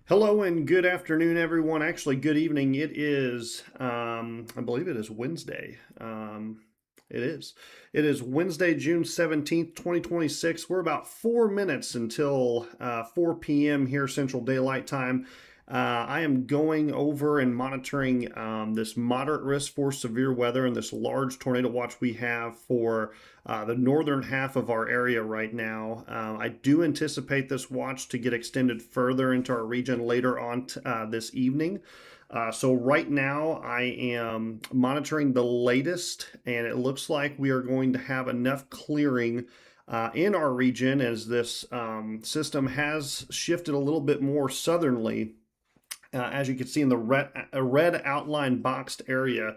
Hello and good afternoon, everyone. Actually, good evening. It is, I believe it is Wednesday. It is. It is Wednesday, June 17th, 2026. We're about 4 minutes until 4 p.m. here, Central Daylight Time. I am going over and monitoring this moderate risk for severe weather and this large tornado watch we have for the northern half of our area right now. I do anticipate this watch to get extended further into our region later on this evening. So right now I am monitoring the latest, and it looks like we are going to have enough clearing in our region as this system has shifted a little bit more southerly. As you can see in the red outline boxed area,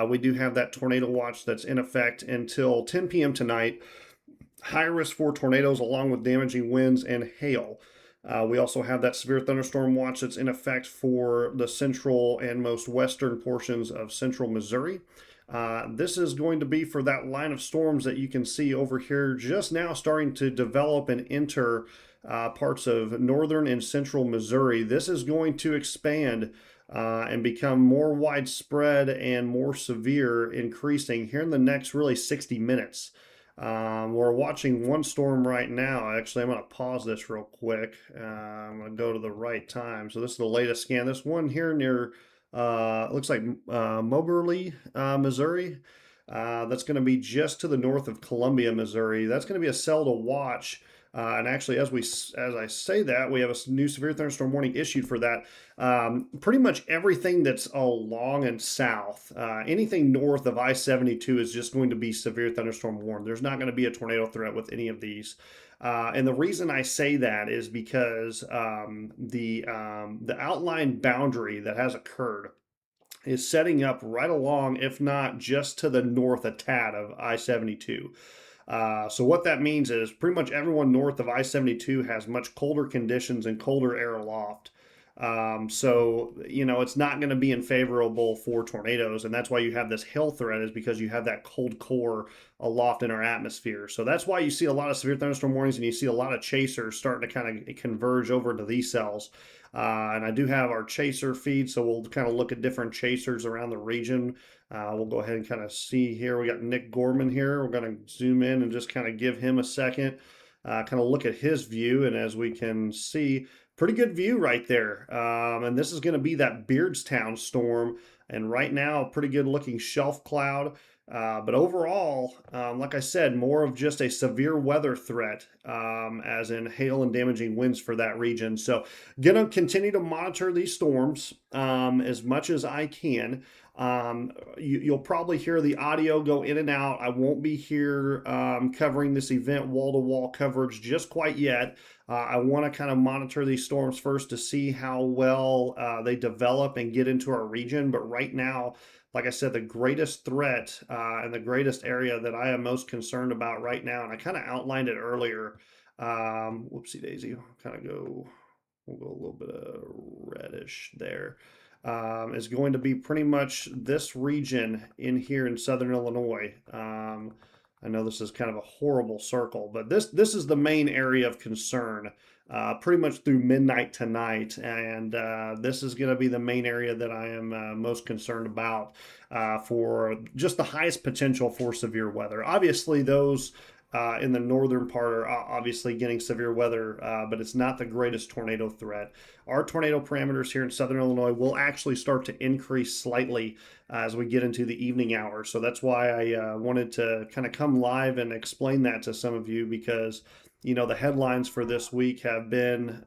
we do have that tornado watch that's in effect until 10 p.m. tonight. High risk for tornadoes along with damaging winds and hail. We also have that severe thunderstorm watch that's in effect for the central and most western portions of central Missouri. This is going to be for that line of storms that you can see over here just now starting to develop and enter parts of northern and central Missouri. This is going to expand and become more widespread and more severe, increasing here in the next really 60 minutes. We're watching one storm right now. Actually, I'm going to pause this real quick. I'm going to go to the right time. So this is the latest scan. This one here near, looks like Moberly, Missouri. That's going to be just to the north of Columbia, Missouri. That's going to be a cell to watch. And actually, as I say that, we have a new severe thunderstorm warning issued for that. Pretty much everything that's along and south, anything north of I-72 is just going to be severe thunderstorm warned. There's not going to be a tornado threat with any of these. And the reason I say that is because the outline boundary that has occurred is setting up right along, if not just to the north a tad of I-72. So what that means is pretty much everyone north of I-72 has much colder conditions and colder air aloft. So, it's not going to be unfavorable for tornadoes. And that's why you have this hail threat, is because you have that cold core aloft in our atmosphere. So that's why you see a lot of severe thunderstorm warnings and you see a lot of chasers starting to kind of converge over to these cells. And I do have our chaser feed, so we'll kind of look at different chasers around the region. We'll go ahead and kind of see here. We got Nick Gorman here. We're going to zoom in and just kind of give him a second, kind of look at his view. And as we can see, pretty good view right there. And this is going to be that Beardstown storm. And right now, pretty good looking shelf cloud. But overall, like I said, more of just a severe weather threat, as in hail and damaging winds for that region. So, gonna continue to monitor these storms as much as I can. You'll probably hear the audio go in and out. I won't be here covering this event wall-to-wall coverage just quite yet. I want to kind of monitor these storms first to see how well they develop and get into our region. But right now, like I said, the greatest threat and the greatest area that I am most concerned about right now, and I kind of outlined it earlier. Whoopsie daisy, we'll go a little bit of reddish there. Is going to be pretty much this region in here in southern Illinois. I know this is kind of a horrible circle, but this is the main area of concern, pretty much through midnight tonight, and this is going to be the main area that I am most concerned about for just the highest potential for severe weather. Obviously, those in the northern part are obviously getting severe weather, but it's not the greatest tornado threat. Our tornado parameters here in southern Illinois will actually start to increase slightly as we get into the evening hours. So that's why I wanted to kind of come live and explain that to some of you, because the headlines for this week have been,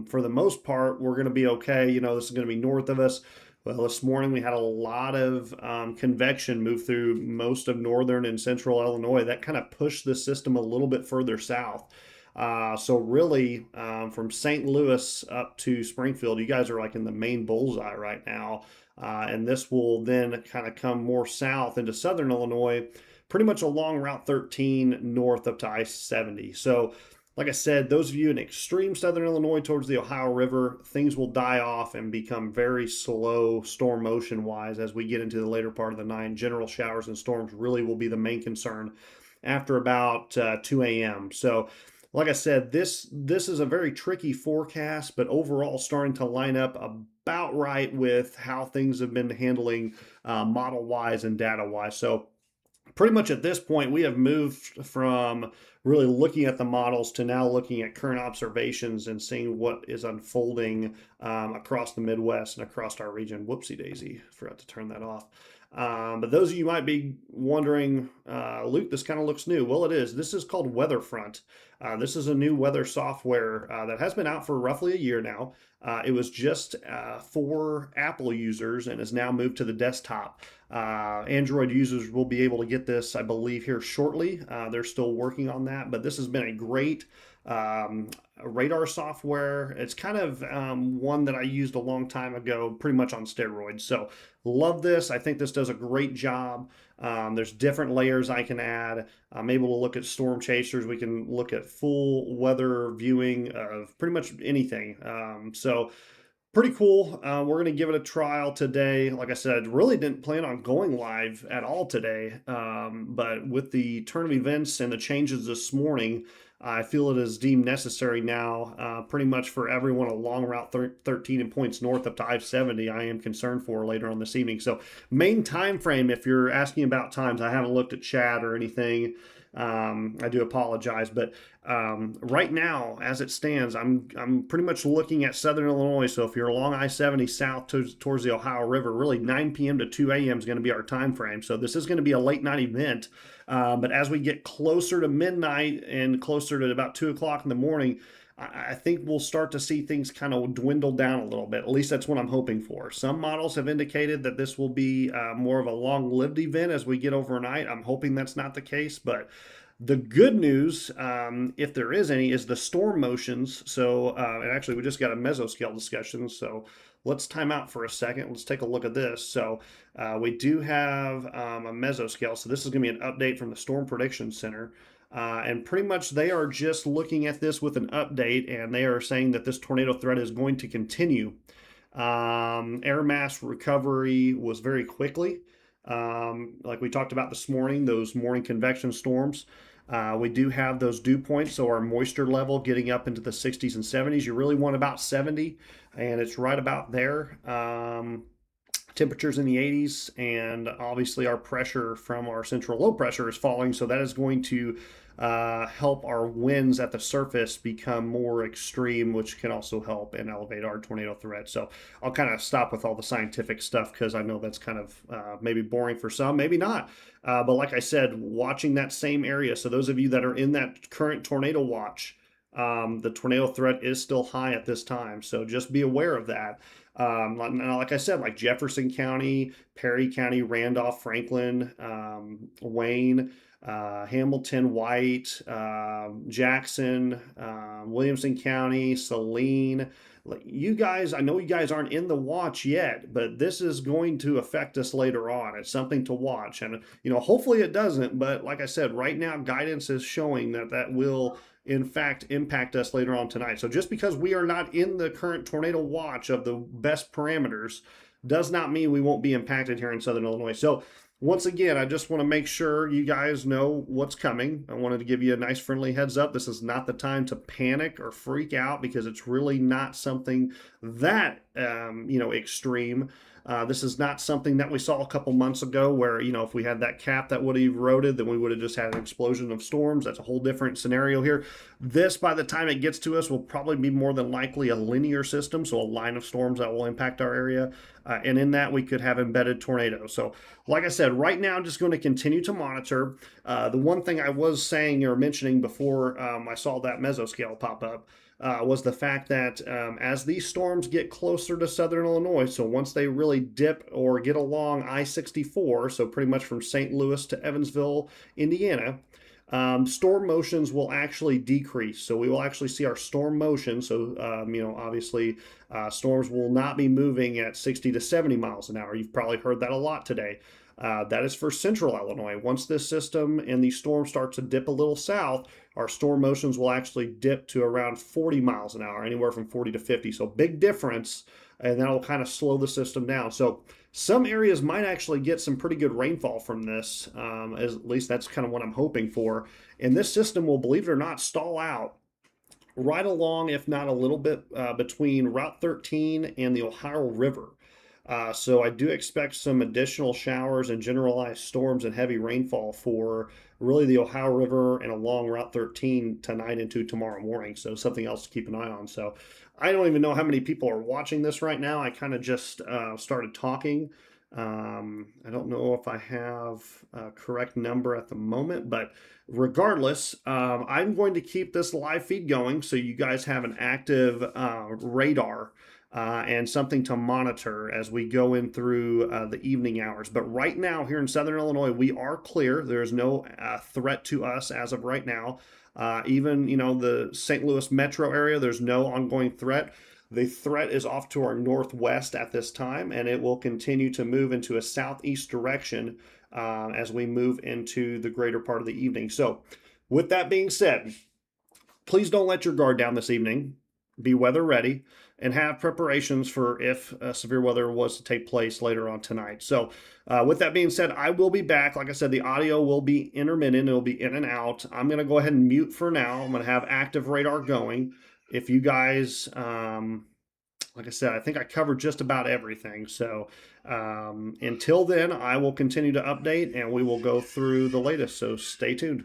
for the most part, we're going to be okay. This is going to be north of us. Well, this morning we had a lot of convection move through most of northern and central Illinois. That kind of pushed the system a little bit further south. So really, from St. Louis up to Springfield, you guys are like in the main bullseye right now. And this will then kind of come more south into southern Illinois, pretty much along Route 13 north up to I-70. So like I said, those of you in extreme southern Illinois towards the Ohio River, things will die off and become very slow storm motion wise as we get into the later part of the night. General showers and storms really will be the main concern after about 2 a.m. So like I said, this is a very tricky forecast, but overall starting to line up about right with how things have been handling model wise and data wise. So pretty much at this point, we have moved from really looking at the models to now looking at current observations and seeing what is unfolding across the Midwest and across our region. Whoopsie daisy, forgot to turn that off. But those of you might be wondering, Luke, this kind of looks new. Well, it is. This is called Weatherfront. This is a new weather software that has been out for roughly a year now. It was just for Apple users and is now moved to the desktop. Android users will be able to get this, I believe, here shortly. They're still working on that, but this has been a great radar software. It's kind of one that I used a long time ago, pretty much on steroids. So love this. I think this does a great job. There's different layers I can add. I'm able to look at storm chasers. We can look at full weather viewing of pretty much anything. So pretty cool. We're going to give it a trial today. Like I said, really didn't plan on going live at all today. But with the turn of events and the changes this morning, I feel it is deemed necessary now, pretty much for everyone along Route 13 and points north up to I-70. I am concerned for later on this evening. So main time frame, if you're asking about times, I haven't looked at chat or anything. I do apologize, but right now, as it stands, I'm pretty much looking at Southern Illinois. So if you're along I-70 south towards the Ohio River, really 9 p.m. to 2 a.m. is going to be our time frame. So this is going to be a late night event. But as we get closer to midnight and closer to about 2 o'clock in the morning, I think we'll start to see things kind of dwindle down a little bit. At least that's what I'm hoping for. Some models have indicated that this will be more of a long-lived event as we get overnight. I'm hoping that's not the case, but the good news, if there is any, is the storm motions. So, and actually we just got a mesoscale discussion, so let's time out for a second. Let's take a look at this. So we do have a mesoscale. So this is going to be an update from the Storm Prediction Center. And pretty much they are just looking at this with an update, and they are saying that this tornado threat is going to continue. Air mass recovery was very quickly. Like we talked about this morning, those morning convection storms. We do have those dew points, so our moisture level getting up into the 60s and 70s. You really want about 70, and it's right about there. Temperatures in the 80s, and obviously our pressure from our central low pressure is falling, so that is going to help our winds at the surface become more extreme, which can also help and elevate our tornado threat. So I'll kind of stop with all the scientific stuff because I know that's kind of maybe boring for some, maybe not. But like I said, watching that same area, so those of you that are in that current tornado watch, the tornado threat is still high at this time, so just be aware of that. Like I said, like Jefferson County, Perry County, Randolph, Franklin, Wayne, Hamilton, White, Jackson, Williamson County, Saline. You guys, I know you guys aren't in the watch yet, but this is going to affect us later on. It's something to watch, and hopefully it doesn't. But like I said, right now guidance is showing that will in fact impact us later on tonight. So just because we are not in the current tornado watch of the best parameters does not mean we won't be impacted here in Southern Illinois. So once again, I just want to make sure you guys know what's coming. I wanted to give you a nice friendly heads up. This is not the time to panic or freak out because it's really not something that, extreme. This is not something that we saw a couple months ago where, if we had that cap that would have eroded, then we would have just had an explosion of storms. That's a whole different scenario here. This, by the time it gets to us, will probably be more than likely a linear system, so a line of storms that will impact our area. And in that, we could have embedded tornadoes. So like I said, right now, I'm just going to continue to monitor. The one thing I was saying or mentioning before I saw that mesoscale pop up was the fact that as these storms get closer to Southern Illinois, so once they really dip or get along I-64, so pretty much from St. Louis to Evansville, Indiana, storm motions will actually decrease. So we will actually see our storm motion. So, obviously storms will not be moving at 60 to 70 miles an hour. You've probably heard that a lot today. That is for central Illinois. Once this system and these storms start to dip a little south, our storm motions will actually dip to around 40 miles an hour, anywhere from 40 to 50. So big difference, and that'll kind of slow the system down. So some areas might actually get some pretty good rainfall from this. At least that's kind of what I'm hoping for. And this system will, believe it or not, stall out right along, if not a little bit, between Route 13 and the Ohio River. So I do expect some additional showers and generalized storms and heavy rainfall for really the Ohio River and along Route 13 tonight into tomorrow morning. So something else to keep an eye on. So I don't even know how many people are watching this right now. I kind of just started talking. I don't know if I have a correct number at the moment, but regardless, I'm going to keep this live feed going so you guys have an active radar and something to monitor as we go in through the evening hours. But right now, here in Southern Illinois, we are clear. There's no threat to us as of right now. Even, the St. Louis metro area, there's no ongoing threat. The threat is off to our northwest at this time, and it will continue to move into a southeast direction as we move into the greater part of the evening. So, with that being said, please don't let your guard down this evening. Be weather ready and have preparations for if severe weather was to take place later on tonight. So, with that being said, I will be back. Like I said, the audio will be intermittent, it'll be in and out. I'm going to go ahead and mute for now. I'm going to have active radar going. If you guys, like I said, I think I covered just about everything. So, until then, I will continue to update and we will go through the latest. So, stay tuned.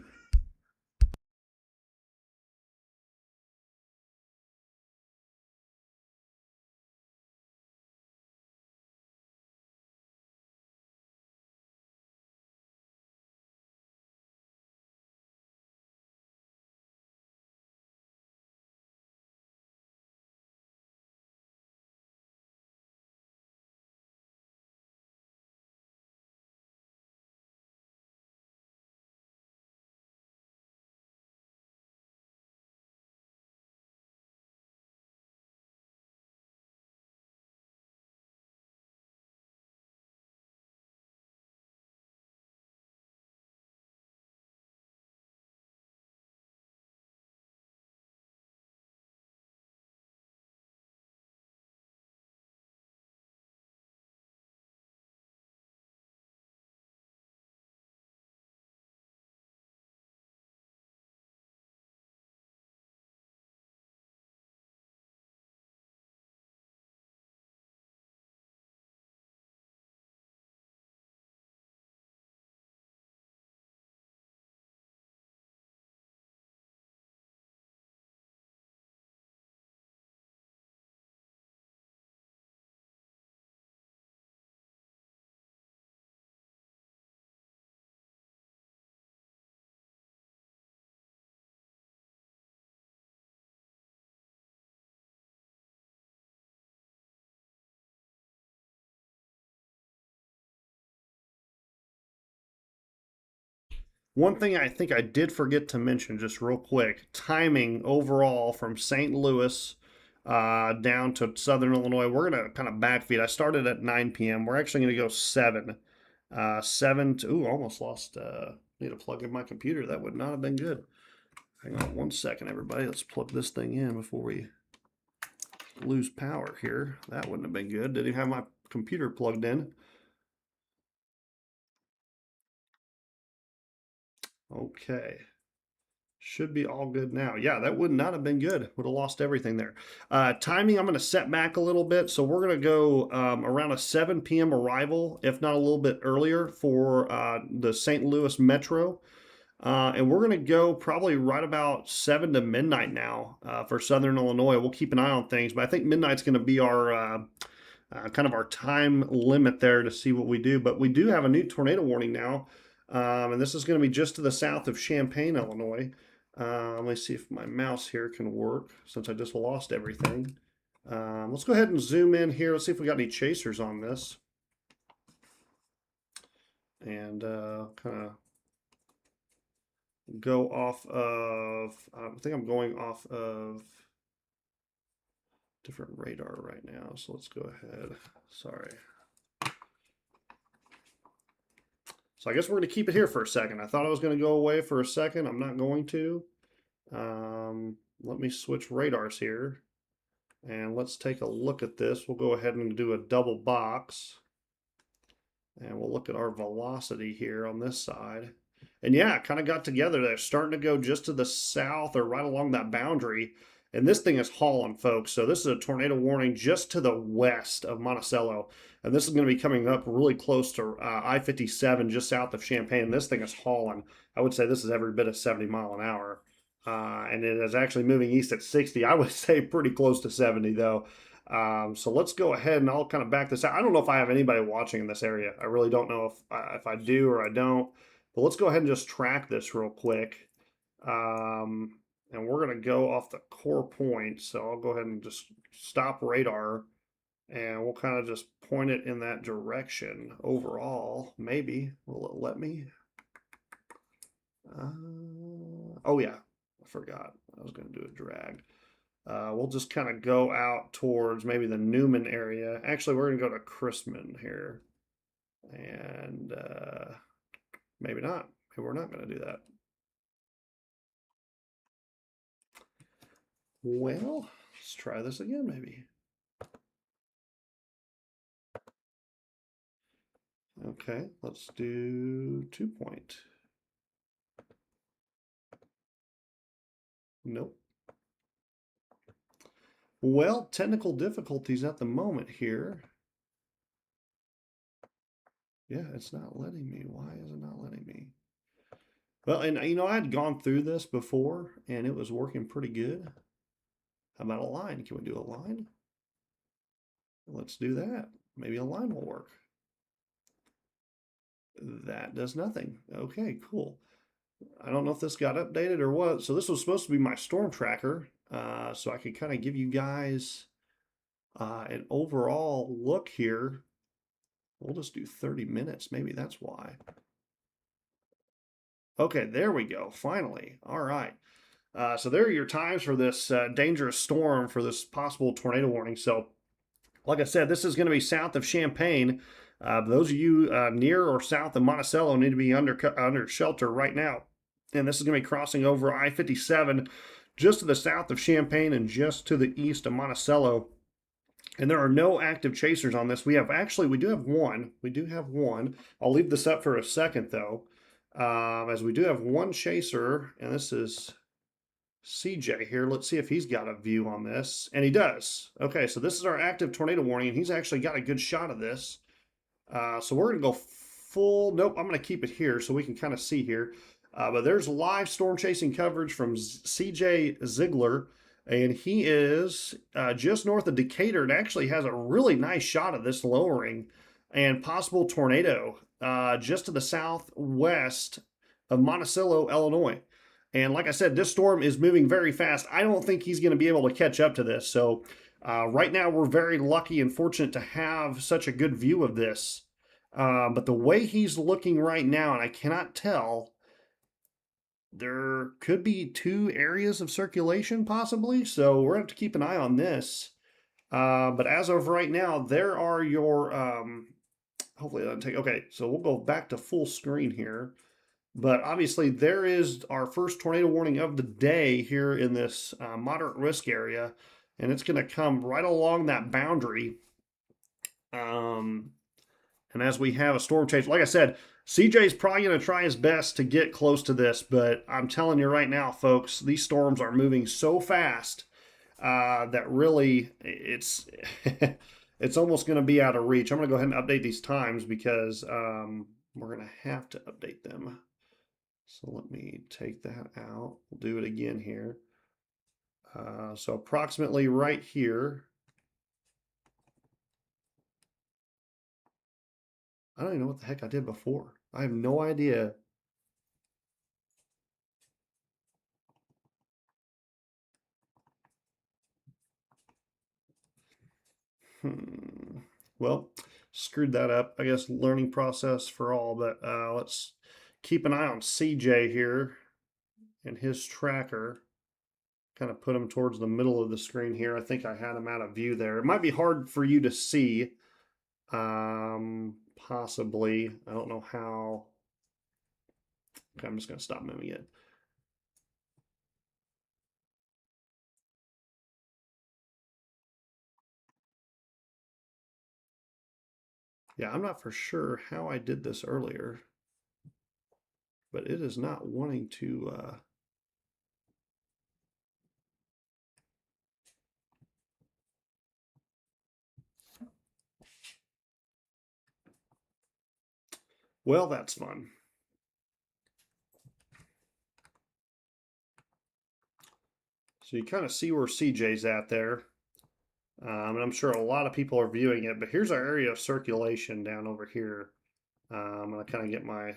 One thing I think I did forget to mention, just real quick, timing overall from St. Louis down to Southern Illinois. We're gonna kind of backfeed. I started at 9 p.m. We're actually gonna go 7, 7 to. Ooh, almost lost. Need to plug in my computer. That would not have been good. Hang on 1 second, everybody. Let's plug this thing in before we lose power here. That wouldn't have been good. Didn't even have my computer plugged in. Okay. Should be all good now. Yeah, that would not have been good. Would have lost everything there. Timing, I'm going to set back a little bit. So we're going to go around a 7 p.m. arrival, if not a little bit earlier, for the St. Louis Metro. And we're going to go probably right about 7 to midnight now for Southern Illinois. We'll keep an eye on things, but I think midnight's going to be our kind of our time limit there to see what we do. But we do have a new tornado warning now. And this is going to be just to the south of Champaign, Illinois. Let me see if my mouse here can work since I just lost everything. Let's go ahead and zoom in here. Let's see if we got any chasers on this. And kind of go off of, I think I'm going off of different radar right now. So let's go ahead. Sorry. So I guess we're going to keep it here for a second. I thought I was going to go away for a second. I'm not going to. Let me switch radars here. And let's take a look at this. We'll go ahead and do a double box. And we'll look at our velocity here on this side. And yeah, it kind of got together. They're starting to go just to the south or right along that boundary. And this thing is hauling, folks. So this is a tornado warning just to the west of Monticello. And this is going to be coming up really close to I-57, just south of Champaign. This thing is hauling. I would say this is every bit of 70 mile an hour. And it is actually moving east at 60. I would say pretty close to 70, though. So let's go ahead and I'll kind of back this out. I don't know if I have anybody watching in this area. I really don't know if I do or I don't. But let's go ahead and just track this real quick. And we're going to go off the core point. So I'll go ahead and just stop radar and we'll kind of just point it in that direction overall. Maybe. Will it let me? Oh, yeah. I forgot. I was going to do a drag. We'll just kind of go out towards maybe the Newman area. Actually, we're going to go to Chrisman here. And maybe not. Maybe we're not going to do that. Well, let's try this again, maybe. Okay, let's do 2 point. Nope. Well, technical difficulties at the moment here. Yeah, it's not letting me. Why is it not letting me? Well, and you know, I had gone through this before and it was working pretty good. How about a line? Can we do a line? Let's do that. Maybe a line will work. That does nothing. Okay, cool. I don't know if this got updated or what. So this was supposed to be my storm tracker. So I could kind of give you guys an overall look here. We'll just do 30 minutes. Maybe that's why. Okay, there we go. Finally. All right. So there are your times for this dangerous storm, for this possible tornado warning. So like I said, this is going to be south of Champaign. Those of you near or south of Monticello need to be under shelter right now. And this is going to be crossing over I-57 just to the south of Champaign and just to the east of Monticello. And there are no active chasers on this. We do have one. We do have one. I'll leave this up for a second though, as we do have one chaser, and this is CJ here. Let's see if he's got a view on this. And he does. Okay, so this is our active tornado warning, and he's actually got a good shot of this. So we're going to go full. Nope, I'm going to keep it here so we can kind of see here. But there's live storm chasing coverage from CJ Ziegler, and he is just north of Decatur and actually has a really nice shot of this lowering and possible tornado just to the southwest of Monticello, Illinois. And like I said, this storm is moving very fast. I don't think he's going to be able to catch up to this. So right now, we're very lucky and fortunate to have such a good view of this. But the way he's looking right now, and I cannot tell, there could be 2 areas of circulation possibly. So we're going to have to keep an eye on this. But as of right now, there are your, hopefully it doesn't take, okay, so we'll go back to full screen here. But obviously, there is our first tornado warning of the day here in this moderate risk area. And it's going to come right along that boundary. And as we have a storm change, like I said, CJ is probably going to try his best to get close to this. But I'm telling you right now, folks, these storms are moving so fast that really it's it's almost going to be out of reach. I'm going to go ahead and update these times because we're going to have to update them. So let me take that out. We'll do it again here. So approximately right here. I don't even know what the heck I did before. I have no idea. Well, screwed that up. I guess learning process for all, but let's keep an eye on CJ here and his tracker. Kind of put him towards the middle of the screen here. I think I had him out of view there. It might be hard for you to see. Possibly. I don't know how. Okay, I'm just going to stop moving it. Yeah, I'm not for sure how I did this earlier, but it is not wanting to Well, that's fun. So you kind of see where CJ's at there. And I'm sure a lot of people are viewing it, but here's our area of circulation down over here. I'm going to kind of get my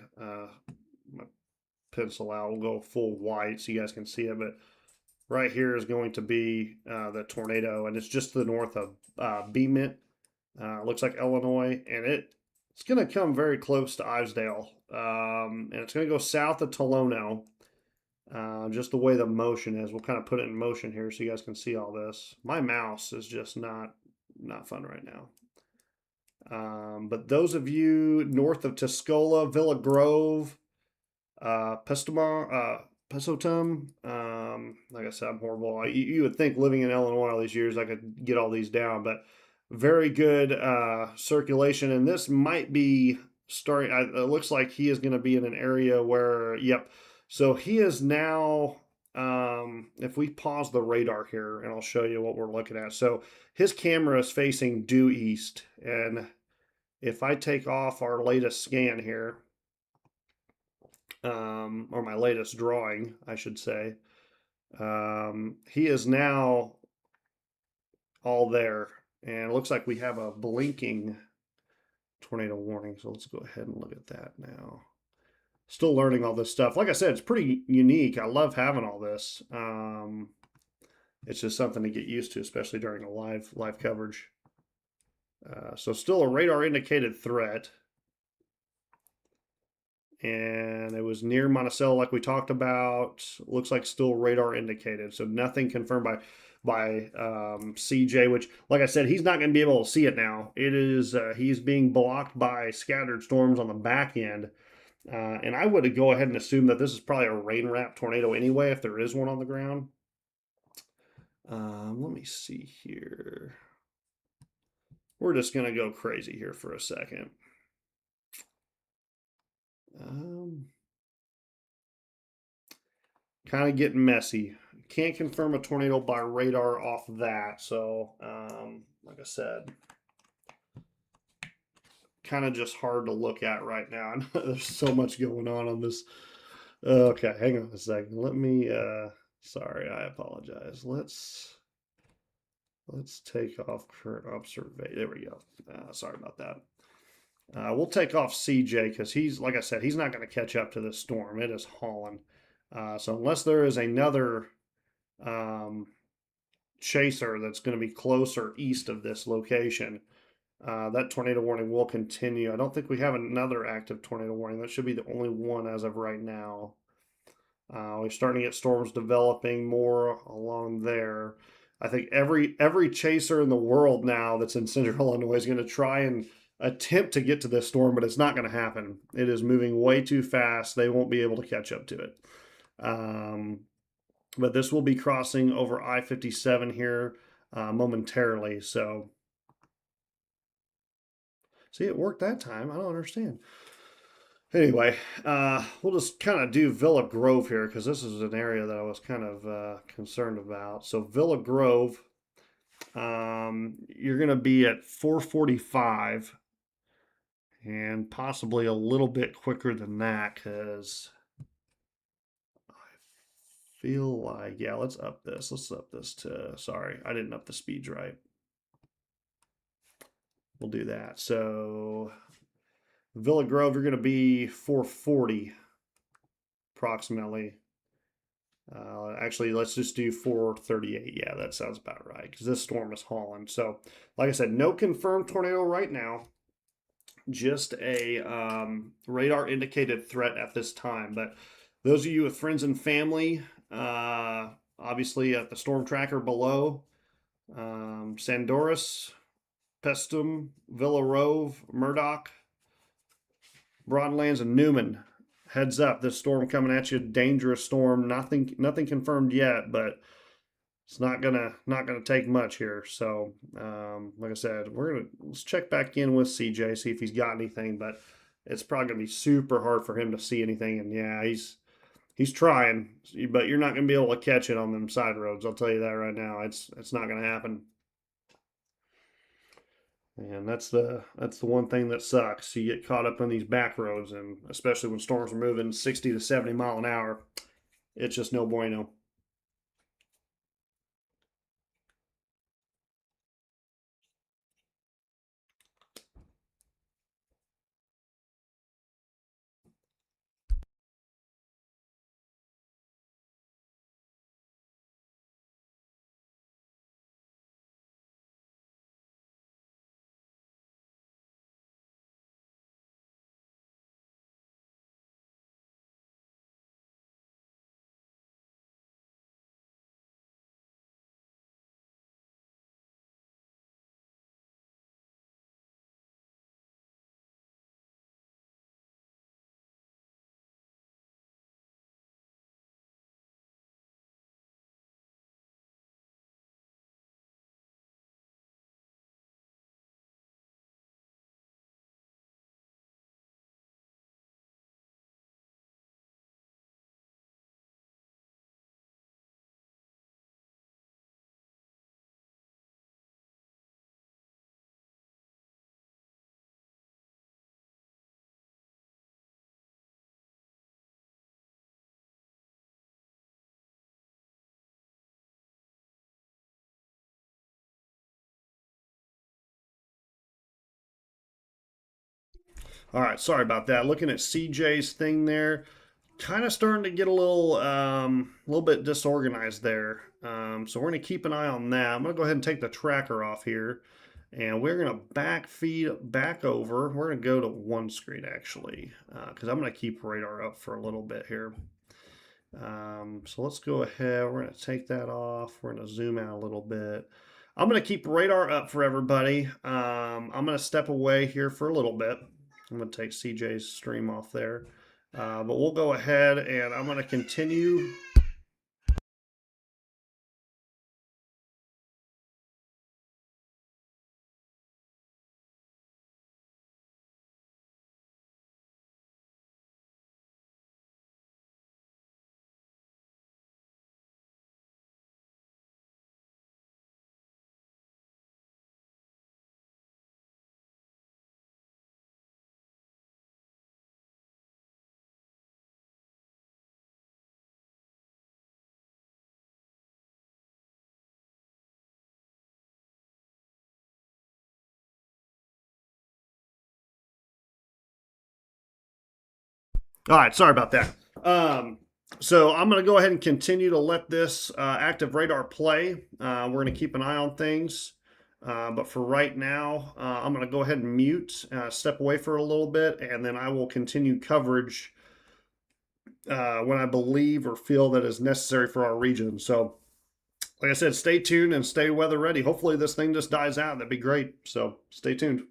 pencil out. We'll go full white so you guys can see it. But right here is going to be the tornado, and it's just to the north of Beemit. Looks like Illinois, and it's going to come very close to Ivesdale, and it's going to go south of Tolono. Just the way the motion is, we'll kind of put it in motion here so you guys can see all this. My mouse is just not fun right now. But those of you north of Tuscola, Villa Grove, Pesotum, like I said, I'm horrible. You would think living in Illinois all these years I could get all these down, but very good circulation. And this might be starting, it looks like he is going to be in an area where, yep. So he is now, if we pause the radar here, and I'll show you what we're looking at. So his camera is facing due east. And if I take off our latest scan here, or my latest drawing, I should say, he is now all there. And it looks like we have a blinking tornado warning. So let's go ahead and look at that now. Still learning all this stuff. Like I said, it's pretty unique. I love having all this. It's just something to get used to, especially during a live coverage. So still a radar indicated threat. And it was near Monticello like we talked about. Looks like still radar indicated. So nothing confirmed by CJ, which, like I said, he's not going to be able to see it now. It is he's being blocked by scattered storms on the back end. And I would go ahead and assume that this is probably a rain-wrapped tornado anyway, if there is one on the ground. Let me see here. We're just going to go crazy here for a second. Kind of getting messy. Can't confirm a tornado by radar off that. So, like I said, kind of just hard to look at right now. There's so much going on this. Okay, hang on a second. Let me, sorry, I apologize. Let's take off current observation. There we go. Sorry about that. We'll take off CJ because he's, like I said, he's not going to catch up to this storm. It is hauling. So unless there is another chaser that's going to be closer east of this location, that tornado warning will continue. I don't think we have another active tornado warning. That should be the only one as of right now. We're starting to get storms developing more along there. I think every chaser in the world now that's in central Illinois is going to try and attempt to get to this storm, but it's not going to happen. It is moving way too fast. They won't be able to catch up to it. But this will be crossing over I-57 here momentarily. So, see, it worked that time. I don't understand. Anyway, we'll just kind of do Villa Grove here because this is an area that I was kind of concerned about. So Villa Grove, you're going to be at 445 and possibly a little bit quicker than that because I feel like, yeah, let's up this. Let's up this to, sorry, I didn't up the speeds right. We'll do that. So Villa Grove, you're going to be 440 approximately. Actually, let's just do 438. Yeah, that sounds about right because this storm is hauling. So, like I said, no confirmed tornado right now. Just a radar indicated threat at this time. But those of you with friends and family, obviously at the storm tracker below, Sandoris, Pestum, Villa Rove, Murdoch, Broadlands, and Newman. Heads up, this storm coming at you, dangerous storm. Nothing confirmed yet, but it's not gonna take much here. So, like I said, let's check back in with CJ, see if he's got anything. But it's probably gonna be super hard for him to see anything. And yeah, he's trying, but you're not gonna be able to catch it on them side roads. I'll tell you that right now. It's not gonna happen. And that's the one thing that sucks. You get caught up in these back roads, and especially when storms are moving 60 to 70 mile an hour, it's just no bueno. All right, sorry about that. Looking at CJ's thing there, kind of starting to get a little bit disorganized there. So we're gonna keep an eye on that. I'm gonna go ahead and take the tracker off here, and we're gonna back feed back over. We're gonna go to one screen actually, because I'm gonna keep radar up for a little bit here. So let's go ahead. We're gonna take that off. We're gonna zoom out a little bit. I'm gonna keep radar up for everybody. I'm gonna step away here for a little bit. I'm gonna take CJ's stream off there. But we'll go ahead and I'm going to continue. All right, sorry about that. So I'm going to go ahead and continue to let this active radar play. We're going to keep an eye on things. But for right now, I'm going to go ahead and mute, step away for a little bit, and then I will continue coverage when I believe or feel that is necessary for our region. So, like I said, stay tuned and stay weather ready. Hopefully, this thing just dies out. That'd be great. So, stay tuned.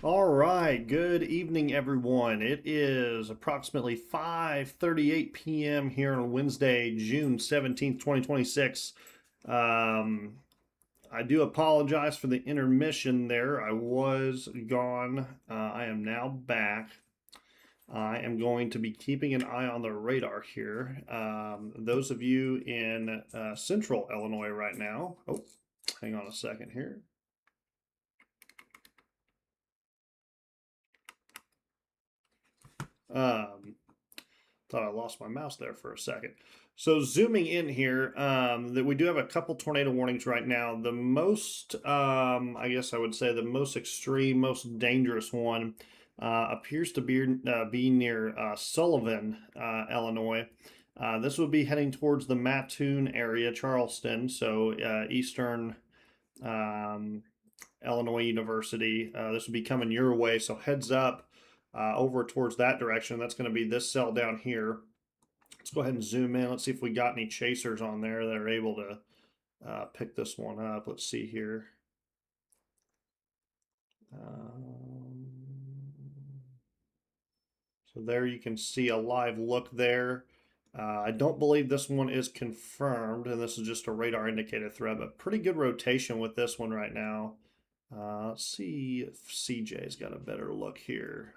All right, good evening, everyone. It is approximately 5:38 p.m. here on Wednesday, June 17th, 2026. Um, I do apologize for the intermission there. I was gone. I am now back. I am going to be keeping an eye on the radar here. Those of you in central Illinois right now, oh, hang on a second here. Um, Thought I lost my mouse there for a second. So zooming in here, that we do have a couple tornado warnings right now. The most, I guess I would say the most extreme, most dangerous one appears to be near Sullivan, Illinois. This would be heading towards the Mattoon area, Charleston, so eastern um, Illinois University. This would be coming your way, so heads up over towards that direction. That's going to be this cell down here. Let's go ahead and zoom in. Let's see if we got any chasers on there that are able to pick this one up. Let's see here. Um, so there you can see a live look there. I don't believe this one is confirmed, and this is just a radar indicator threat, but pretty good rotation with this one right now. Let's see if CJ's got a better look here.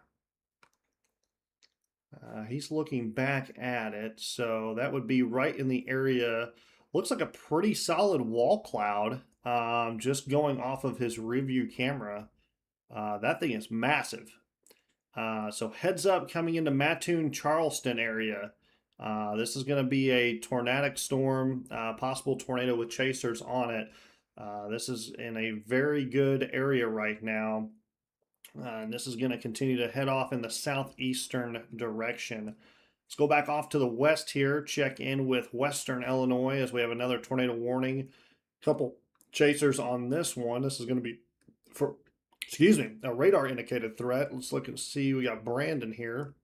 He's looking back at it, so that would be right in the area. Looks like a pretty solid wall cloud, just going off of his review camera. That thing is massive. So heads up coming into Mattoon, Charleston area. This is going to be a tornadic storm, possible tornado with chasers on it. This is in a very good area right now. And this is going to continue to head off in the southeastern direction. Let's go back off to the west here, check in with western Illinois as we have another tornado warning. Couple chasers on this one. This is going to be for, excuse me, a radar indicated threat. Let's look and see. We got Brandon here.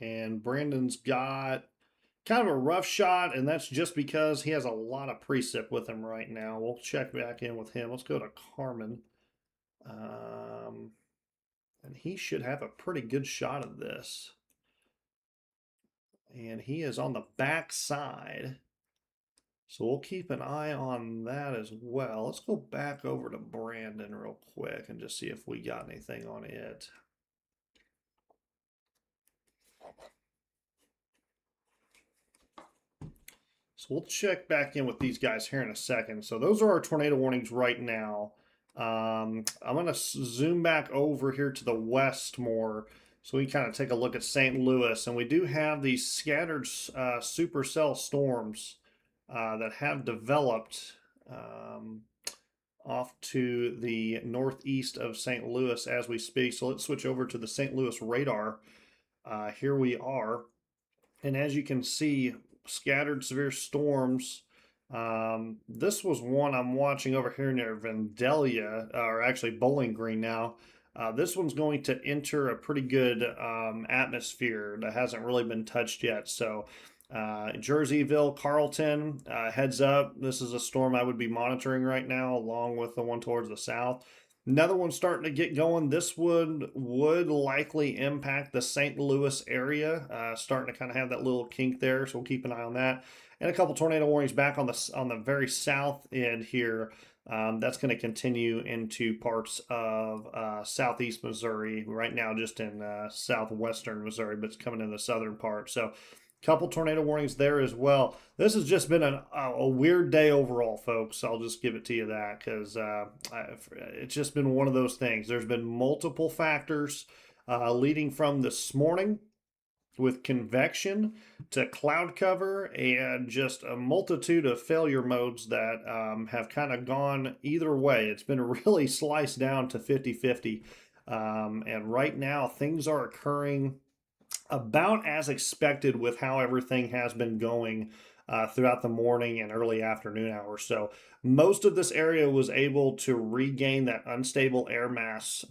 And Brandon's got kind of a rough shot, and that's just because he has a lot of precip with him right now. We'll check back in with him. Let's go to Carmen. And he should have a pretty good shot of this. And he is on the back side. So we'll keep an eye on that as well. Let's go back over to Brandon real quick and just see if we got anything on it. So we'll check back in with these guys here in a second. So those are our tornado warnings right now. I'm going to zoom back over here to the west more so we kind of take a look at St. Louis. And we do have these scattered supercell storms that have developed off to the northeast of St. Louis as we speak. So let's switch over to the St. Louis radar. Here we are. And as you can see, scattered severe storms. This was one I'm watching over here near Vandalia, or actually Bowling Green now. This one's going to enter a pretty good atmosphere that hasn't really been touched yet. So Jerseyville, Carlton, heads up. This is a storm I would be monitoring right now, along with the one towards the south. Another one starting to get going. This would likely impact the St. Louis area, starting to kind of have that little kink there. So we'll keep an eye on that. And a couple tornado warnings back on the very south end here. That's going to continue into parts of southeast Missouri right now, just in southwestern Missouri, but it's coming in the southern part. So couple tornado warnings there as well. This has just been a weird day overall, folks. I'll just give it to you that because it's just been one of those things. There's been multiple factors leading from this morning with convection to cloud cover and just a multitude of failure modes that have kind of gone either way. It's been really sliced down to 50-50. And right now things are occurring about as expected with how everything has been going throughout the morning and early afternoon hours. So most of this area was able to regain that unstable air mass.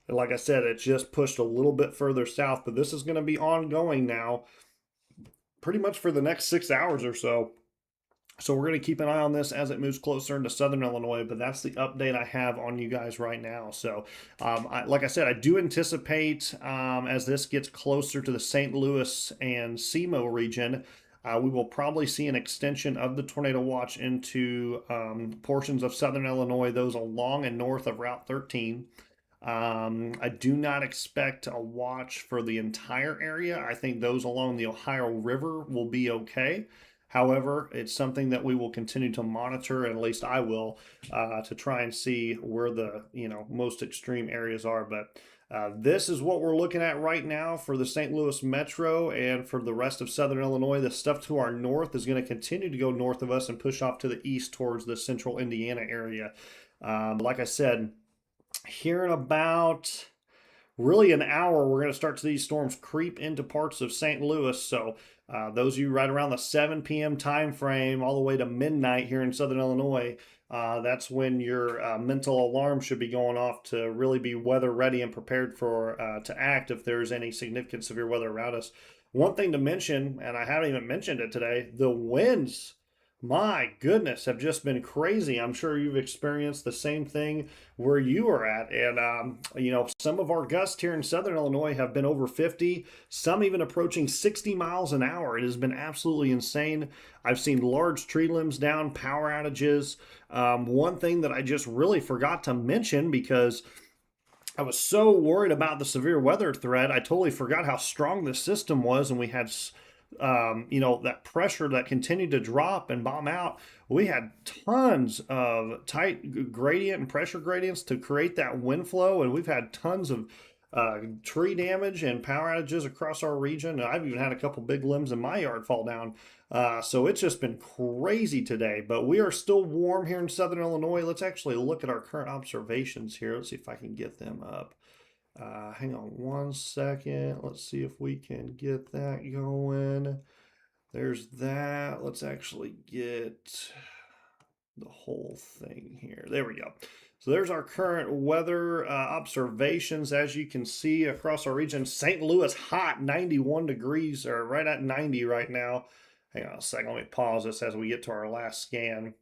Like I said, it just pushed a little bit further south, but this is going to be ongoing now pretty much for the next 6 hours or so. So we're going to keep an eye on this as it moves closer into southern Illinois, but that's the update I have on you guys right now. So, like I said, I do anticipate as this gets closer to the St. Louis and SEMO region, we will probably see an extension of the tornado watch into portions of southern Illinois, those along and north of Route 13. I do not expect a watch for the entire area. I think those along the Ohio River will be okay. However, it's something that we will continue to monitor, and at least I will, to try and see where the most extreme areas are. But this is what we're looking at right now for the St. Louis Metro and for the rest of Southern Illinois. The stuff to our north is going to continue to go north of us and push off to the east towards the central Indiana area. Like I said, here in about really an hour, we're going to start to see these storms creep into parts of St. Louis. So those of you right around the 7 p.m. time frame all the way to midnight here in Southern Illinois, that's when your mental alarm should be going off to really be weather ready and prepared for to act if there's any significant severe weather around us. One thing to mention, and I haven't even mentioned it today, the winds, my goodness, have just been crazy. I'm sure you've experienced the same thing where you are at. And, some of our gusts here in Southern Illinois have been over 50, some even approaching 60 miles an hour. It has been absolutely insane. I've seen large tree limbs down, power outages. One thing that I just really forgot to mention because I was so worried about the severe weather threat, I totally forgot how strong the system was, and we had that pressure that continued to drop and bomb out. We had tons of tight gradient and pressure gradients to create that wind flow, and we've had tons of tree damage and power outages across our region. And I've even had a couple big limbs in my yard fall down. So it's just been crazy today, but we are still warm here in Southern Illinois. Let's actually look at our current observations here. Let's see if I can get them up. Hang on one second. Let's see if we can get that going. There's that. Let's actually get the whole thing here. There we go. So there's our current weather observations. As you can see across our region, St. Louis hot, 91 degrees, or right at 90 right now. Hang on a second. Let me pause this as we get to our last scan.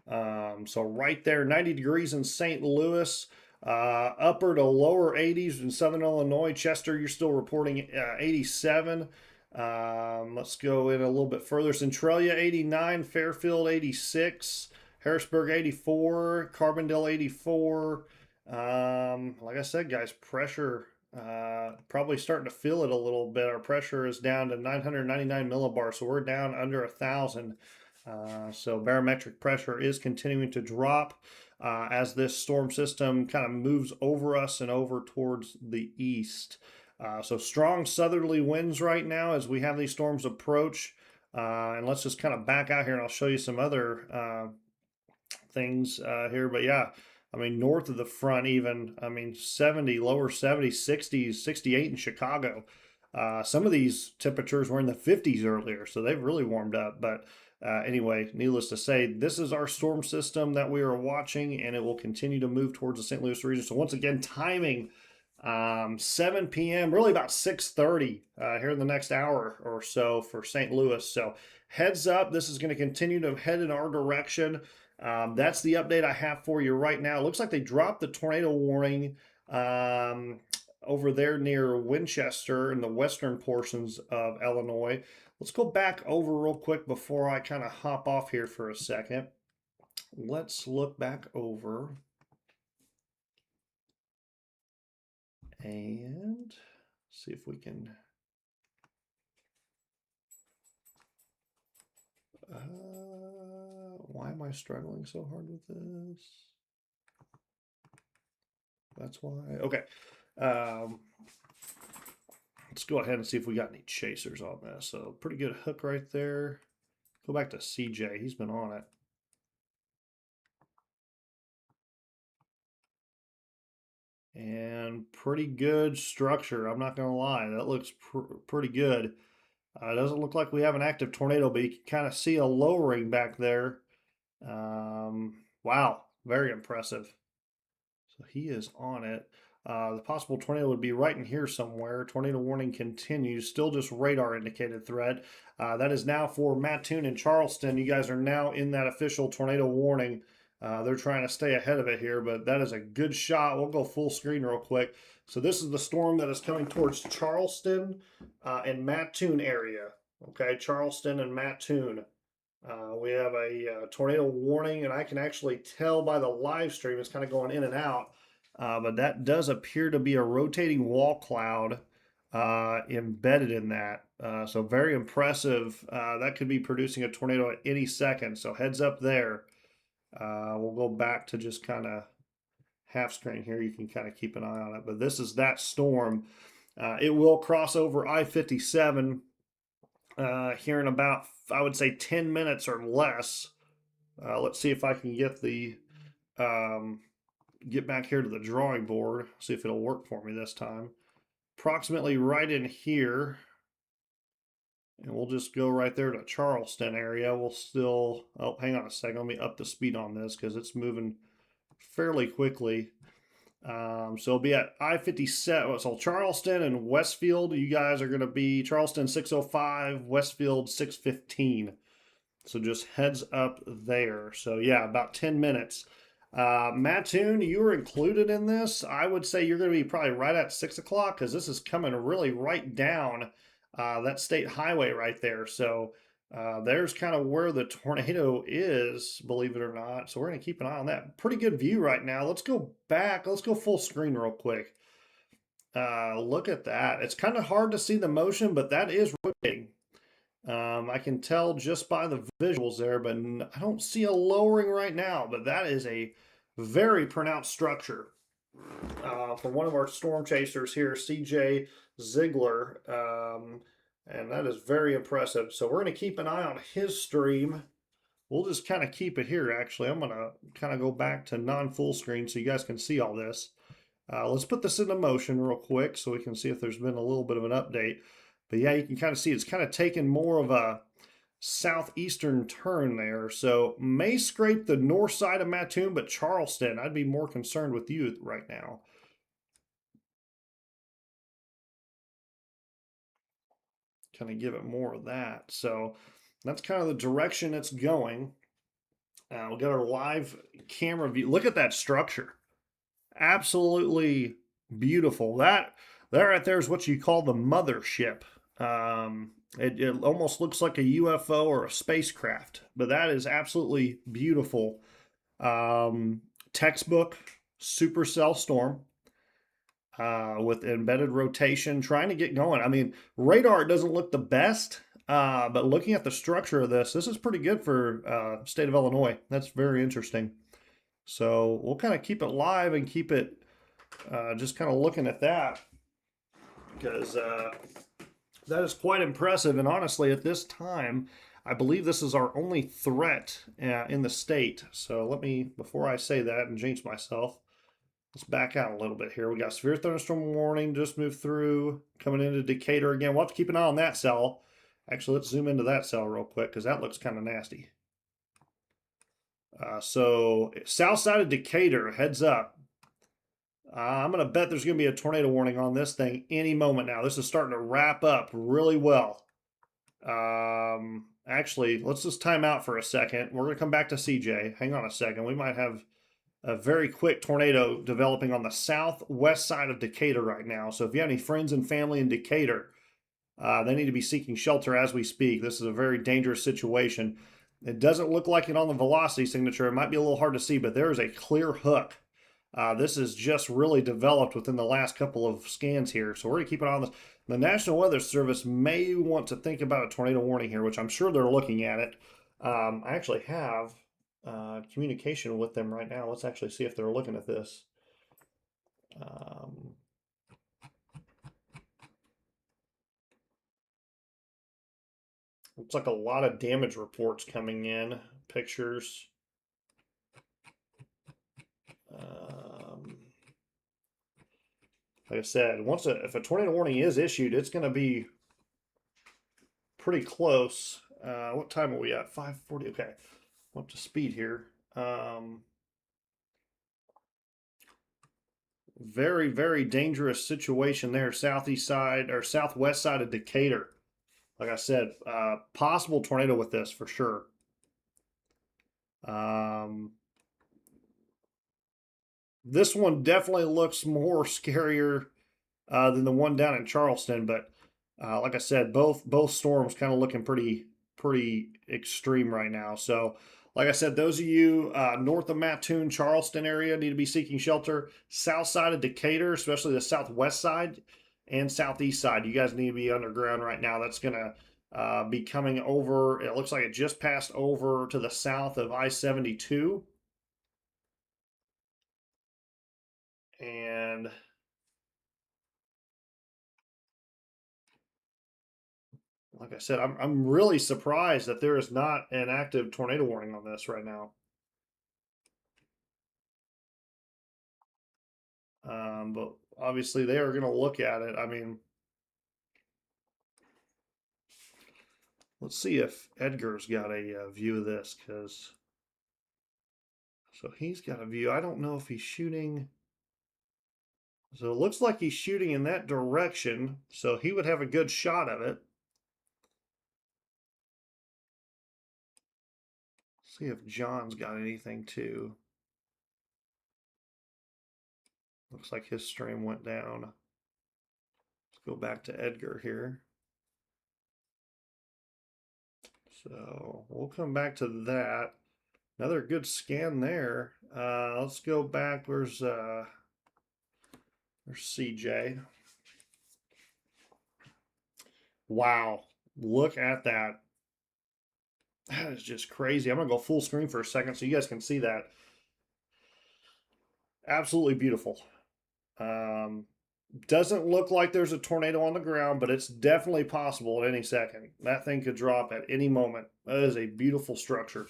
So right there, 90 degrees in St. Louis. Upper to lower 80s in Southern Illinois. Chester, you're still reporting 87. Let's go in a little bit further. Centralia 89, Fairfield 86, Harrisburg 84, Carbondale 84. Like I said, guys, pressure probably starting to feel it a little bit. Our pressure is down to 999 millibars, so we're down under 1,000. So barometric pressure is continuing to drop as this storm system kind of moves over us and over towards the east. So strong southerly winds right now as we have these storms approach. And let's just kind of back out here and I'll show you some other things here. But yeah, I mean, north of the front even, 70, lower 70s, 60s, 68 in Chicago. Some of these temperatures were in the 50s earlier, so they've really warmed up. But anyway, needless to say, this is our storm system that we are watching, and it will continue to move towards the St. Louis region. So once again, timing 7 p.m., really about 6:30 here in the next hour or so for St. Louis. So heads up, this is going to continue to head in our direction. That's the update I have for you right now. It looks like they dropped the tornado warning over there near Winchester in the western portions of Illinois. Let's go back over real quick before I kind of hop off here for a second. Let's look back over and see if we can why am I struggling so hard with this? That's why. Okay. Let's go ahead and see if we got any chasers on this. So pretty good hook right there. Go back to CJ. He's been on it. And pretty good structure. I'm not going to lie. That looks pretty good. It doesn't look like we have an active tornado, but you can kind of see a lowering back there. Wow. Very impressive. So he is on it. The possible tornado would be right in here somewhere. Tornado warning continues. Still just radar indicated threat. That is now for Mattoon and Charleston. You guys are now in that official tornado warning. They're trying to stay ahead of it here, but that is a good shot. We'll go full screen real quick. So this is the storm that is coming towards Charleston and Mattoon area. Okay, Charleston and Mattoon. We have a tornado warning, and I can actually tell by the live stream it's kind of going in and out. But that does appear to be a rotating wall cloud embedded in that. So very impressive. That could be producing a tornado at any second. So heads up there. We'll go back to just kind of half screen here. You can kind of keep an eye on it. But this is that storm. It will cross over I-57 here in about, I would say, 10 minutes or less. Let's see if I can get the get back here to the drawing board, see if it'll work for me this time. Approximately right in here, and we'll just go right there to Charleston area. We'll still, oh, hang on a second, let me up the speed on this because it's moving fairly quickly. So it'll be at I-57, so Charleston and Westfield, you guys are going to be Charleston 605, Westfield 615. So just heads up there. So yeah, about 10 minutes. Mattoon, you were included in this. I would say you're going to be probably right at 6 o'clock because this is coming really right down that state highway right there. So there's kind of where the tornado is, believe it or not. So we're going to keep an eye on that. Pretty good view right now. Let's go back. Let's go full screen real quick. Look at that. It's kind of hard to see the motion, but that is rotating. I can tell just by the visuals there, but I don't see a lowering right now, but that is a very pronounced structure. From one of our storm chasers here, CJ Ziegler, and that is very impressive. So we're going to keep an eye on his stream. We'll just kind of keep it here, actually. I'm going to kind of go back to non-full screen so you guys can see all this. Let's put this into motion real quick so we can see if there's been a little bit of an update. But yeah, you can kind of see it's kind of taken more of a southeastern turn there. So may scrape the north side of Mattoon, but Charleston, I'd be more concerned with you right now. Kind of give it more of that. So that's kind of the direction it's going. We'll get our live camera view. Look at that structure. Absolutely beautiful. That right there is what you call the mothership. It almost looks like a UFO or a spacecraft, but that is absolutely beautiful. Textbook supercell storm with embedded rotation, trying to get going. I mean, radar doesn't look the best, but looking at the structure of this is pretty good for state of Illinois. That's very interesting. So we'll kind of keep it live and keep it just kind of looking at that because that is quite impressive. And honestly, at this time, I believe this is our only threat in the state. So let me, before I say that and jinx myself, let's back out a little bit here. We got severe thunderstorm warning, just moved through, coming into Decatur again. We'll have to keep an eye on that cell. Actually, let's zoom into that cell real quick because that looks kind of nasty. So south side of Decatur, heads up. I'm going to bet there's going to be a tornado warning on this thing any moment now. This is starting to wrap up really well. Actually, let's just time out for a second. We're going to come back to CJ. Hang on a second. We might have a very quick tornado developing on the southwest side of Decatur right now. So if you have any friends and family in Decatur, they need to be seeking shelter as we speak. This is a very dangerous situation. It doesn't look like it on the velocity signature. It might be a little hard to see, but there is a clear hook. This is just really developed within the last couple of scans here. So we're going to keep an eye on this. The National Weather Service may want to think about a tornado warning here, which I'm sure they're looking at it. I actually have communication with them right now. Let's actually see if they're looking at this. Looks like a lot of damage reports coming in, pictures. Like I said, if a tornado warning is issued, it's going to be pretty close. What time are we at? 5:40. Okay, up to speed here. Very, very dangerous situation there. Southeast side or southwest side of Decatur. Like I said, possible tornado with this for sure. This one definitely looks more scarier than the one down in Charleston, but like I said, both storms kind of looking pretty extreme right now. So, like I said, those of you north of Mattoon, Charleston area need to be seeking shelter. South side of Decatur, especially the southwest side and southeast side, you guys need to be underground right now. That's gonna be coming over. It looks like it just passed over to the south of I-72. And like I said, I'm really surprised that there is not an active tornado warning on this right now. But obviously they are going to look at it. I mean, let's see if Edgar's got a view of this, because so he's got a view. I don't know if he's shooting. So it looks like he's shooting in that direction, so he would have a good shot of it. See if John's got anything too. Looks like his stream went down. Let's go back to Edgar here. So we'll come back to that. Another good scan there. Let's go back. There's CJ. Wow, look at that. That is just crazy. I'm gonna go full screen for a second so you guys can see that. Absolutely beautiful. Doesn't look like there's a tornado on the ground, but it's definitely possible at any second. That thing could drop at any moment. That is a beautiful structure.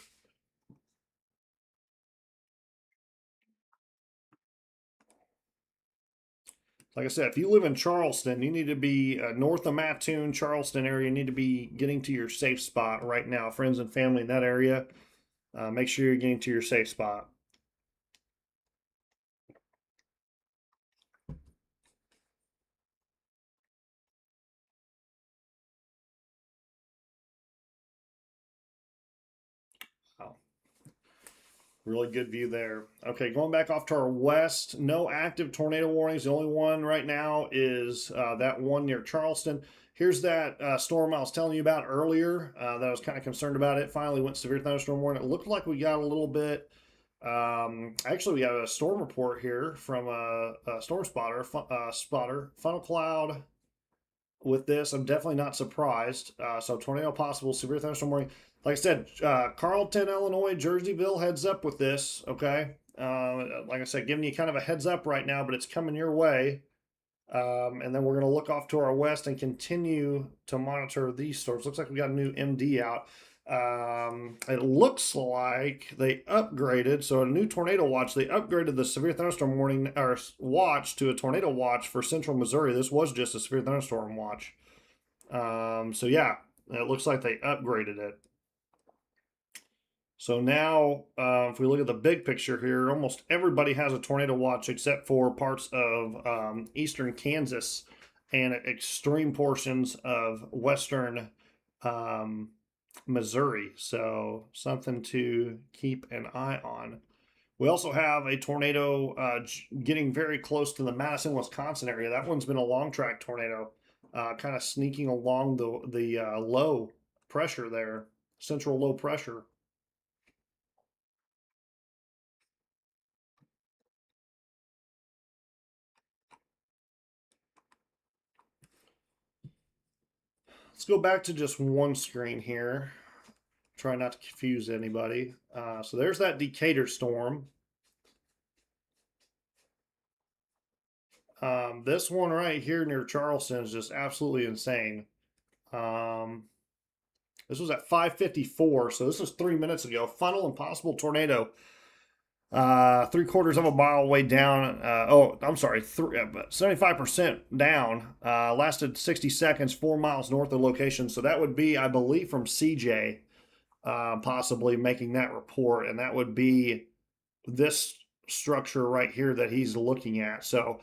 Like I said, if you live in Charleston, you need to be north of Mattoon, Charleston area. You need to be getting to your safe spot right now. Friends and family in that area, make sure you're getting to your safe spot. Wow. Really good view there. Okay, going back off to our west, no active tornado warnings. The only one right now is that one near Charleston. Here's that storm I was telling you about earlier that I was kind of concerned about. It finally went severe thunderstorm warning. It looked like we got a little bit. Actually, we have a storm report here from a storm spotter, funnel cloud. With this, I'm definitely not surprised. So tornado possible, severe thunderstorm warning. Like I said, Carlton, Illinois, Jerseyville, heads up with this. Okay, like I said, giving you kind of a heads up right now, but it's coming your way. And then we're going to look off to our west and continue to monitor these storms. Looks like we got a new MD out. It looks like they upgraded. So a new tornado watch. They upgraded the severe thunderstorm warning or watch to a tornado watch for Central Missouri. This was just a severe thunderstorm watch. So yeah, it looks like they upgraded it. So now, if we look at the big picture here, almost everybody has a tornado watch except for parts of eastern Kansas and extreme portions of western Missouri. So something to keep an eye on. We also have a tornado getting very close to the Madison, Wisconsin area. That one's been a long track tornado, kind of sneaking along the low pressure there, central low pressure. Let's go back to just one screen here. Try not to confuse anybody. So there's that Decatur storm. This one right here near Charleston is just absolutely insane. This was at 5:54, so this was 3 minutes ago. Funnel and possible tornado. 3/4 of a mile way down. I'm sorry, 75% down. Lasted 60 seconds, 4 miles north of location. So that would be, I believe, from CJ, possibly making that report, and that would be this structure right here that he's looking at. So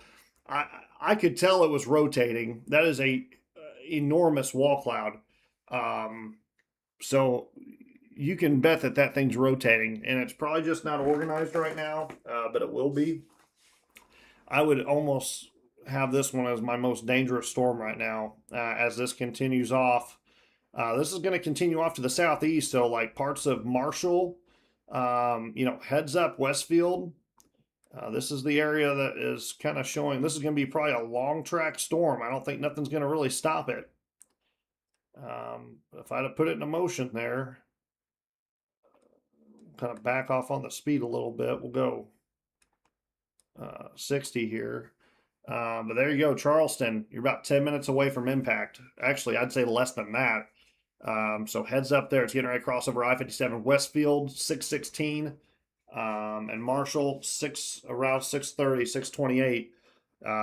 I could tell it was rotating. That is a enormous wall cloud. Um, so you can bet that that thing's rotating, and it's probably just not organized right now, but it will be. I would almost have this one as my most dangerous storm right now as this continues off. This is going to continue off to the southeast, so like parts of Marshall, heads up Westfield. This is the area that is kind of showing. This is going to be probably a long track storm. I don't think nothing's going to really stop it. If I'd have put it in motion there, kind of back off on the speed a little bit. We'll go 60 here. But there you go, Charleston. You're about 10 minutes away from impact. Actually, I'd say less than that. So heads up there. It's getting ready to cross over I-57. Westfield, 616. And Marshall, around 630, 628.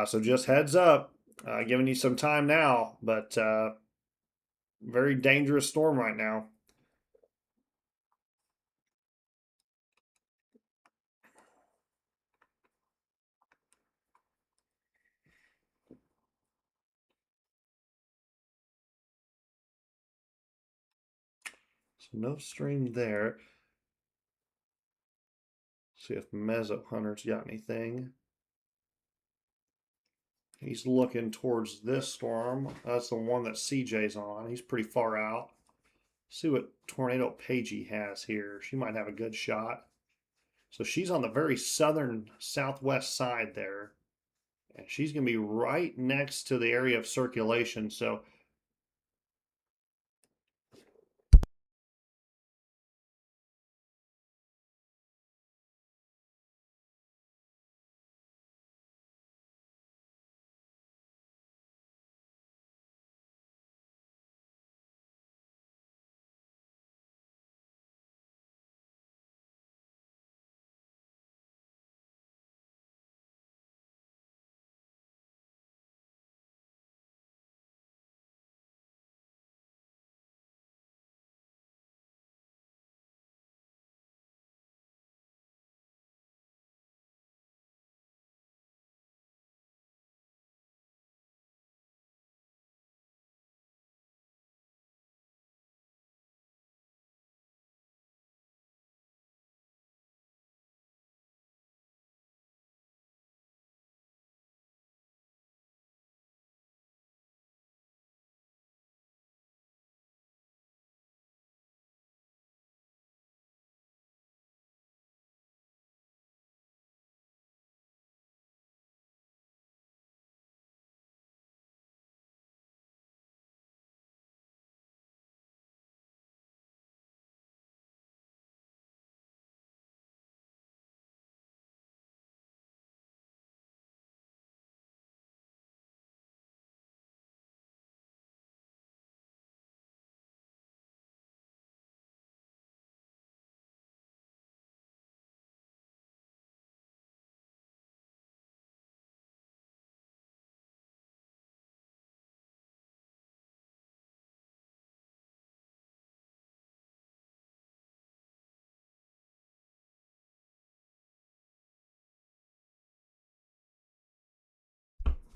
So just heads up. Giving you some time now, but very dangerous storm right now. So no stream there. See if Mezzo Hunter's got anything. He's looking towards this storm. That's the one that CJ's on. He's pretty far out. See what Tornado Pagey has here. She might have a good shot. So she's on the very southern southwest side there. And she's going to be right next to the area of circulation. So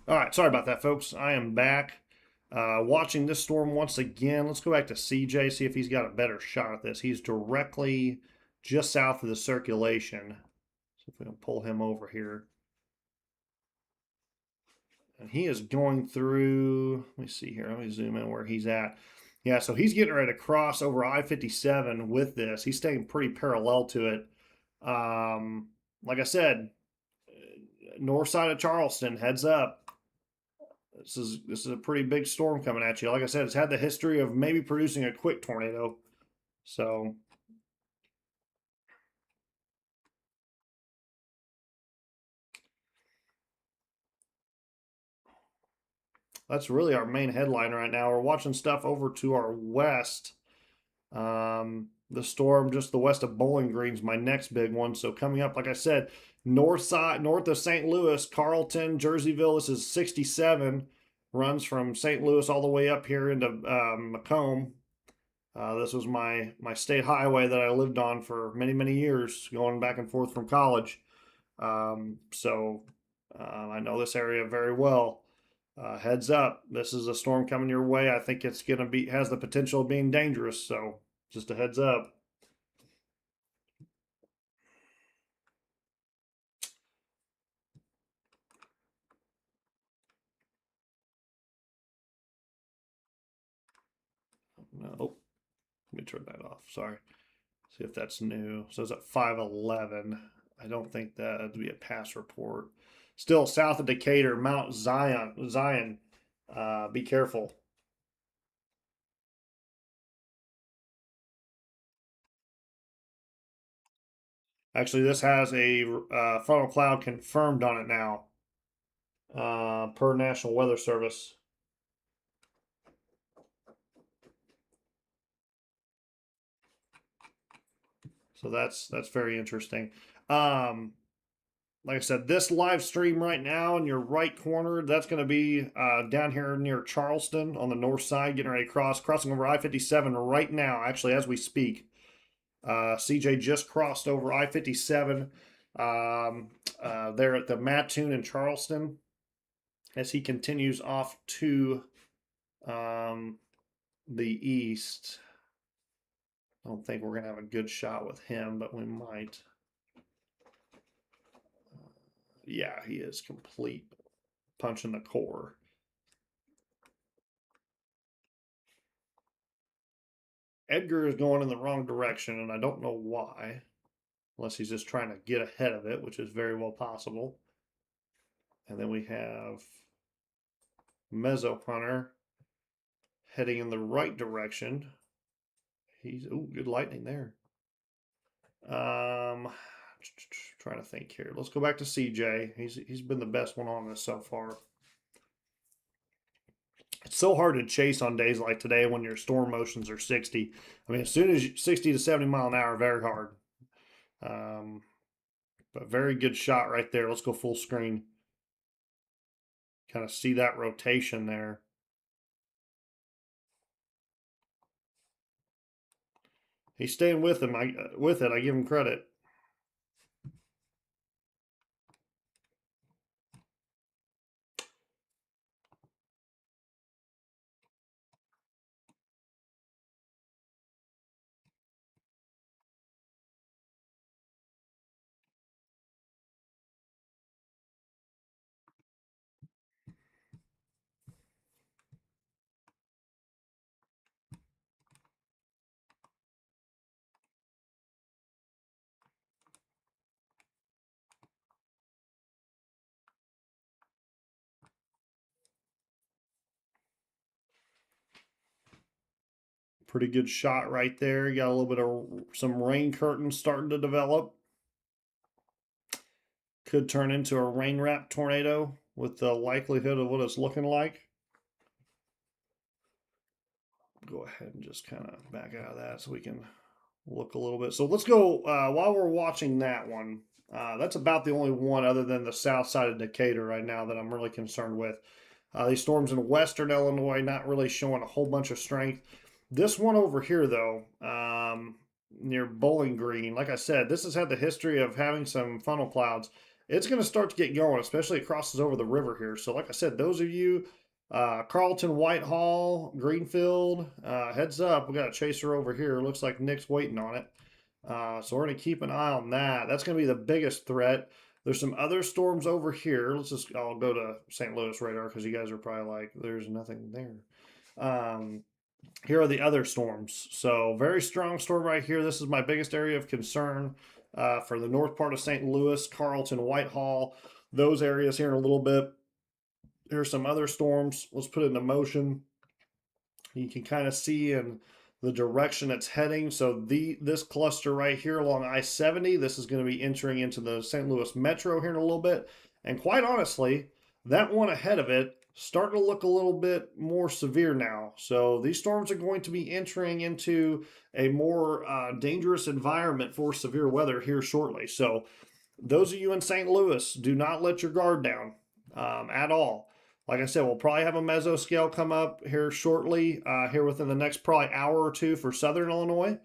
all right, sorry about that, folks. I am back watching this storm once again. Let's go back to CJ, see if he's got a better shot at this. He's directly just south of the circulation. See if we can pull him over here. And he is going through, let me see here. Let me zoom in where he's at. Yeah, so he's getting ready to cross over I-57 with this. He's staying pretty parallel to it. Like I said, north side of Charleston, heads up. This is a pretty big storm coming at you. Like I said, it's had the history of maybe producing a quick tornado. So that's really our main headline right now. We're watching stuff over to our west. The storm just the west of Bowling Green's my next big one. So coming up, like I said, north of St. Louis, Carlton, Jerseyville. This is 67. Runs from St. Louis all the way up here into Macomb. This was my state highway that I lived on for many years, going back and forth from college. I know this area very well. Heads up, this is a storm coming your way. I think it's going to has the potential of being dangerous. So just a heads up. No, let me turn that off. Sorry. See if that's new. So it's at 511. I don't think that would be a pass report. Still south of Decatur, Mount Zion. Zion. Be careful. Actually, this has a frontal cloud confirmed on it now, per National Weather Service. So that's very interesting. Like I said, this live stream right now in your right corner, that's going to be down here near Charleston on the north side, getting ready to crossing over I-57 right now, actually, as we speak. CJ just crossed over I-57 there at the Mattoon in Charleston as he continues off to the east. I don't think we're going to have a good shot with him, but we might. Yeah, he is complete punch in the core. Edgar is going in the wrong direction, and I don't know why. Unless he's just trying to get ahead of it, which is very well possible. And then we have Mezzo Hunter heading in the right direction. He's good lightning there. Trying to think here. Let's go back to CJ. He's been the best one on this so far. It's so hard to chase on days like today when your storm motions are 60. I mean, as soon as 60 to 70 mile an hour, very hard. But very good shot right there. Let's go full screen. Kind of see that rotation there. He's staying with him. I give him credit. Pretty good shot right there. You got a little bit of some rain curtains starting to develop. Could turn into a rain wrap tornado with the likelihood of what it's looking like. Go ahead and just kind of back out of that so we can look a little bit. So let's go, while we're watching that one, that's about the only one other than the south side of Decatur right now that I'm really concerned with. These storms in western Illinois not really showing a whole bunch of strength. This one over here, though, near Bowling Green, like I said, this has had the history of having some funnel clouds. It's going to start to get going, especially it crosses over the river here. So, like I said, those of you, Carlton, Whitehall, Greenfield, heads up. We got a chaser over here. Looks like Nick's waiting on it. So we're going to keep an eye on that. That's going to be the biggest threat. There's some other storms over here. I'll go to St. Louis radar because you guys are probably like, there's nothing there. Here are the other storms. So very strong storm right here. This is my biggest area of concern for the north part of St. Louis, Carlton, Whitehall, those areas here in a little bit. Here's some other storms. Let's put it into motion. You can kind of see in the direction it's heading. So this cluster right here along I-70, this is going to be entering into the St. Louis Metro here in a little bit. And quite honestly, that one ahead of it starting to look a little bit more severe now. So these storms are going to be entering into a more dangerous environment for severe weather here shortly. So those of you in St. Louis, do not let your guard down at all. Like I said, we'll probably have a mesoscale come up here shortly, here within the next probably hour or two for southern Illinois.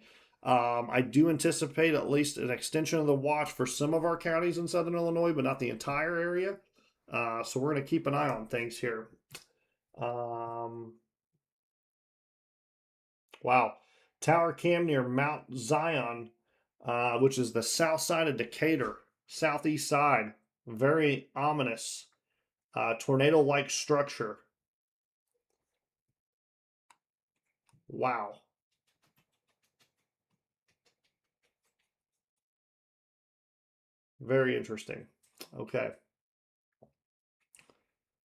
I do anticipate at least an extension of the watch for some of our counties in southern Illinois, but not the entire area. So we're going to keep an eye on things here. Wow. Tower cam near Mount Zion, which is the south side of Decatur, southeast side. Very ominous. Tornado-like structure. Wow. Very interesting. Okay.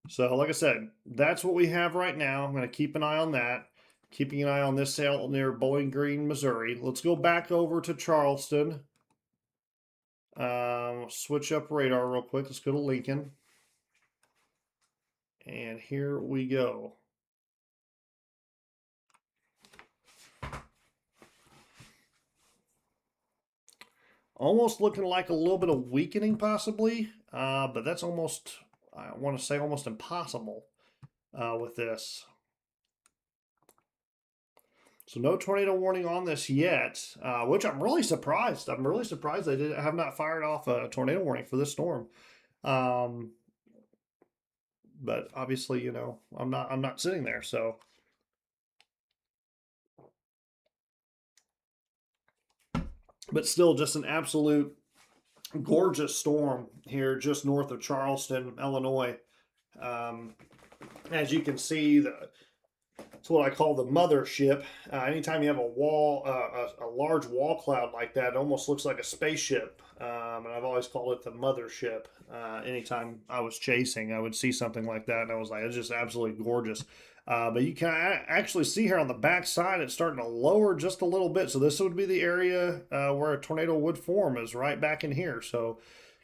So, like I said, that's what we have right now. I'm going to keep an eye on that. Keeping an eye on this sail near Bowling Green, Missouri. Let's go back over to Charleston. Switch up radar real quick. Let's go to Lincoln. And here we go. Almost looking like a little bit of weakening possibly, but that's almost, I want to say almost impossible with this. So no tornado warning on this yet, which I'm really surprised. I'm really surprised they have not fired off a tornado warning for this storm. But obviously, you know, I'm not sitting there, so. But still, just an absolute gorgeous storm here just north of Charleston, Illinois. As you can see, it's what I call the mothership. Anytime you have a large wall cloud like that, it almost looks like a spaceship. And I've always called it the mothership. Anytime I was chasing, I would see something like that, and I was like, it's just absolutely gorgeous. But you can actually see here on the back side, it's starting to lower just a little bit. So this would be the area where a tornado would form, is right back in here. So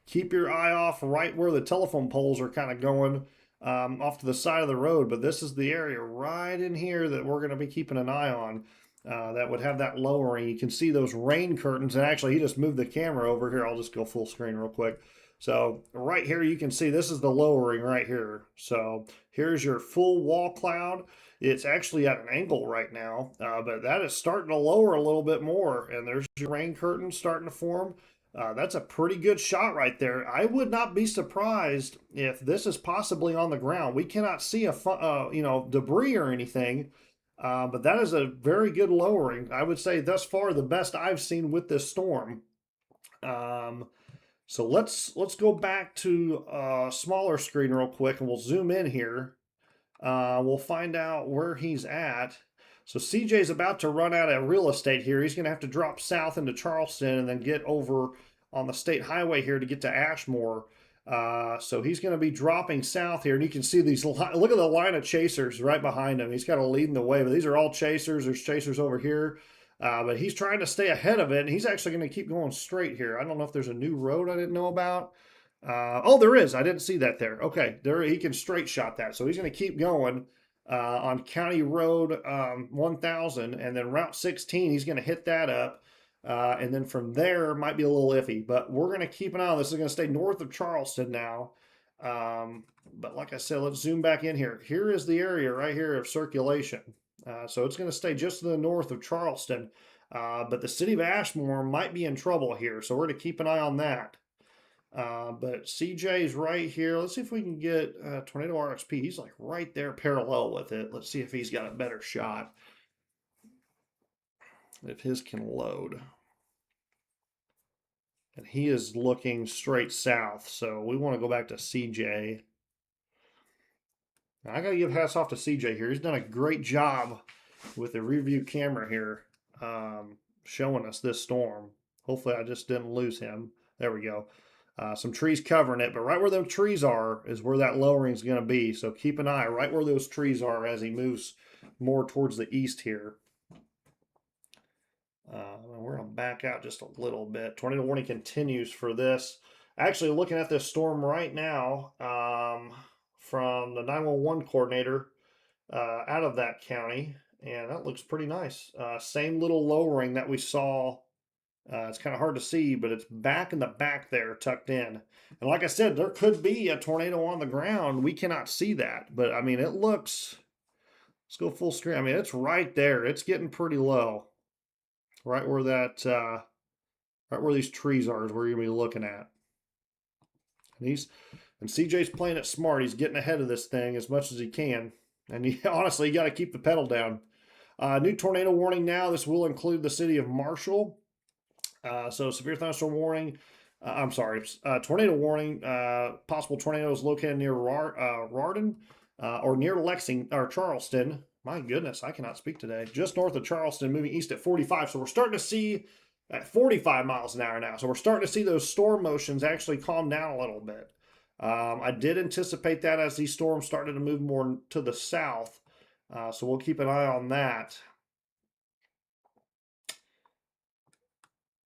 keep your eye off right where the telephone poles are kind of going off to the side of the road. But this is the area right in here that we're going to be keeping an eye on. That would have that lowering. You can see those rain curtains. And actually, he just moved the camera over here. I'll just go full screen real quick. So right here, you can see this is the lowering right here. So here's your full wall cloud. It's actually at an angle right now, but that is starting to lower a little bit more. And there's your rain curtains starting to form. That's a pretty good shot right there. I would not be surprised if this is possibly on the ground. We cannot see debris or anything, but that is a very good lowering. I would say thus far the best I've seen with this storm. So let's go back to a smaller screen real quick, and we'll zoom in here. We'll find out where he's at. So CJ's about to run out of real estate here. He's going to have to drop south into Charleston and then get over on the state highway here to get to Ashmore. So he's going to be dropping south here, and you can see these. Look at the line of chasers right behind him. He's kind of leading the way, but these are all chasers. There's chasers over here. But he's trying to stay ahead of it, and he's actually going to keep going straight here. I don't know if there's a new road I didn't know about. Oh, there is. I didn't see that there. Okay, there he can straight shot that. So he's going to keep going on County Road 1000, and then Route 16. He's going to hit that up, and then from there might be a little iffy. But we're going to keep an eye on this. Is going to stay north of Charleston now. But like I said, let's zoom back in here. Here is the area right here of circulation. So it's going to stay just to the north of Charleston. But the city of Ashmore might be in trouble here. So we're going to keep an eye on that. But CJ's right here. Let's see if we can get Tornado RXP. He's like right there parallel with it. Let's see if he's got a better shot. If his can load. And he is looking straight south. So we want to go back to CJ. I got to give hats off to CJ here. He's done a great job with the review camera here, showing us this storm. Hopefully I just didn't lose him. There we go. Some trees covering it, but right where those trees are is where that lowering is going to be. So keep an eye right where those trees are as he moves more towards the east here. We're going to back out just a little bit. Tornado warning continues for this. Actually, looking at this storm right now, from the 911 coordinator out of that county, and that looks pretty nice. Same little lowering that we saw. It's kind of hard to see, but it's back in the back there, tucked in. And like I said, there could be a tornado on the ground. We cannot see that, but I mean, it looks. Let's go full screen. I mean, it's right there. It's getting pretty low. right where that right where these trees are is where you're gonna be looking at. And CJ's playing it smart. He's getting ahead of this thing as much as he can. And honestly, you got to keep the pedal down. New tornado warning now. This will include the city of Marshall. So severe thunderstorm warning. I'm sorry, tornado warning. Possible tornadoes located near Rardon or near Lexington or Charleston. My goodness, I cannot speak today. Just north of Charleston, moving east at 45. So we're starting to see at 45 miles an hour now. So we're starting to see those storm motions actually calm down a little bit. I did anticipate that as these storms started to move more to the south. So we'll keep an eye on that.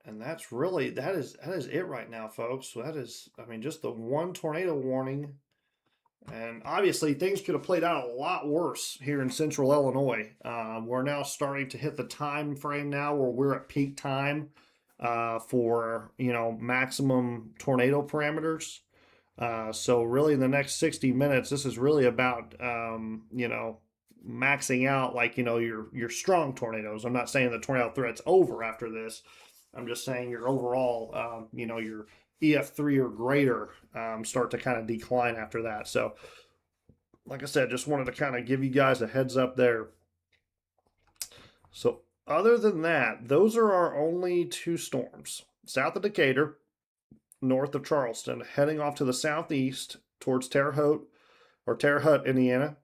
And that's really that is it right now, folks. So that is, I mean, just the one tornado warning. And obviously, things could have played out a lot worse here in central Illinois. We're now starting to hit the time frame now where we're at peak time for maximum tornado parameters. So really, in the next 60 minutes, this is really about maxing out like your strong tornadoes. I'm not saying the tornado threat's over after this. I'm just saying your overall, your EF3 or greater start to kind of decline after that. So, like I said, just wanted to kind of give you guys a heads up there. So, other than that, those are our only two storms south of Decatur, north of Charleston, heading off to the southeast towards Terre Haute, Indiana.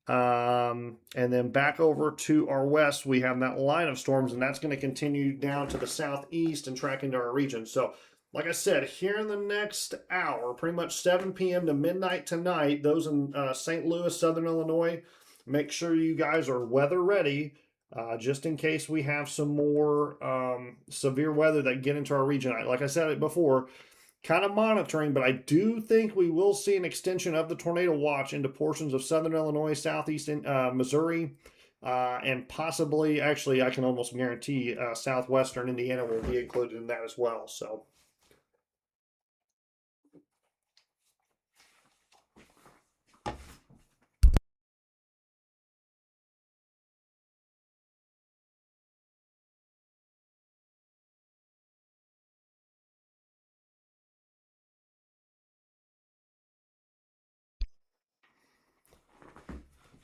And then back over to our west, we have that line of storms, and that's going to continue down to the southeast and track into our region. So, like I said, here in the next hour, pretty much 7 p.m. to midnight tonight, those in St. Louis, Southern Illinois, make sure you guys are weather ready, just in case we have some more severe weather that get into our region. Like I said it before, kind of monitoring, but I do think we will see an extension of the tornado watch into portions of southern Illinois, southeast Missouri, and possibly, actually, I can almost guarantee southwestern Indiana will be included in that as well. So.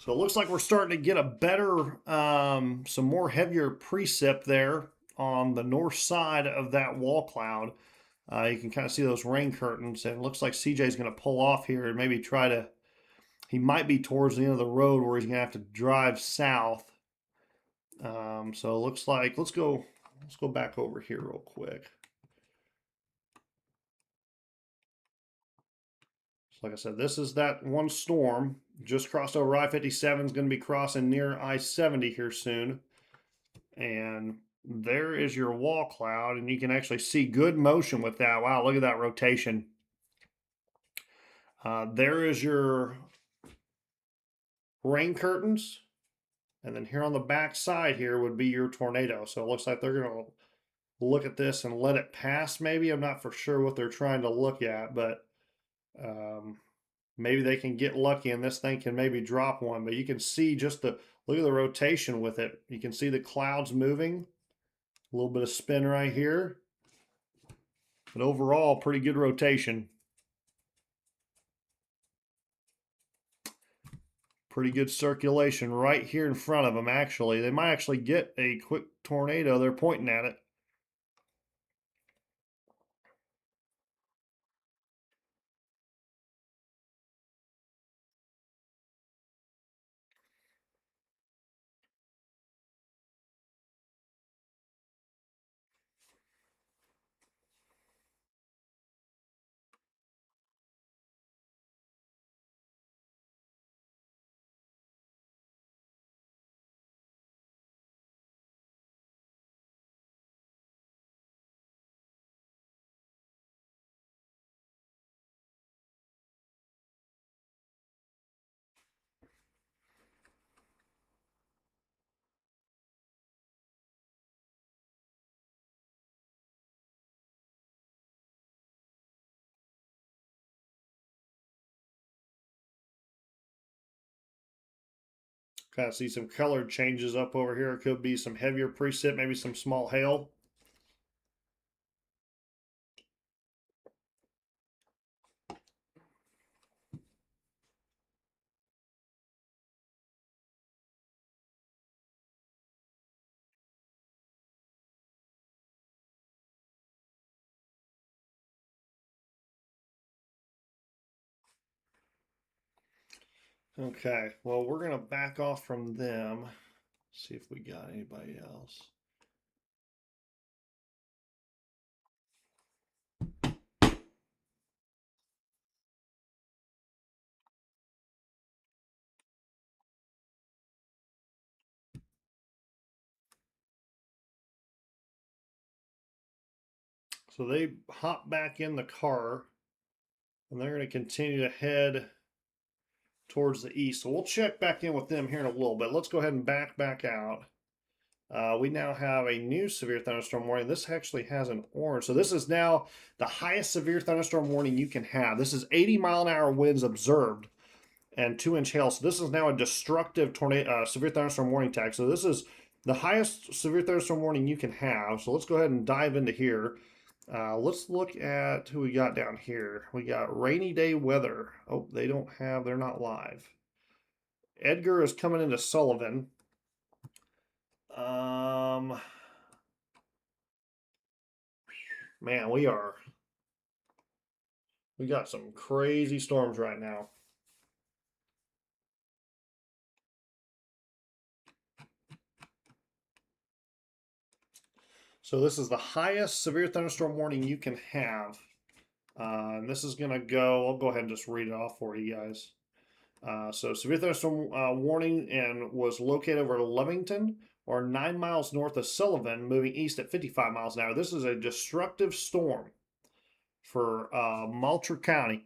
So it looks like we're starting to get a better, some more heavier precip there on the north side of that wall cloud. You can kind of see those rain curtains, and it looks like CJ's going to pull off here and maybe try to. He might be towards the end of the road where he's going to have to drive south. So it looks like let's go back over here real quick. So like I said, this is that one storm just crossed over I-57. Is going to be crossing near I-70 here soon, and there is your wall cloud, and you can actually see good motion with that. Wow, look at that rotation. There is your rain curtains, and then here on the back side here would be your tornado. So it looks like they're going to look at this and let it pass maybe. I'm not for sure what they're trying to look at, but maybe they can get lucky and this thing can maybe drop one. But you can see just look at the rotation with it. You can see the clouds moving. A little bit of spin right here. But overall, pretty good rotation. Pretty good circulation right here in front of them, actually. They might actually get a quick tornado. They're pointing at it. Kind of see some color changes up over here. It could be some heavier precip, maybe some small hail. Okay, well, we're going to back off from them. See if we got anybody else. So they hop back in the car and they're going to continue to head towards the east. So we'll check back in with them here in a little bit. Let's go ahead and back out. We now have a new severe thunderstorm warning. This actually has an orange. So this is now the highest severe thunderstorm warning you can have. This is 80-mile-an-hour winds observed and 2-inch hail. So this is now a destructive tornado, severe thunderstorm warning tag. So this is the highest severe thunderstorm warning you can have. So let's go ahead and dive into here. Let's look at who we got down here. We got rainy day weather. Oh, they're not live. Edgar is coming into Sullivan. Man, we got some crazy storms right now. So this is the highest severe thunderstorm warning you can have. And this is going to go, I'll go ahead and just read it off for you guys. So severe thunderstorm warning and was located over Lovington or 9 miles north of Sullivan, moving east at 55 miles an hour. This is a destructive storm for Moultrie County.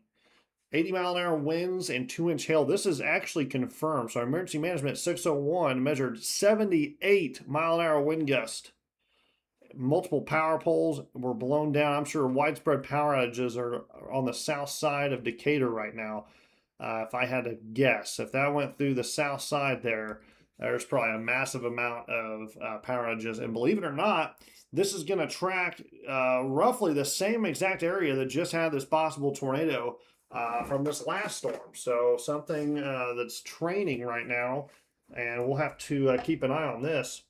80-mile-an-hour winds and 2-inch hail. This is actually confirmed. So our emergency management 601 measured 78-mile-an-hour wind gust. Multiple power poles were blown down. I'm sure widespread power outages are on the south side of Decatur right now. If I had to guess, if that went through the south side there's probably a massive amount of power outages. And believe it or not, this is going to track roughly the same exact area that just had this possible tornado from this last storm. So something that's training right now, and we'll have to keep an eye on this.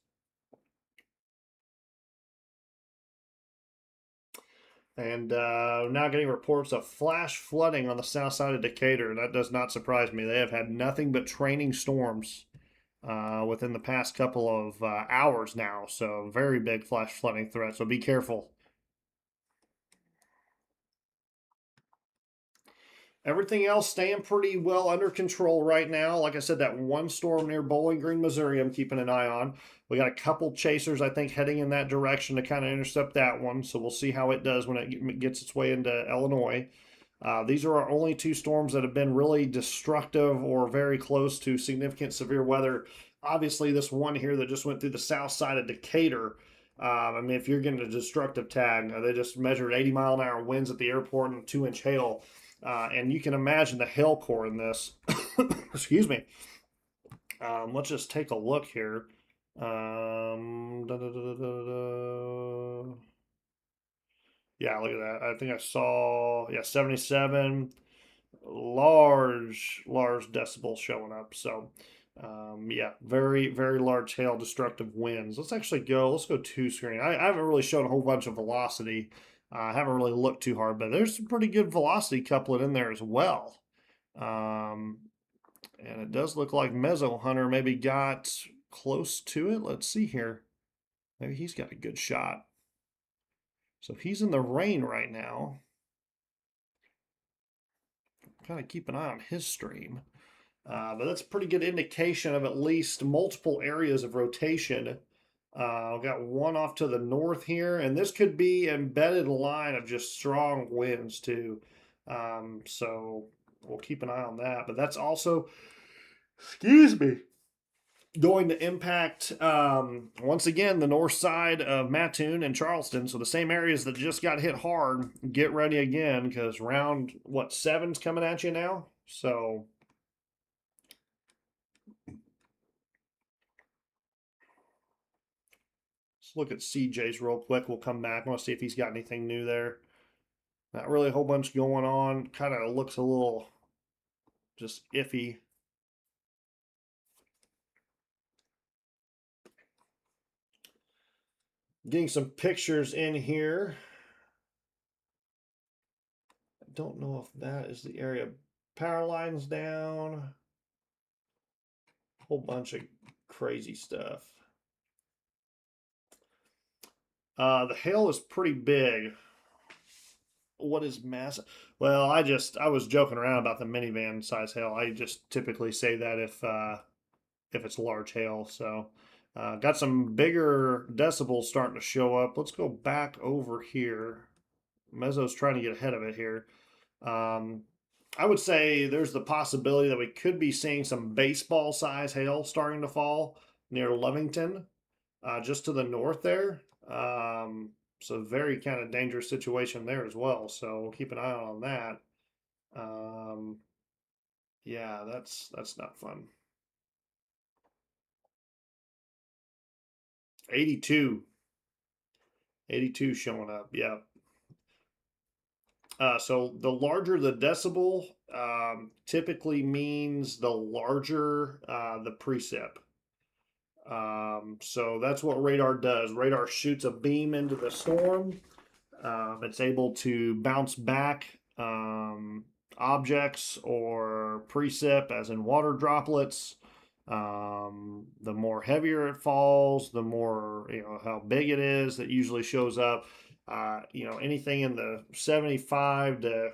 And now getting reports of flash flooding on the south side of Decatur. That does not surprise me. They have had nothing but training storms within the past couple of hours now. So very big flash flooding threat. So be careful. Everything else staying pretty well under control right now. Like I said, that one storm near Bowling Green, Missouri, I'm keeping an eye on. We got a couple chasers, I think, heading in that direction to kind of intercept that one. So we'll see how it does when it gets its way into Illinois. These are our only two storms that have been really destructive or very close to significant severe weather. Obviously, this one here that just went through the south side of Decatur. I mean, if you're getting a destructive tag, they just measured 80-mile-an-hour winds at the airport and 2-inch hail. And you can imagine the hail core in this. Excuse me. Let's just take a look here. Yeah, look at that. I think I saw, 77 large decibels showing up. So, yeah, very, very large hail, destructive winds. Let's go two screen. I haven't really shown a whole bunch of velocity. I haven't really looked too hard, but there's some pretty good velocity couplet in there as well. And it does look like Mezzo Hunter maybe got close to it. Let's see here. Maybe he's got a good shot. So he's in the rain right now. Kind of keep an eye on his stream. But that's a pretty good indication of at least multiple areas of rotation. I've got one off to the north here, and this could be embedded line of just strong winds too. So we'll keep an eye on that. But that's also, excuse me, going to impact once again the north side of Mattoon and Charleston. So the same areas that just got hit hard. Get ready again because round 7's coming at you now. So Let's look at CJ's real quick. We'll come back. I want to see if he's got anything new there. Not really a whole bunch going on. Kind of looks a little just iffy. Getting some pictures in here. I don't know if that is the area. Power lines down. Whole bunch of crazy stuff. The hail is pretty big. What is massive? Well, I was joking around about the minivan size hail. I just typically say that if it's large hail. So got some bigger decibels starting to show up. Let's go back over here. Mezzo's trying to get ahead of it here. I would say there's the possibility that we could be seeing some baseball size hail starting to fall near Lovington, just to the north there. So very kind of dangerous situation there as well. So we'll keep an eye on that. Yeah, that's not fun. 82 showing up. Yeah. So the larger the decibel, typically means the larger the precip. So that's what radar does. Radar shoots a beam into the storm. It's able to bounce back objects or precip, as in water droplets. The more heavier it falls, the more, how big it is. That usually shows up. Anything in the 75 to,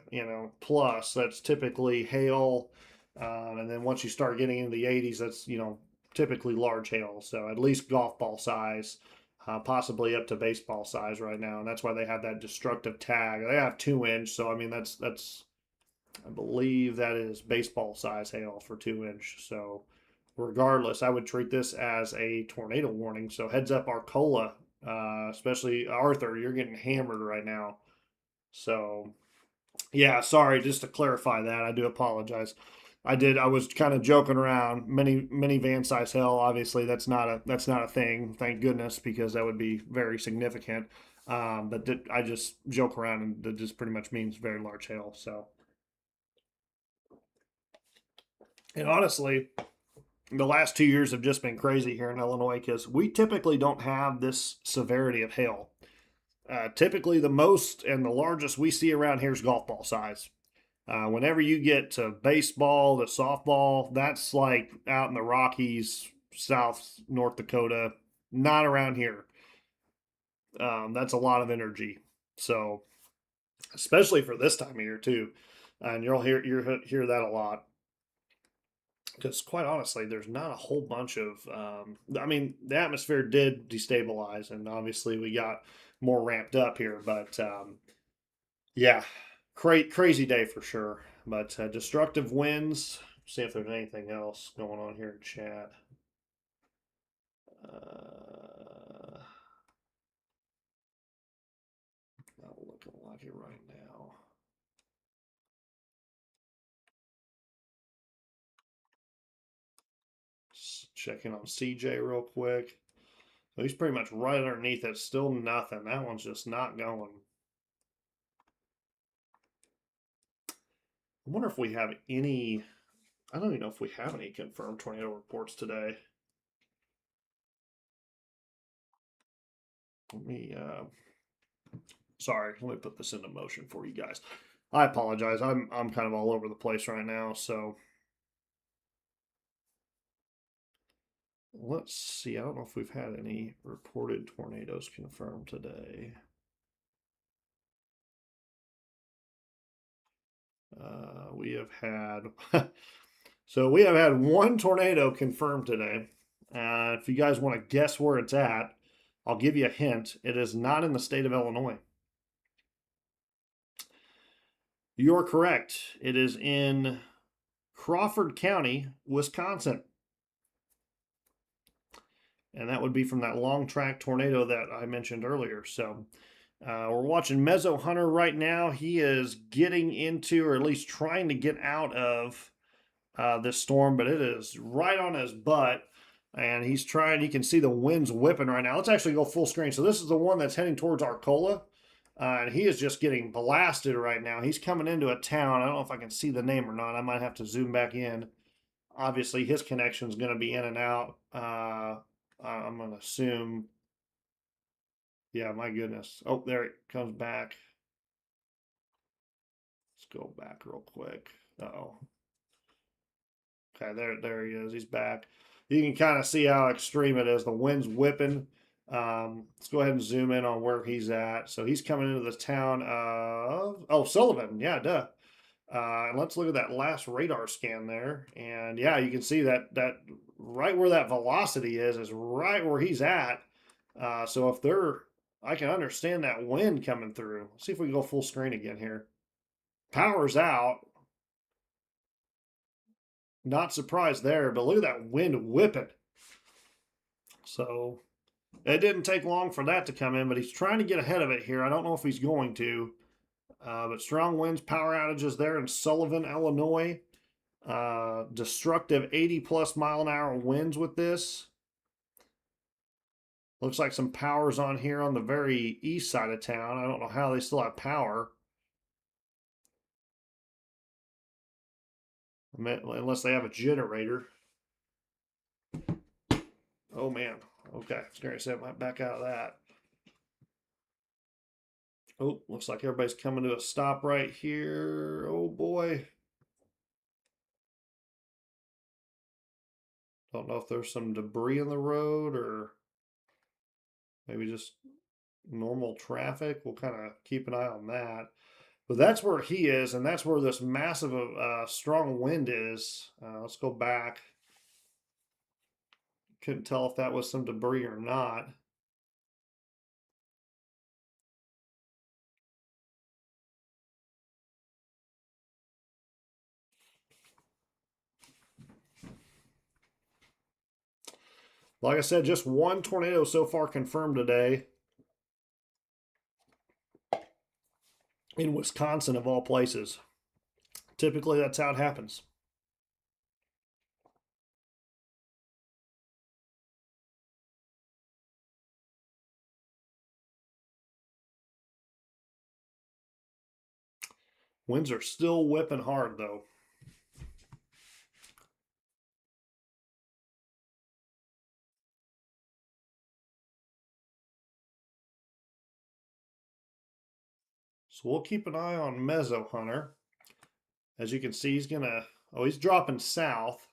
plus, that's typically hail. And then once you start getting into the 80s, that's, typically large hail. So at least golf ball size, possibly up to baseball size right now. And that's why they have that destructive tag. They have 2-inch. So, I mean, that's, I believe that is baseball size hail for 2-inch. So regardless, I would treat this as a tornado warning. So heads up, Arcola, especially Arthur, you're getting hammered right now. So yeah, sorry, just to clarify that, I do apologize. I was kind of joking around. Minivan size hail, obviously that's not a thing, thank goodness, because that would be very significant. But I just joke around, and that just pretty much means very large hail. So, and honestly, the last 2 years have just been crazy here in Illinois because we typically don't have this severity of hail. Typically, the most and the largest we see around here is golf ball size. Whenever you get to baseball, to softball, that's like out in the Rockies, South North Dakota, not around here. That's a lot of energy. So, especially for this time of year too, and you'll hear that a lot. Because quite honestly, there's not a whole bunch of. I mean, the atmosphere did destabilize, and obviously we got more ramped up here. But yeah, crazy day for sure. But destructive winds. See if there's anything else going on here in chat. Not looking like it right now. Just checking on CJ real quick. So he's pretty much right underneath it. Still nothing. That one's just not going. I wonder if we have any. I don't even know if we have any confirmed tornado reports today. Let me. Sorry, let me put this into motion for you guys. I apologize. I'm kind of all over the place right now. So let's see. I don't know if we've had any reported tornadoes confirmed today. We have had. So we have had one tornado confirmed today. If you guys want to guess where it's at, I'll give you a hint. It is not in the state of Illinois. You're correct. It is in Crawford County, Wisconsin. And that would be from that long track tornado that I mentioned earlier. So we're watching Mezzo Hunter right now. He is getting into, or at least trying to get out of this storm, but it is right on his butt. And he's trying, you can see the winds whipping right now. Let's actually go full screen. So this is the one that's heading towards Arcola. And he is just getting blasted right now. He's coming into a town. I don't know if I can see the name or not. I might have to zoom back in. Obviously, his connection is going to be in and out. I'm going to assume. Yeah, my goodness. Oh, there it comes back. Let's go back real quick. Uh-oh. Okay, there he is. He's back. You can kind of see how extreme it is. The wind's whipping. Let's go ahead and zoom in on where he's at. So he's coming into the town of Sullivan. Yeah, duh. And let's look at that last radar scan there. And yeah, you can see that right where that velocity is right where he's at. So if they're, I can understand that wind coming through. Let's see if we can go full screen again here. Power's out. Not surprised there, but look at that wind whipping. So it didn't take long for that to come in, but he's trying to get ahead of it here. I don't know if he's going to. But strong winds, power outages there in Sullivan, Illinois. Destructive 80+ mile an hour winds with this. Looks like some power's on here on the very east side of town. I don't know how they still have power. Unless they have a generator. Oh man. Okay. Scary said might back out of that. Oh, looks like everybody's coming to a stop right here. Oh boy. Don't know if there's some debris in the road or maybe just normal traffic. We'll kind of keep an eye on that. But that's where he is, and that's where this massive, strong wind is. Let's go back. Couldn't tell if that was some debris or not. Like I said, just one tornado so far confirmed today in Wisconsin, of all places. Typically, that's how it happens. Winds are still whipping hard, though. So we'll keep an eye on Mezzo Hunter. As you can see, he's gonna, oh, he's dropping south.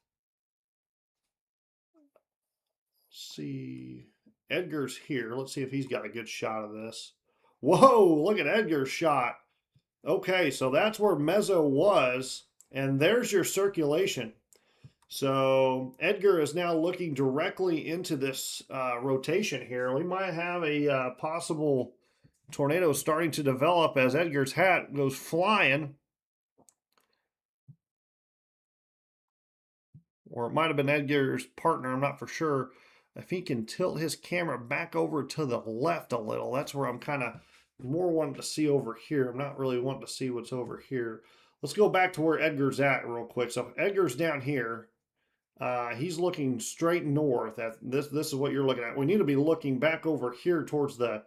Let's see, Edgar's here. Let's see if he's got a good shot of this. Whoa, look at Edgar's shot. Okay, so that's where Mezzo was, and there's your circulation. So Edgar is now looking directly into this rotation here. We might have a possible tornado starting to develop as Edgar's hat goes flying. Or it might have been Edgar's partner, I'm not for sure. If he can tilt his camera back over to the left a little, that's where I'm kind of more wanting to see over here. I'm not really wanting to see what's over here. Let's go back to where Edgar's at real quick. So Edgar's down here. He's looking straight north. At this is what you're looking at. We need to be looking back over here towards the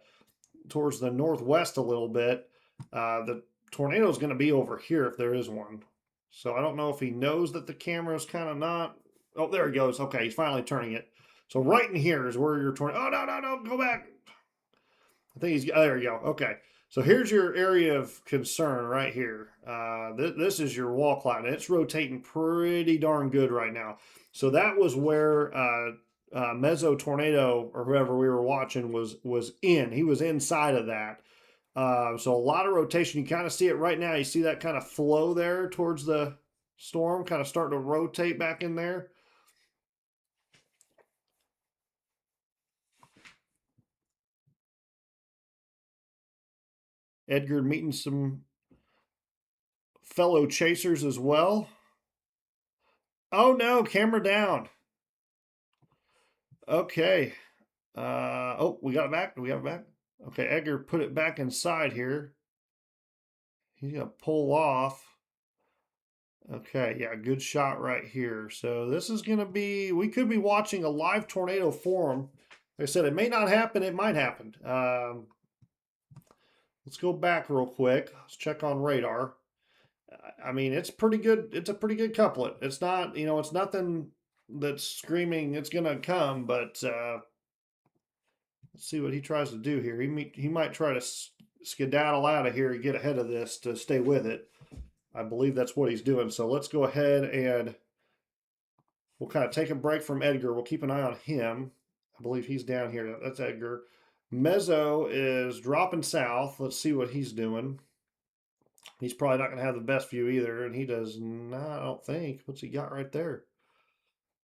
northwest a little bit. The tornado is going to be over here if there is one. So I don't know if he knows that the camera is kind of not. Oh, there he goes. Okay, he's finally turning it. So right in here is where your tornado. Oh no! Go back. I think he's. Oh, there you go. Okay. So here's your area of concern right here. This is your wall cloud. It's rotating pretty darn good right now. So that was where Mezzo Tornado or whoever we were watching was in. He was inside of that. So a lot of rotation. You kind of see it right now. You see that kind of flow there towards the storm, kind of starting to rotate back in there. Edgar meeting some fellow chasers as well. Oh no, camera down. Okay. Oh, we got it back. Do we have it back? Okay, Edgar put it back inside here. He's gonna pull off. Okay, yeah, good shot right here. So this is going to be, we could be watching a live tornado form. Like I said, it may not happen, it might happen. Let's go back real quick. Let's check on radar. I mean, it's pretty good. It's a pretty good couplet. It's not, it's nothing that's screaming it's going to come, but let's see what he tries to do here. He might try to skedaddle out of here and get ahead of this to stay with it. I believe that's what he's doing. So let's go ahead and we'll kind of take a break from Edgar. We'll keep an eye on him. I believe he's down here. That's Edgar. Mezzo is dropping south. Let's see what he's doing. He's probably not going to have the best view either, and he does not, I don't think. What's he got right there?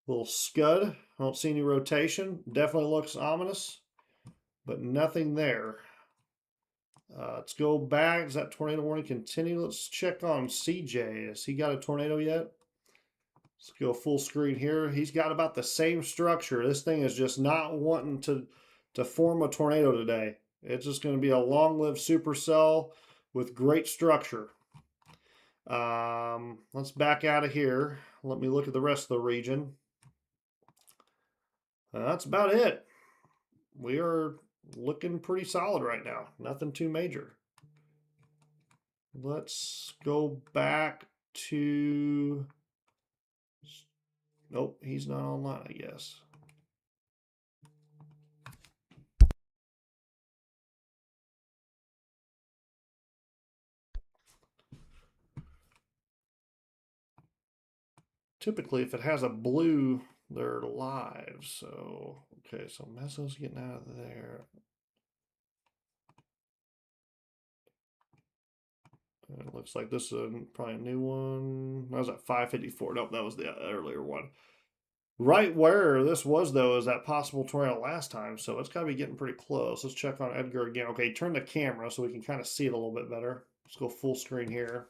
Little scud. I don't see any rotation. Definitely looks ominous, but nothing there. Let's go back. Does that tornado warning continue? Let's check on CJ. Has he got a tornado yet? Let's go full screen here. He's got about the same structure. This thing is just not wanting to form a tornado today. It's just going to be a long-lived supercell with great structure. Let's back out of here. Let me look at the rest of the region. That's about it. We are looking pretty solid right now. Nothing too major. Let's go back to... Nope, he's not online, I guess. Typically, if it has a blue, they're live. So, okay, so Mezzo's getting out of there. It looks like this is probably a new one. That was at 554. Nope, that was the earlier one. Right where this was, though, is that possible tornado last time. So it's got to be getting pretty close. Let's check on Edgar again. Okay, turn the camera so we can kind of see it a little bit better. Let's go full screen here.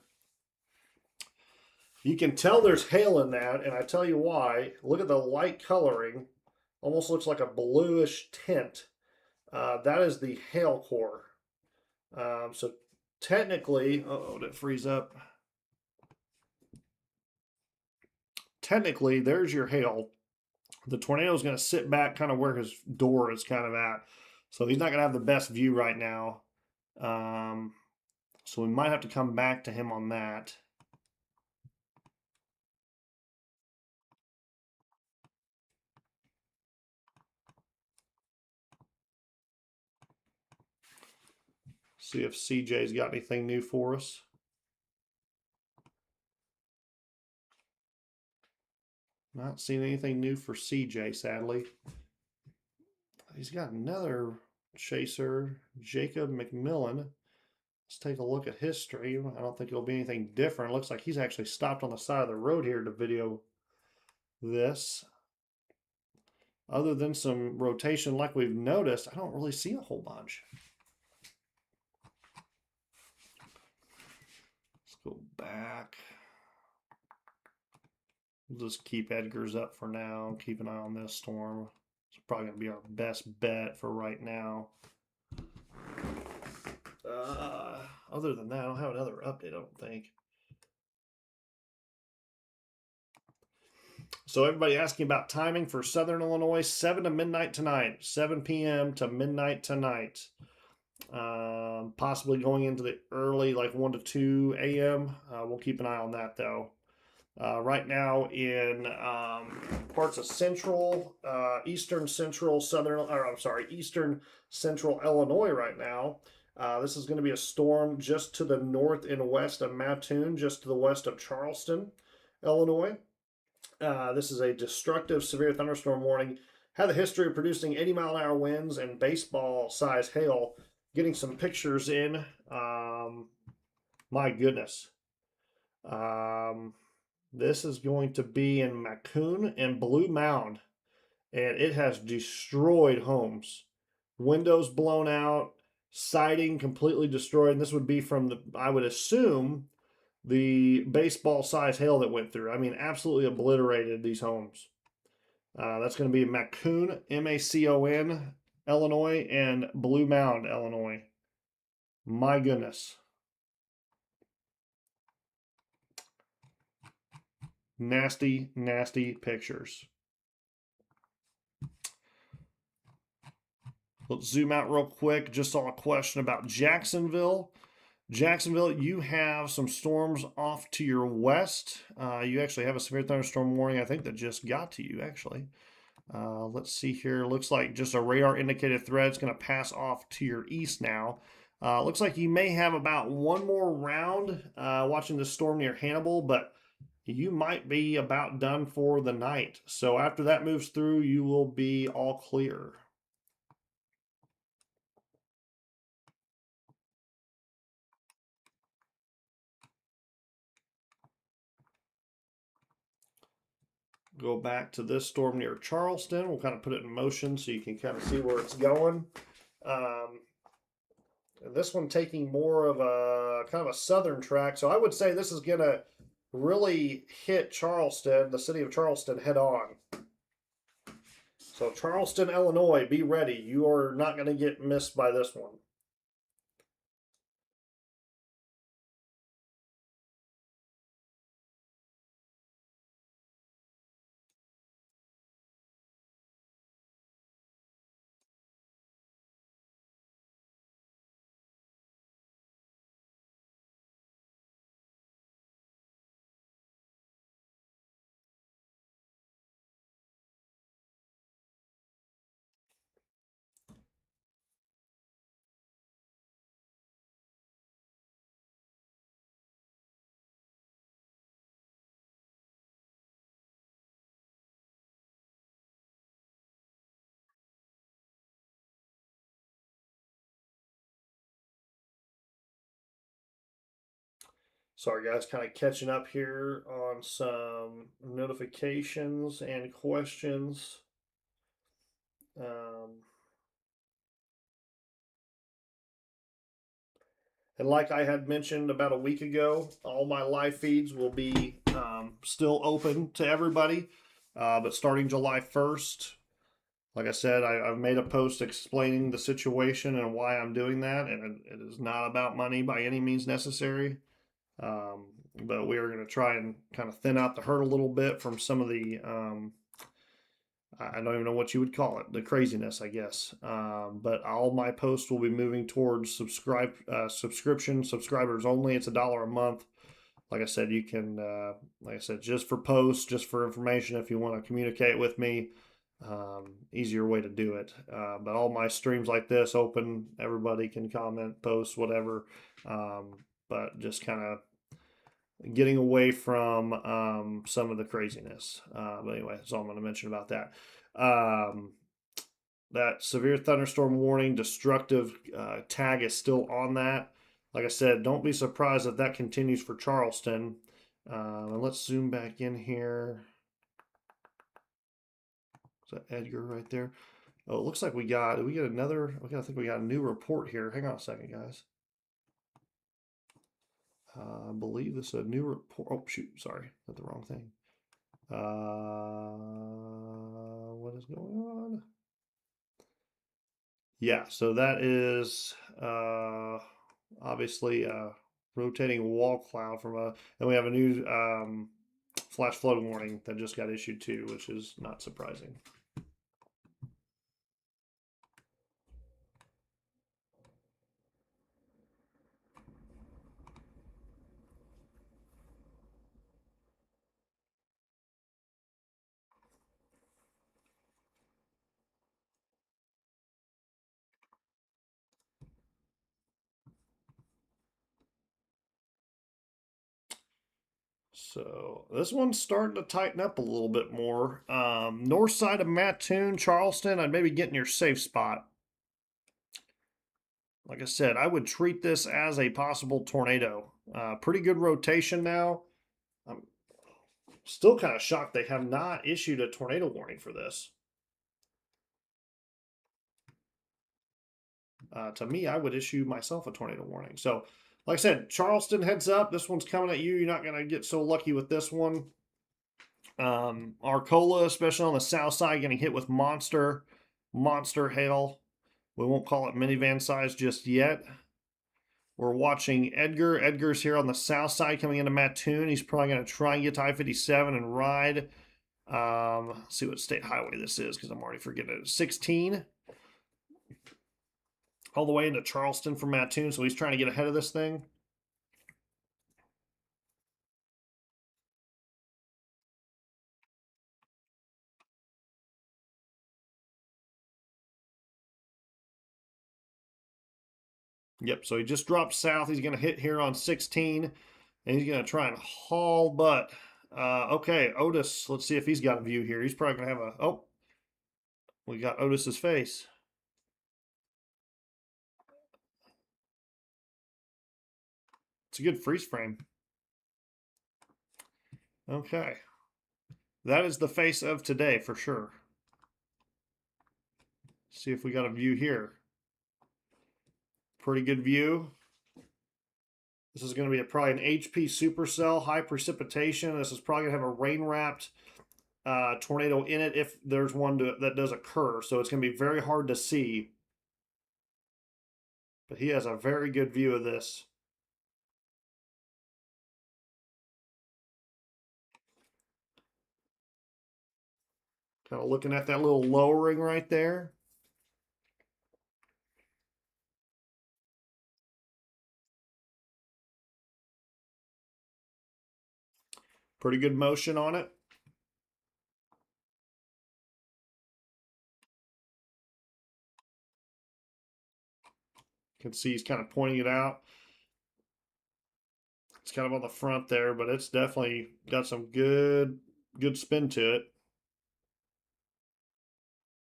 You can tell there's hail in that, and I tell you why. Look at the light coloring. Almost looks like a bluish tint. That is the hail core. So technically, did it freeze up? Technically, there's your hail. The tornado is going to sit back kind of where his door is kind of at. So he's not going to have the best view right now. So we might have to come back to him on that. See if CJ's got anything new for us. Not seeing anything new for CJ, sadly. He's got another chaser, Jacob McMillan. Let's take a look at history. I don't think it'll be anything different. It looks like he's actually stopped on the side of the road here to video this. Other than some rotation like we've noticed, I don't really see a whole bunch. Let's go back. We'll just keep Edgar's up for now. Keep an eye on this storm. It's probably going to be our best bet for right now. Other than that, I don't have another update, I don't think. So everybody asking about timing for Southern Illinois, 7 to midnight tonight, 7 p.m. to midnight tonight. Possibly going into the early, like 1 to 2 a.m. We'll keep an eye on that, though. Right now in parts of central, eastern central, eastern central Illinois right now. This is going to be a storm just to the north and west of Mattoon, just to the west of Charleston, Illinois. This is a destructive severe thunderstorm warning. Had the history of producing 80-mile-an-hour winds and baseball-sized hail. Getting some pictures in. My goodness. This is going to be in Mattoon and Blue Mound, and it has destroyed homes. Windows blown out, siding completely destroyed. And this would be from the, I would assume, the baseball-sized hail that went through. I mean, absolutely obliterated these homes. That's going to be Mattoon, M-A-C-O-N, Illinois, and Blue Mound, Illinois. My goodness. Nasty, nasty pictures. Let's zoom out real quick. Just saw a question about Jacksonville. Jacksonville, you have some storms off to your west. You actually have a severe thunderstorm warning, I think, that just got to you, actually. Let's see here. Looks like just a radar indicated thread is going to pass off to your east now. Looks like you may have about one more round watching the storm near Hannibal, but you might be about done for the night. So after that moves through, you will be all clear. Go back to this storm near Charleston. We'll kind of put it in motion so you can kind of see where it's going. This one taking more of a kind of a southern track. So I would say this is going to really hit Charleston, the city of Charleston, head on. So Charleston, Illinois, be ready. You are not going to get missed by this one. Sorry, guys, kind of catching up here on some notifications and questions. And like I had mentioned about a week ago, all my live feeds will be still open to everybody. But starting July 1st, like I said, I've made a post explaining the situation and why I'm doing that. And it is not about money by any means necessary. But we are going to try and kind of thin out the herd a little bit from some of the I don't even know what you would call it, the craziness, I guess. But all my posts will be moving towards subscription subscribers only. It's $1 a month. Like I said, you can, like I said, just for posts, just for information. If you want to communicate with me, easier way to do it. But all my streams like this open, everybody can comment, post, whatever. But just kind of getting away from some of the craziness. But anyway, that's all I'm going to mention about that. That severe thunderstorm warning, destructive tag is still on that. Like I said, don't be surprised if that continues for Charleston. And let's zoom back in here. Is that Edgar right there? Oh, it looks like we get another. Okay, I think we got a new report here. Hang on a second, guys. I believe this is a new report. Oh, shoot. Sorry. Got the wrong thing. What is going on? Yeah, so that is obviously a rotating wall cloud from and we have a new flash flood warning that just got issued too, which is not surprising. So this one's starting to tighten up a little bit more. North side of Mattoon, Charleston, I'd maybe get in your safe spot. Like I said, I would treat this as a possible tornado. Pretty good rotation now. I'm still kind of shocked they have not issued a tornado warning for this. To me, I would issue myself a tornado warning. So, like I said, Charleston, heads up. This one's coming at you. You're not going to get so lucky with this one. Arcola, especially on the south side, getting hit with monster hail. We won't call it minivan size just yet. We're watching Edgar. Edgar's here on the south side coming into Mattoon. He's probably going to try and get to I-57 and ride. Let's see what state highway this is because I'm already forgetting it. 16. All the way into Charleston from Mattoon. So he's trying to get ahead of this thing. Yep, so he just dropped south. He's going to hit here on 16, and he's going to try and haul butt. Okay, Otis, let's see if he's got a view here. He's probably going to have a... Oh, we got Otis's face. It's a good freeze frame. Okay. That is the face of today for sure. See if we got a view here. Pretty good view. This is going to be probably an HP supercell, high precipitation. This is probably going to have a rain-wrapped tornado in it if there's one that does occur. So it's going to be very hard to see. But he has a very good view of this. Kind of looking at that little lowering right there. Pretty good motion on it. You can see he's kind of pointing it out. It's kind of on the front there, but it's definitely got some good spin to it.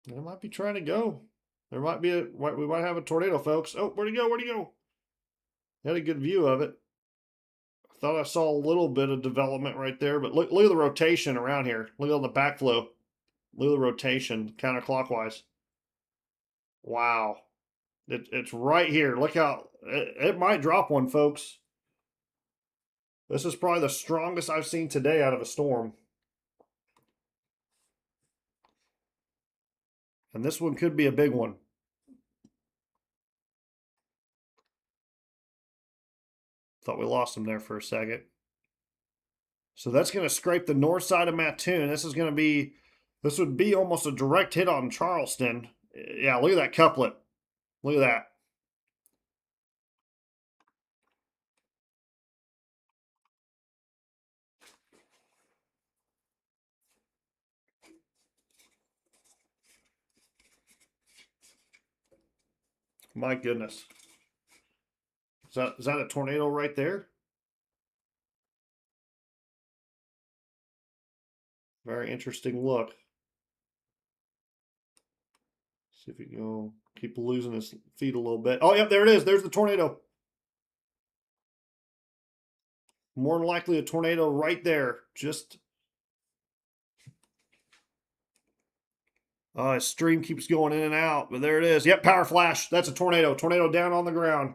It might be trying to go. There might be we might have a tornado, folks. Oh, where'd he go? Where'd he go? Had a good view of it. I thought I saw a little bit of development right there, but look at the rotation around here. Look at the backflow. Look at the rotation counterclockwise. Wow. It's right here. Look how it might drop one, folks. This is probably the strongest I've seen today out of a storm. And this one could be a big one. Thought we lost him there for a second. So that's going to scrape the north side of Mattoon. This would be almost a direct hit on Charleston. Yeah, look at that couplet. Look at that. My goodness. Is that a tornado right there? Very interesting look. See if we can go keep losing his feet a little bit. Oh, yep, there it is. There's the tornado. More than likely a tornado right there. Just his stream keeps going in and out, but there it is. Yep, power flash. That's a tornado. Tornado down on the ground.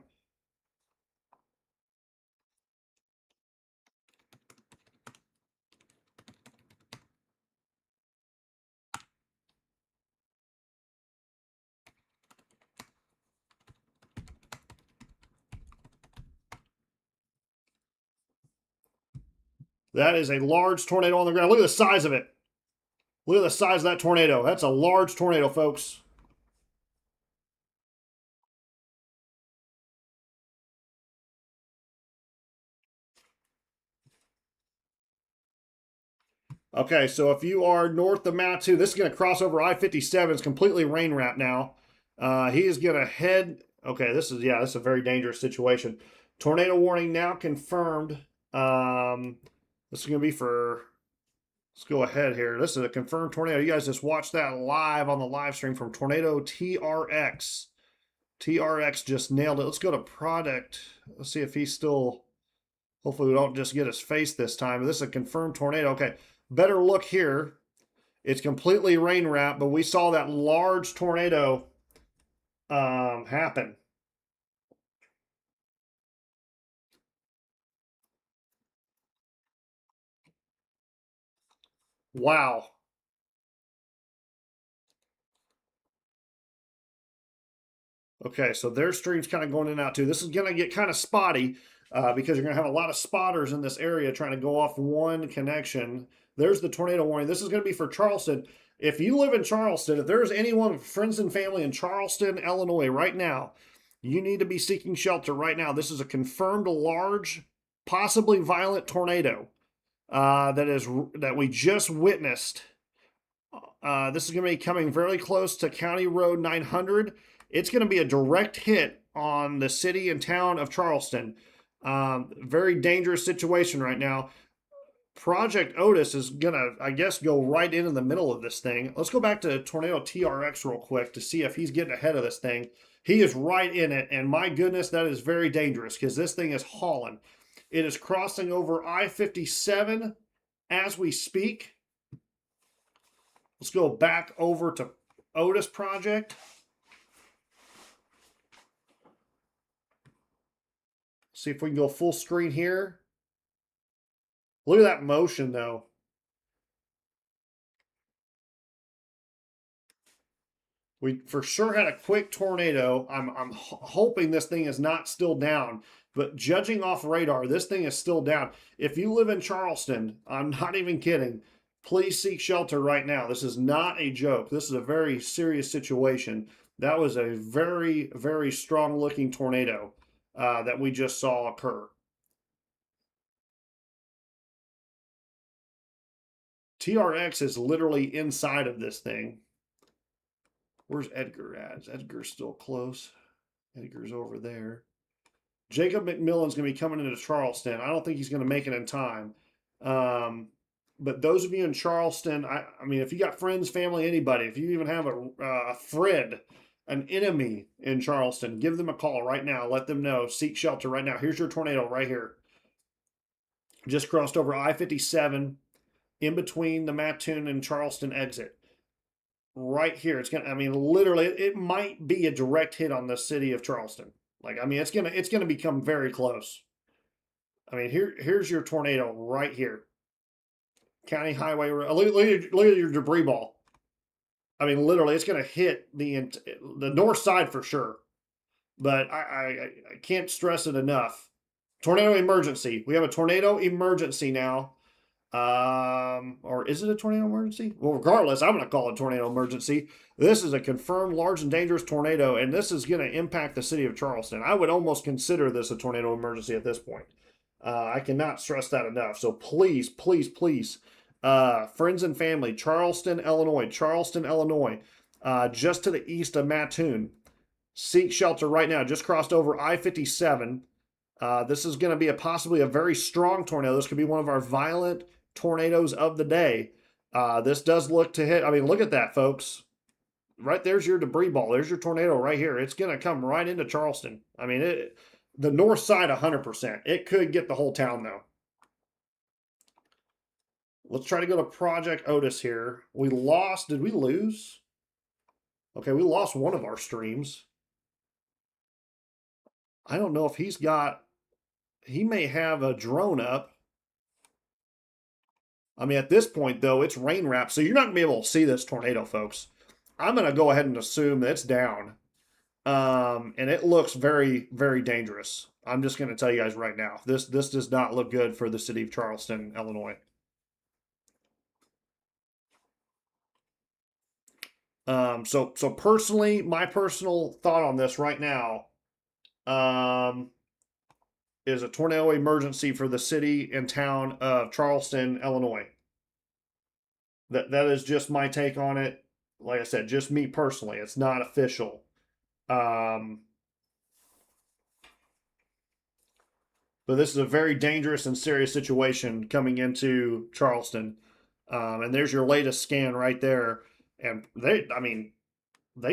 That is a large tornado on the ground. Look at the size of it. Look at the size of that tornado. That's a large tornado, folks. Okay, so if you are north of Mattoon, this is going to cross over I-57. It's completely rain wrapped now. He is going to head. Okay, this is a very dangerous situation. Tornado warning now confirmed. This is going to be for. Let's go ahead here. This is a confirmed tornado. You guys just watched that live on the live stream from Tornado TRX. TRX just nailed it. Let's go to product. Let's see if he's still. Hopefully we don't just get his face this time. This is a confirmed tornado. Okay, better look here. It's completely rain wrapped, but we saw that large tornado happen. Wow. Okay, so their stream's kind of going in and out too. This is going to get kind of spotty because you're going to have a lot of spotters in this area trying to go off one connection. There's the tornado warning. This is going to be for Charleston. If you live in Charleston, if there's anyone, friends and family in Charleston, Illinois, right now, you need to be seeking shelter right now. This is a confirmed large, possibly violent tornado that we just witnessed. This is going to be coming very close to County Road 900. It's going to be a direct hit on the city and town of Charleston. Very dangerous situation right now. Project Otis is going to, I guess, go right into the middle of this thing. Let's go back to Tornado TRX real quick to see if he's getting ahead of this thing. He is right in it, and my goodness, that is very dangerous because this thing is hauling. It is crossing over I-57 as we speak. Let's go back over to Otis Project. See if we can go full screen here. Look at that motion, though. We for sure had a quick tornado. I'm hoping this thing is not still down, but judging off radar, this thing is still down. If you live in Charleston, I'm not even kidding. Please seek shelter right now. This is not a joke. This is a very serious situation. That was a very, very strong looking tornado that we just saw occur. TRX is literally inside of this thing. Where's Edgar at? Is Edgar still close? Edgar's over there. Jacob McMillan's going to be coming into Charleston. I don't think he's going to make it in time. But those of you in Charleston, I mean, if you got friends, family, anybody, if you even have a friend, an enemy in Charleston, give them a call right now. Let them know. Seek shelter right now. Here's your tornado right here. Just crossed over I-57 in between the Mattoon and Charleston exit. Right here. It's going to, I mean, literally, it might be a direct hit on the city of Charleston. Like, I mean, it's gonna become very close. I mean, here's your tornado right here. County Highway. Look at your debris ball. I mean, literally, it's gonna hit the north side for sure. But I can't stress it enough. Tornado emergency. We have a tornado emergency now. Or is it a tornado emergency? Well, regardless, I'm going to call it a tornado emergency. This is a confirmed large and dangerous tornado, and this is going to impact the city of Charleston. I would almost consider this a tornado emergency at this point. I cannot stress that enough. So please, please, please, friends and family, Charleston, Illinois, just to the east of Mattoon, seek shelter right now. Just crossed over I-57. This is going to be possibly a very strong tornado. This could be one of our violent tornadoes of the day. This does look to hit. I mean, look at that, folks. Right there's your debris ball. There's your tornado right here. It's going to come right into Charleston. I mean, the north side 100%. It could get the whole town, though. Let's try to go to Project Otis here. We lost. Did we lose? Okay, we lost one of our streams. I don't know if he's got... He may have a drone up. I mean, at this point, though, it's rain wrapped, so you're not going to be able to see this tornado, folks. I'm going to go ahead and assume that it's down. And it looks very, very dangerous. I'm just going to tell you guys right now. This does not look good for the city of Charleston, Illinois. So personally, my personal thought on this right now is a tornado emergency for the city and town of Charleston, Illinois. That is just my take on it. Like I said, just me personally. It's not official. But this is a very dangerous and serious situation coming into Charleston. And there's your latest scan right there. And they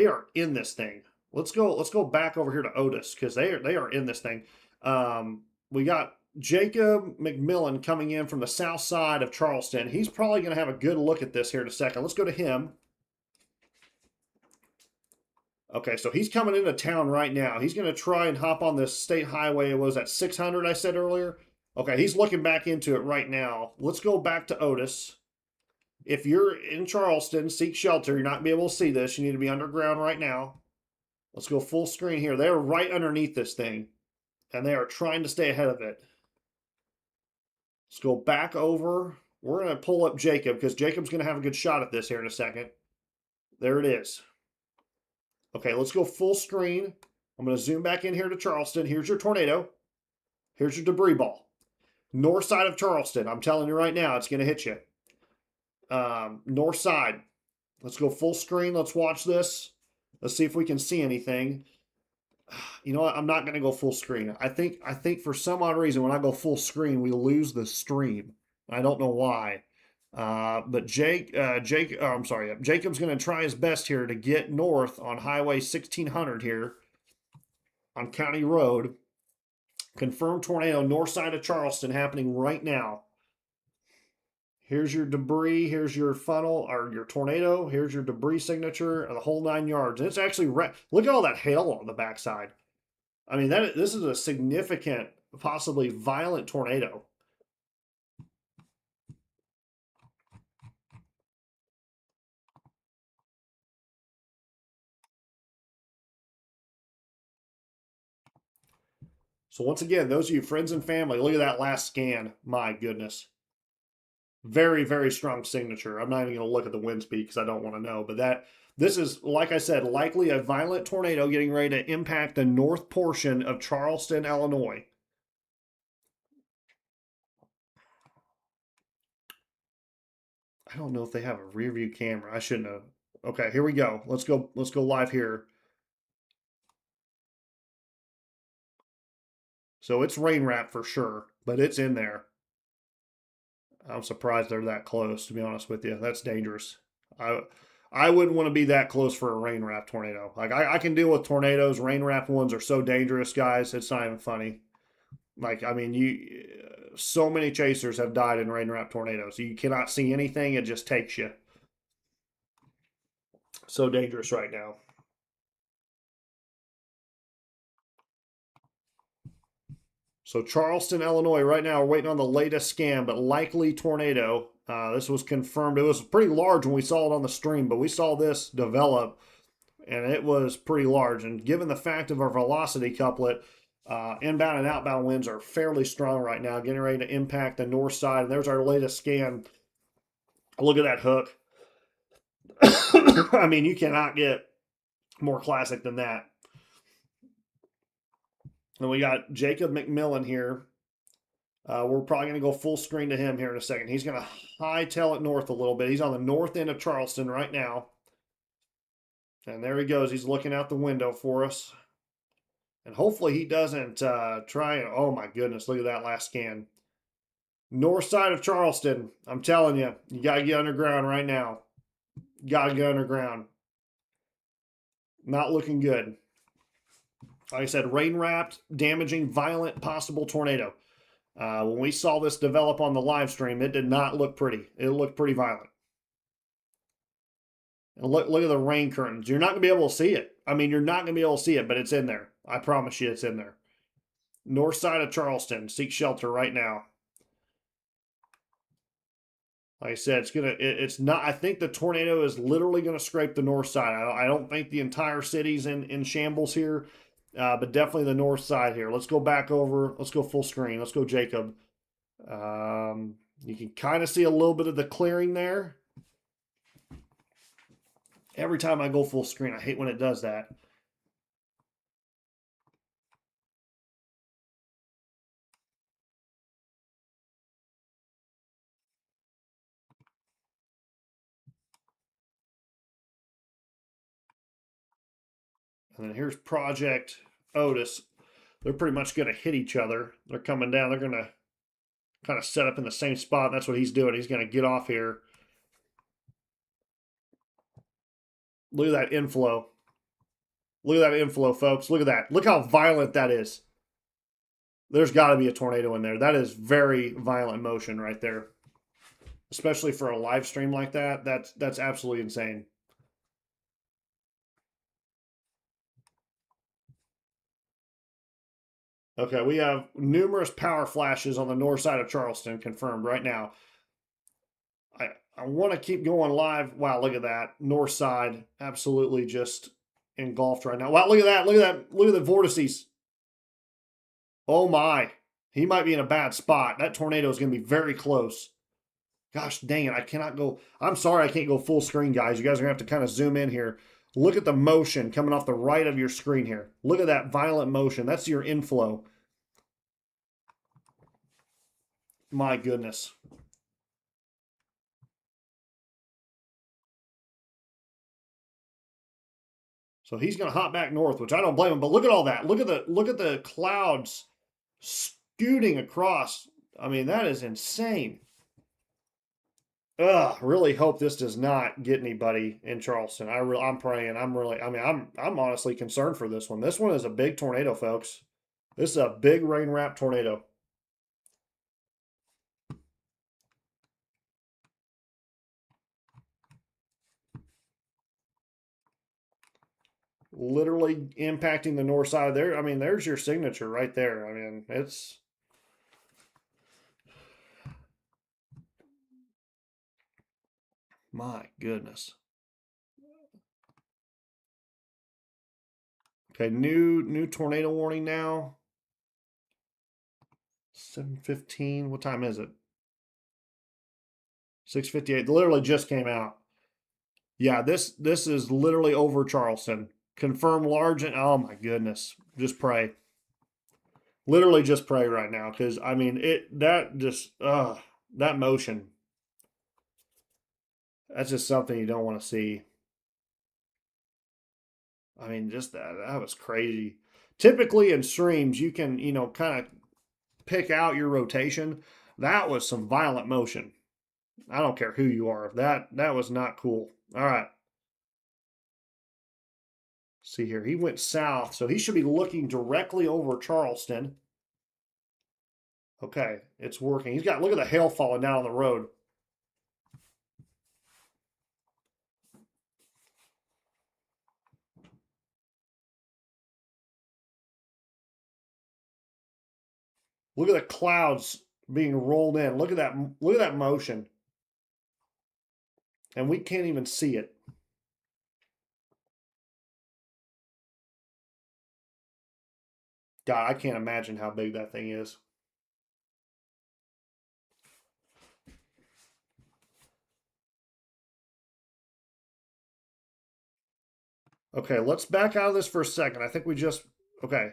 are in this thing. Let's go back over here to Otis because they are in this thing. We got Jacob McMillan coming in from the south side of Charleston. He's probably going to have a good look at this here in a second. Let's go to him. Okay, so he's coming into town right now. He's going to try and hop on this state highway. It was at 600, I said earlier. Okay, he's looking back into it right now. Let's go back to Otis. If you're in Charleston, seek shelter. You're not going to be able to see this. You need to be underground right now. Let's go full screen here. They're right underneath this thing, and they are trying to stay ahead of it. Let's go back over. We're going to pull up Jacob because Jacob's going to have a good shot at this here in a second. There it is. Okay, let's go full screen. I'm going to zoom back in here to Charleston. Here's your tornado. Here's your debris ball. North side of Charleston. I'm telling you right now, it's going to hit you. North side. Let's go full screen. Let's watch this. Let's see if we can see anything. You know what? I'm not going to go full screen. I think for some odd reason, when I go full screen, we lose the stream. I don't know why. But Jacob's going to try his best here to get north on Highway 1600 here on County Road. Confirmed tornado north side of Charleston happening right now. Here's your debris. Here's your funnel or your tornado. Here's your debris signature, the whole 9 yards. And it's actually look at all that hail on the backside. I mean, this is a significant, possibly violent tornado. So once again, those of you friends and family, look at that last scan. My goodness. Very, very strong signature. I'm not even going to look at the wind speed because I don't want to know. But this is, like I said, likely a violent tornado getting ready to impact the north portion of Charleston, Illinois. I don't know if they have a rear view camera. I shouldn't have. Okay, here we go. Let's go live here. So it's rain wrap for sure, but it's in there. I'm surprised they're that close, to be honest with you. That's dangerous. I wouldn't want to be that close for a rain wrap tornado. Like I can deal with tornadoes. Rain wrap ones are so dangerous, guys. It's not even funny. Like, I mean, so many chasers have died in rain wrap tornadoes. You cannot see anything. It just takes you. So dangerous right now. So Charleston, Illinois, right now we're waiting on the latest scan, but likely tornado. This was confirmed. It was pretty large when we saw it on the stream, but we saw this develop, and it was pretty large. And given the fact of our velocity couplet, inbound and outbound winds are fairly strong right now, getting ready to impact the north side. And there's our latest scan. Look at that hook. I mean, you cannot get more classic than that. And we got Jacob McMillan here. We're probably going to go full screen to him here in a second. He's going to hightail it north a little bit. He's on the north end of Charleston right now. And there he goes. He's looking out the window for us. And hopefully he doesn't try and, oh my goodness, look at that last scan. North side of Charleston. I'm telling you, you got to get underground right now. Got to get underground. Not looking good. Like I said, rain-wrapped, damaging, violent, possible tornado. When we saw this develop on the live stream, it did not look pretty. It looked pretty violent. And look at the rain curtains. You're not going to be able to see it. I mean, you're not going to be able to see it, but it's in there. I promise you it's in there. North side of Charleston. Seek shelter right now. Like I said, it's not, I think the tornado is literally going to scrape the north side. I don't think the entire city's in shambles here. But definitely the north side here. Let's go back over. Let's go full screen. Let's go Jacob. You can kind of see a little bit of the clearing there. Every time I go full screen, I hate when it does that. And then here's Project Otis. They're pretty much going to hit each other. They're coming down. They're going to kind of set up in the same spot. That's what he's doing. He's going to get off here. Look at that inflow. Look at that inflow, folks. Look at that. Look how violent that is. There's got to be a tornado in there. That is very violent motion right there. Especially for a live stream like that. That's absolutely insane. Okay, we have numerous power flashes on the north side of Charleston confirmed right now. I want to keep going live. Wow, look at that. North side, absolutely just engulfed right now. Wow, look at that. Look at that. Look at the vortices. Oh my. He might be in a bad spot. That tornado is going to be very close. Gosh dang it. I cannot go. I'm sorry I can't go full screen, guys. You guys are going to have to kind of zoom in here. Look at the motion coming off the right of your screen here. Look at that violent motion. That's your inflow. My goodness. So he's going to hop back north, which I don't blame him. But look at all that. Look at the clouds scooting across. I mean, that is insane. Really hope this does not get anybody in Charleston. I'm praying. I'm honestly concerned for this one. This one is a big tornado, folks. This is a big rain wrap tornado. Literally impacting the north side there. I mean, there's your signature right there. I mean, it's my goodness. Okay, new tornado warning now. 7:15. What time is it? 6:58. Literally just came out. Yeah, this is literally over Charleston. Confirm large and oh my goodness. Just pray. Literally just pray right now because I mean that motion. That's just something you don't want to see. I mean, just that was crazy. Typically in streams, you can, kind of pick out your rotation. That was some violent motion. I don't care who you are. That was not cool. All right. See here. He went south, so he should be looking directly over Charleston. Okay, it's working. Look at the hail falling down on the road. Look at the clouds being rolled in. Look at that motion. And we can't even see it. God, I can't imagine how big that thing is. Okay, let's back out of this for a second. I think okay.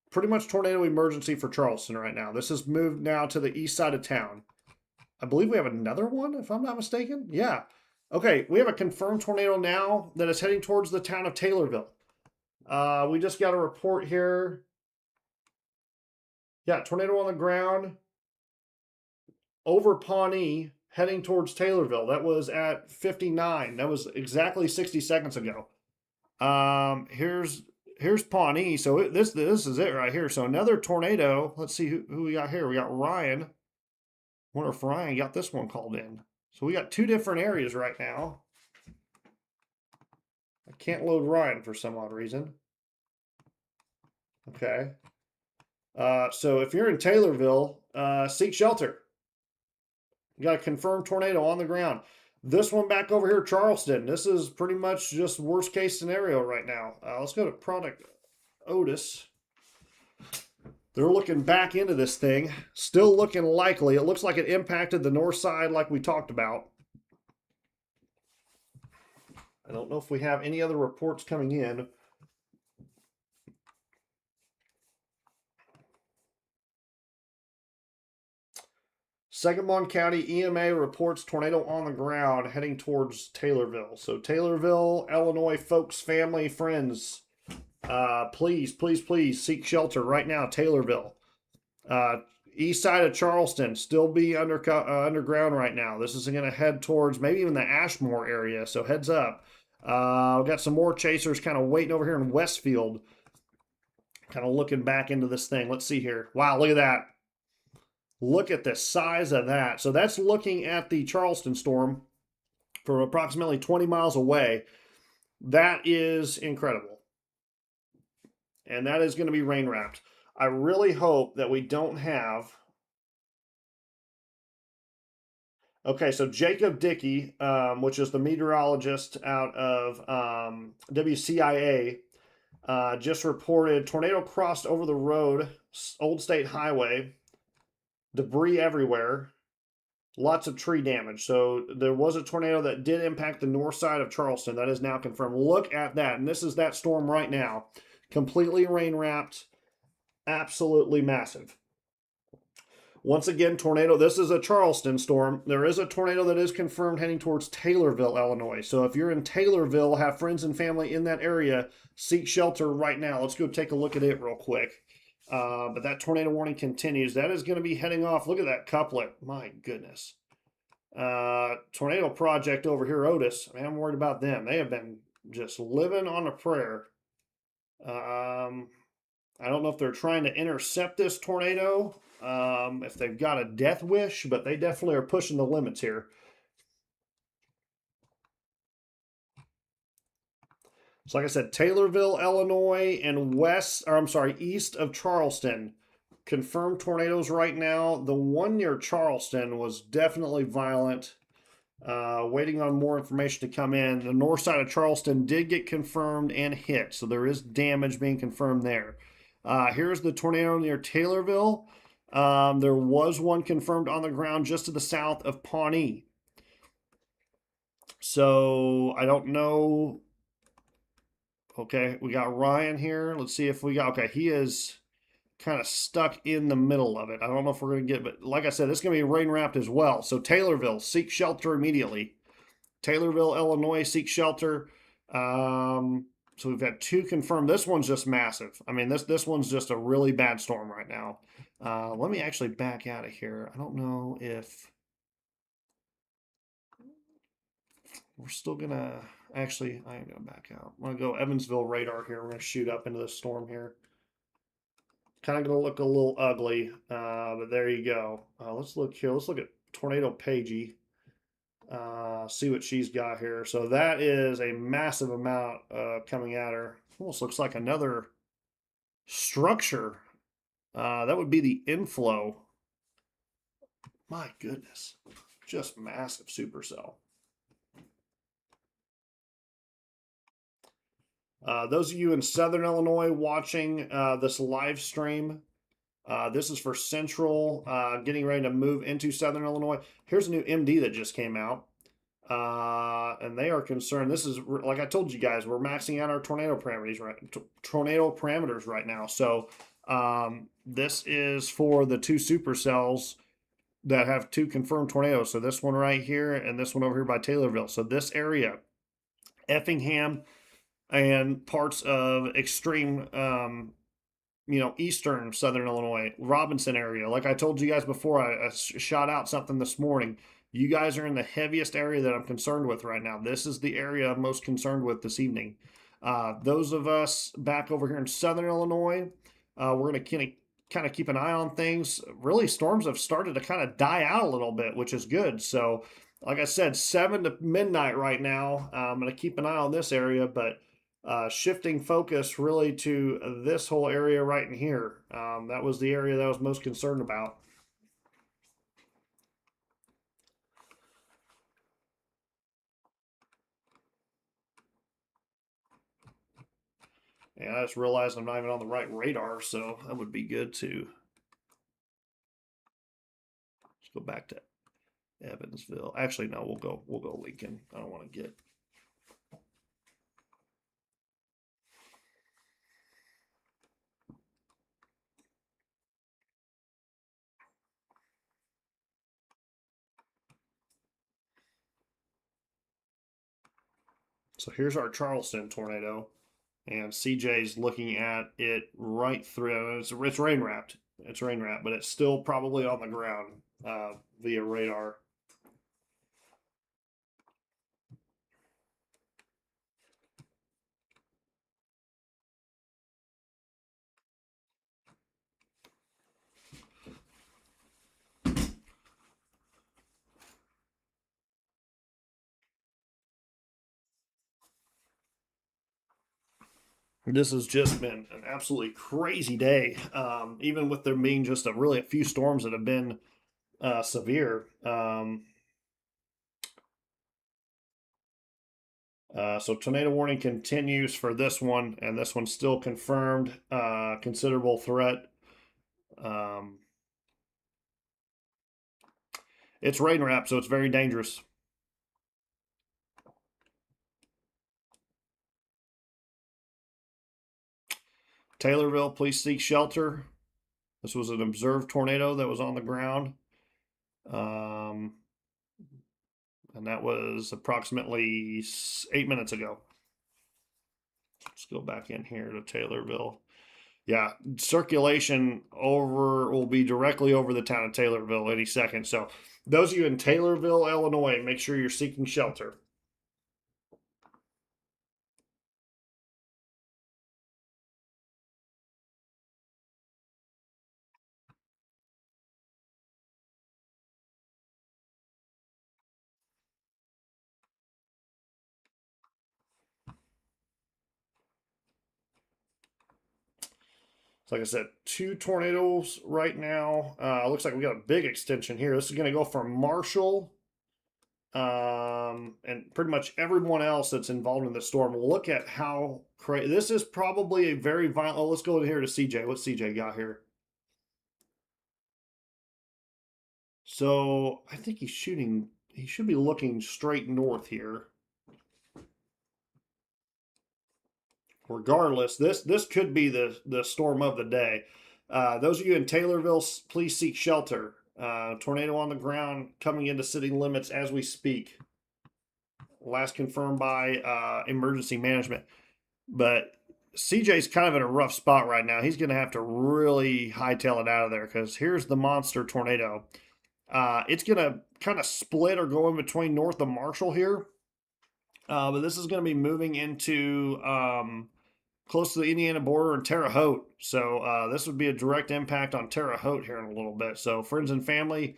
Pretty much tornado emergency for Charleston right now. This has moved now to the east side of town. I believe we have another one, if I'm not mistaken. Yeah. Okay, we have a confirmed tornado now that is heading towards the town of Taylorville. We just got a report here. Yeah, tornado on the ground over Pawnee, heading towards Taylorville. That was at 59. That was exactly 60 seconds ago. Here's Pawnee. So this is it right here. So another tornado. Let's see who we got here. We got Ryan. Wonder if Ryan got this one called in. So we got two different areas right now. I can't load Ryan for some odd reason. Okay. So if you're in Taylorville, seek shelter. You got a confirmed tornado on the ground. This one back over here, Charleston. This is pretty much just worst case scenario right now. Let's go to product Otis. They're looking back into this thing. Still looking likely. It looks like it impacted the north side like we talked about. I don't know if we have any other reports coming in. Sangamon County EMA reports tornado on the ground heading towards Taylorville. So Taylorville, Illinois folks, family, friends, please seek shelter right now. Taylorville, east side of Charleston, still be underground right now. This is going to head towards maybe even the Ashmore area. So heads up. We've got some more chasers kind of waiting over here in Westfield, kind of looking back into this thing. Let's see here. Wow, look at that. Look at the size of that. So that's looking at the Charleston storm from approximately 20 miles away. That is incredible. And that is going to be rain wrapped. I really hope that we don't have. Okay, so Jacob Dickey, which is the meteorologist out of WCIA, just reported tornado crossed over the road, Old State Highway, debris everywhere, lots of tree damage. So there was a tornado that did impact the north side of Charleston. That is now confirmed. Look at that. And this is that storm right now. Completely rain wrapped, absolutely massive. Once again, tornado. This is a Charleston storm. There is a tornado that is confirmed heading towards Taylorville, Illinois. So if you're in Taylorville, have friends and family in that area, seek shelter right now. Let's go take a look at it real quick. But that tornado warning continues. That is going to be heading off. Look at that couplet. My goodness. Tornado Project over here, Otis. Man, I'm worried about them. They have been just living on a prayer. I don't know if they're trying to intercept this tornado, if they've got a death wish, but they definitely are pushing the limits here. So like I said, Taylorville, Illinois, and east of Charleston. Confirmed tornadoes right now. The one near Charleston was definitely violent. Waiting on more information to come in. The north side of Charleston did get confirmed and hit, so there is damage being confirmed there. Here's the tornado near Taylorville. There was one confirmed on the ground just to the south of Pawnee. So I don't know. Okay, we got Ryan here. Let's see if we got, okay, he is kind of stuck in the middle of it. I don't know if we're going to get, but like I said, it's going to be rain wrapped as well. So Taylorville, seek shelter immediately. Taylorville, Illinois, seek shelter. So we've got two confirmed. This one's just massive. I mean, this one's just a really bad storm right now. Let me actually back out of here. I don't know if we're still gonna, actually, I am gonna back out. I'm gonna go Evansville radar here. We're gonna shoot up into the storm here. Kind of gonna look a little ugly, but there you go. Let's look here. Let's look at Tornado Pagey. See what she's got here. So that is a massive amount coming at her. Almost looks like another structure. That would be the inflow. My goodness. Just massive supercell. Those of you in Southern Illinois watching this live stream, this is for Central, getting ready to move into Southern Illinois. Here's a new MD that just came out. And they are concerned. This is, like I told you guys, we're maxing out our tornado parameters right now. So this is for the two supercells that have two confirmed tornadoes. So this one right here and this one over here by Taylorville. So this area, Effingham, and parts of extreme, eastern Southern Illinois, Robinson area. Like I told you guys before, I shot out something this morning. You guys are in the heaviest area that I'm concerned with right now. This is the area I'm most concerned with this evening. Those of us back over here in Southern Illinois, we're going to kind of keep an eye on things. Really, storms have started to kind of die out a little bit, which is good. So, like I said, 7 to midnight right now. I'm going to keep an eye on this area, but shifting focus really to this whole area right in here. That was the area that I was most concerned about. And I just realized I'm not even on the right radar, so that would be good too. Let's go back to Evansville. Actually, no, we'll go Lincoln. I don't want to get. So here's our Charleston tornado. And CJ's looking at it right through. It's rain wrapped. It's rain wrapped, but it's still probably on the ground via radar. This has just been an absolutely crazy day. Even with there being just really a few storms that have been severe. So tornado warning continues for this one, and this one's still confirmed. Considerable threat. It's rain wrap, so it's very dangerous. Taylorville, please seek shelter. This was an observed tornado that was on the ground. And that was approximately 8 minutes ago. Let's go back in here to Taylorville. Yeah, circulation over will be directly over the town of Taylorville any second. So those of you in Taylorville, Illinois, make sure you're seeking shelter. So like I said, 2 tornadoes right now. Looks like we got a big extension here. This is going to go from Marshall and pretty much everyone else that's involved in the storm. Look at how crazy. This is probably a very violent. Oh, let's go in here to CJ. What's CJ got here? So I think he's shooting. He should be looking straight north here. Regardless, this could be the storm of the day. Those of you in Taylorville, please seek shelter. Tornado on the ground coming into city limits as we speak. Last confirmed by emergency management. But CJ's kind of in a rough spot right now. He's going to have to really hightail it out of there because here's the monster tornado. It's going to kind of split or go in between north of Marshall here. But this is going to be moving into close to the Indiana border in Terre Haute. So this would be a direct impact on Terre Haute here in a little bit. So friends and family,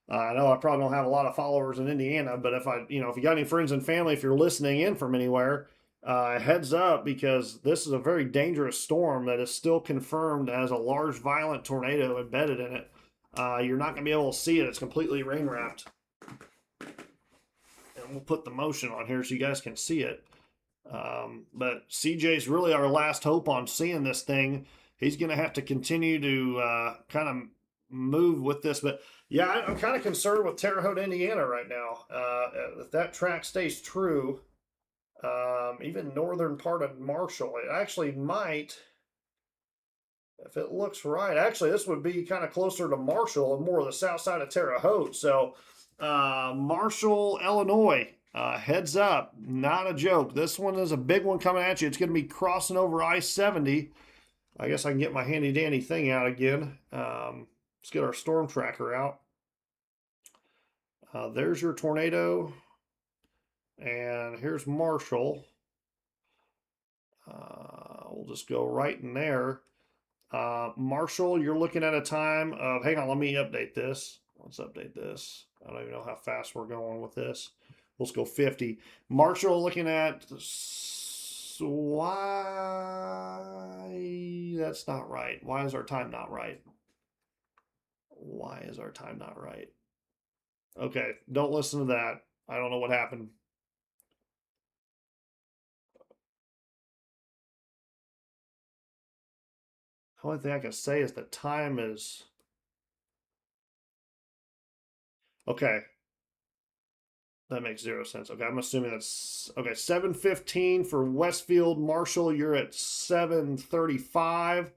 I know I probably don't have a lot of followers in Indiana, but if if you got any friends and family, if you're listening in from anywhere, heads up because this is a very dangerous storm that is still confirmed as a large violent tornado embedded in it. You're not going to be able to see it. It's completely rain wrapped. And we'll put the motion on here so you guys can see it. But CJ's really our last hope on seeing this thing. He's going to have to continue to kind of move with this. But yeah, I'm kind of concerned with Terre Haute, Indiana right now. If that track stays true, even northern part of Marshall, it actually might, if it looks right. Actually, this would be kind of closer to Marshall and more of the south side of Terre Haute. So Marshall, Illinois. Heads up, not a joke. This one is a big one coming at you. It's going to be crossing over I-70. I guess I can get my handy dandy thing out again. Let's get our storm tracker out. There's your tornado. And here's Marshall. We'll just go right in there. Marshall, you're looking at a time of, hang on, let me update this. Let's update this. I don't even know how fast we're going with this. Let's go 50. Marshall looking at why that's not right. Why is our time not right? Why is our time not right? Okay, don't listen to that. I don't know what happened. The only thing I can say is the time is okay. That makes zero sense. Okay, I'm assuming that's okay. 7:15 for Westfield. Marshall, you're at 7:35,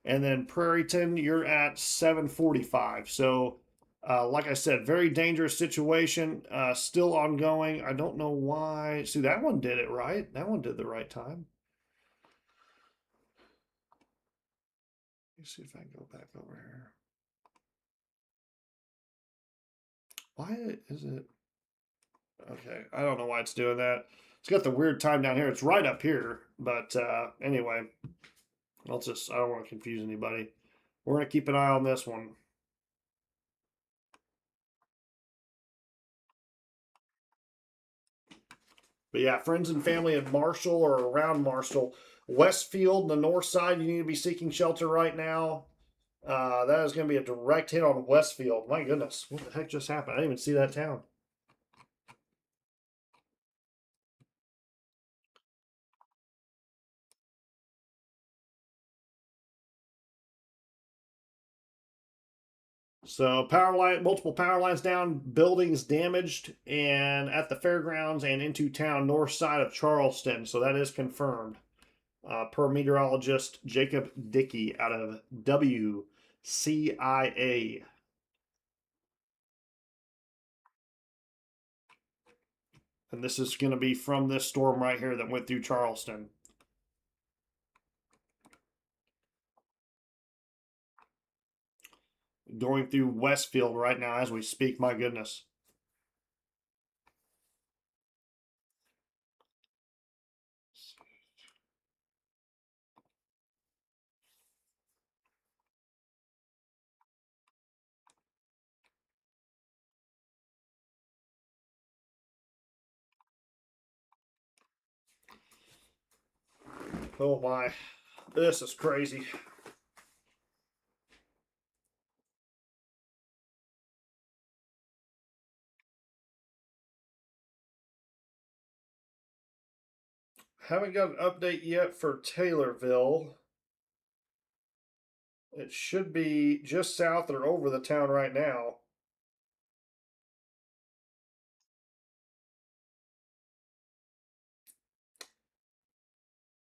and then Prairieton, you're at 7:45. So, like I said, very dangerous situation. Still ongoing. I don't know why. See, that one did it right. That one did the right time. Let me see if I can go back over here. Why is it? Okay, I don't know why it's doing that. It's got the weird time down here. It's right up here, but anyway, I don't want to confuse anybody. We're going to keep an eye on this one. But yeah, friends and family in Marshall or around Marshall, Westfield, the north side, you need to be seeking shelter right now. That is going to be a direct hit on Westfield. My goodness, what the heck just happened? I didn't even see that town. So power line, multiple power lines down, buildings damaged, and at the fairgrounds and into town, north side of Charleston. So that is confirmed, per meteorologist Jacob Dickey out of WCIA. And this is going to be from this storm right here that went through Charleston. Going through Westfield right now as we speak. My goodness. Oh my. This is crazy. Haven't got an update yet for Taylorville. It should be just south or over the town right now.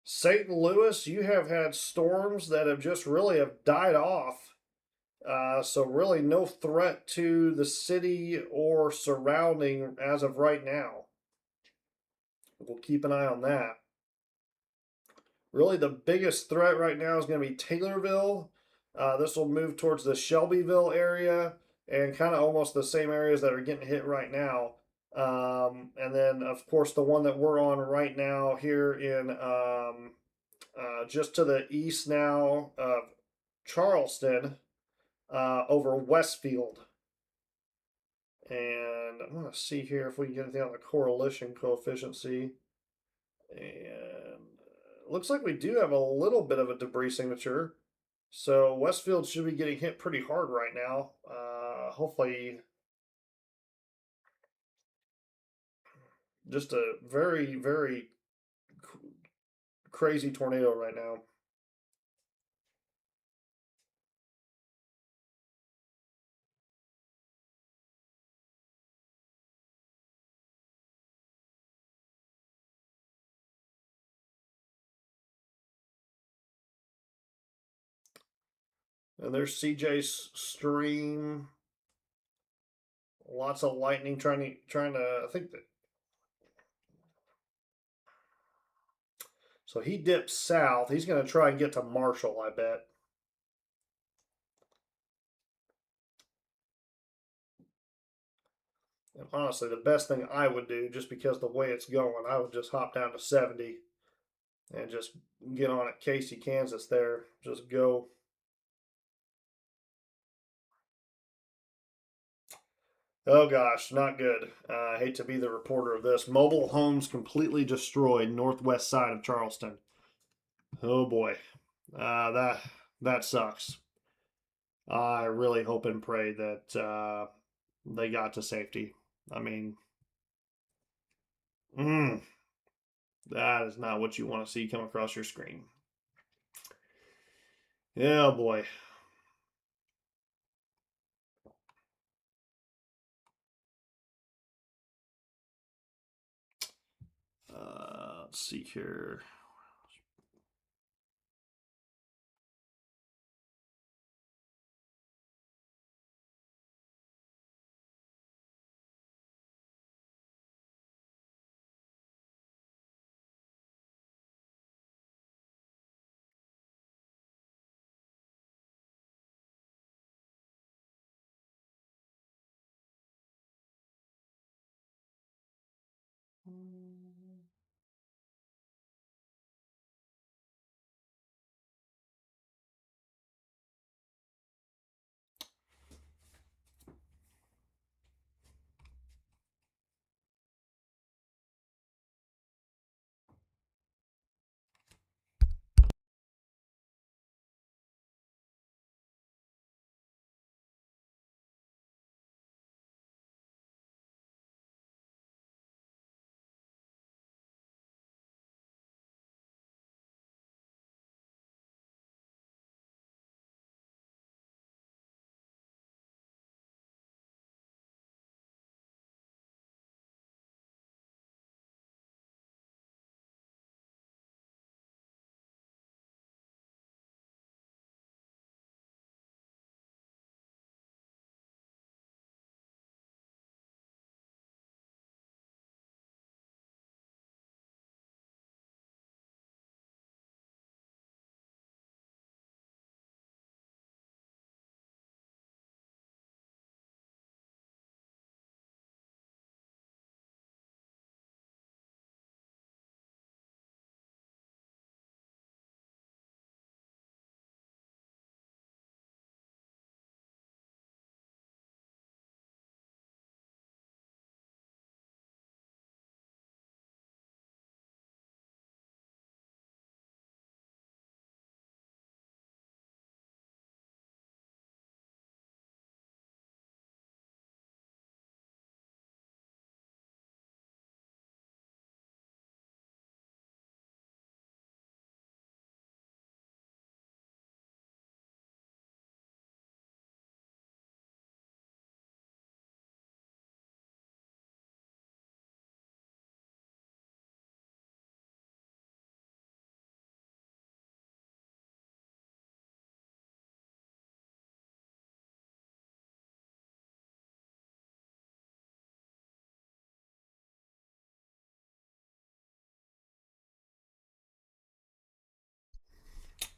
St. Louis, you have had storms that have just really have died off. So really no threat to the city or surrounding as of right now. We'll keep an eye on that. Really the biggest threat right now is going to be Taylorville. This will move towards the Shelbyville area and kind of almost the same areas that are getting hit right now. And then, of course, the one that we're on right now here in just to the east now of Charleston, over Westfield. And I'm going to see here if we can get anything on the correlation coefficient. And looks like we do have a little bit of a debris signature. So Westfield should be getting hit pretty hard right now. Hopefully, just a very, very crazy tornado right now. And there's CJ's stream. Lots of lightning trying to. I think that. So he dips south. He's going to try and get to Marshall, I bet. And honestly, the best thing I would do, just because the way it's going, I would just hop down to 70 and just get on at Casey, Kansas there. Just go. Oh gosh, not good. I hate to be the reporter of this. Mobile homes completely destroyed northwest side of Charleston. Oh boy, that sucks. I really hope and pray that they got to safety. I mean, that is not what you want to see come across your screen. Yeah, boy. Let's see here.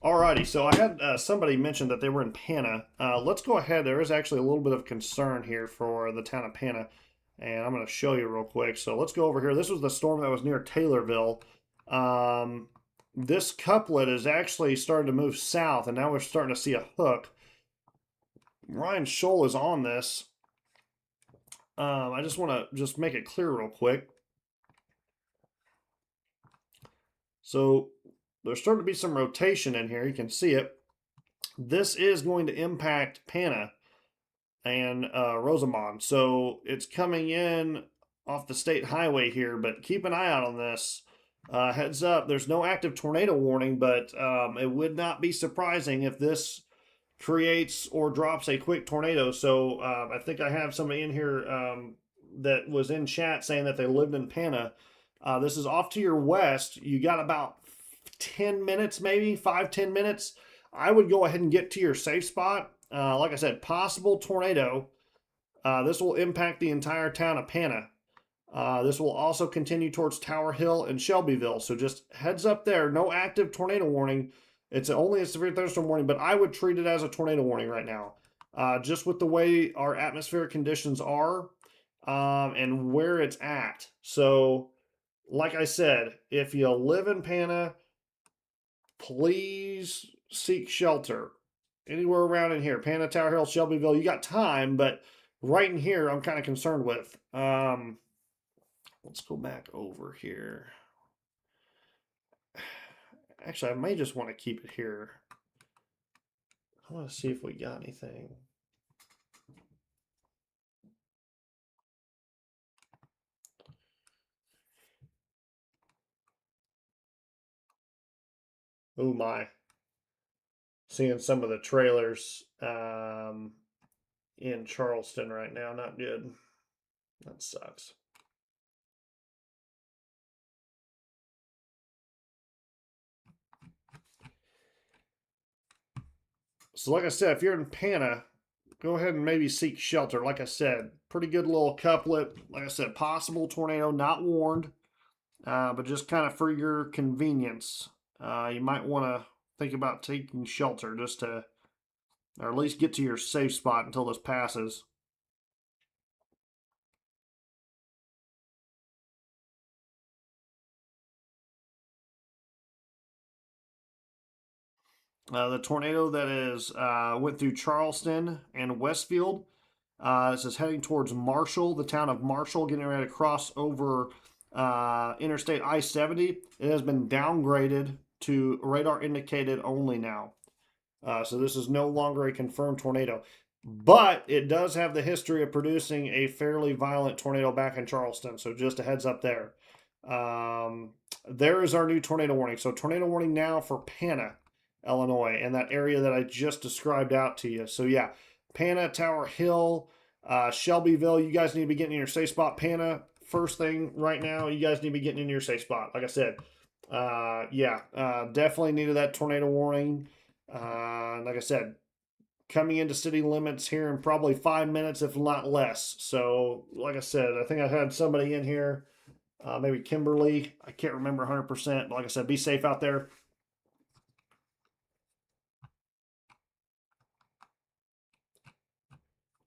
Alrighty, so I had somebody mention that they were in Pana. Let's go ahead. There is actually a little bit of concern here for the town of Pana, and I'm going to show you real quick. So let's go over here. This was the storm that was near Taylorville. Um, this couplet is actually starting to move south, and now we're starting to see a hook. Ryan Scholl is on this. I just want to just make it clear real quick. So there's starting to be some rotation in here. You can see it. This is going to impact Pana and Rosamond. So it's coming in off the state highway here, but keep an eye out on this. Heads up, there's no active tornado warning, but it would not be surprising if this creates or drops a quick tornado. So I think I have somebody in here that was in chat saying that they lived in Pana. This is off to your west. You got about 10 minutes, maybe 5-10 minutes. I would go ahead and get to your safe spot. Like I said, possible tornado. This will impact the entire town of Pana. This will also continue towards Tower Hill and Shelbyville. So just heads up there. No active tornado warning. It's only a severe thunderstorm warning, but I would treat it as a tornado warning right now. Just with the way our atmospheric conditions are and where it's at. So, like I said, if you live in Pana, please seek shelter anywhere around in here. Pana, Tower Hill, Shelbyville. You got time, but right in here, I'm kind of concerned with. Let's go back over here. Actually, I may just want to keep it here. I want to see if we got anything. Oh my. Seeing some of the trailers in Charleston right now. Not good. That sucks. So, like I said, if you're in Pana, go ahead and maybe seek shelter. Like I said, pretty good little couplet. Like I said, possible tornado, not warned, but just kind of for your convenience. You might want to think about taking shelter just to, or at least get to your safe spot until this passes. The tornado that is went through Charleston and Westfield. This is heading towards Marshall, the town of Marshall, getting ready to cross over Interstate I-70. It has been downgraded to radar indicated only now. So this is no longer a confirmed tornado. But it does have the history of producing a fairly violent tornado back in Charleston. So just a heads up there. There is our new tornado warning. So tornado warning now for Pana, Illinois, and that area that I just described out to you. So yeah, Pana, Tower Hill, Shelbyville, you guys need to be getting in your safe spot. Pana, first thing right now, you guys need to be getting in your safe spot. Like I said, definitely needed that tornado warning. Like I said, coming into city limits here in probably 5 minutes, if not less. So, like I said, I think I had somebody in here, maybe Kimberly. I can't remember 100%. But like I said, be safe out there.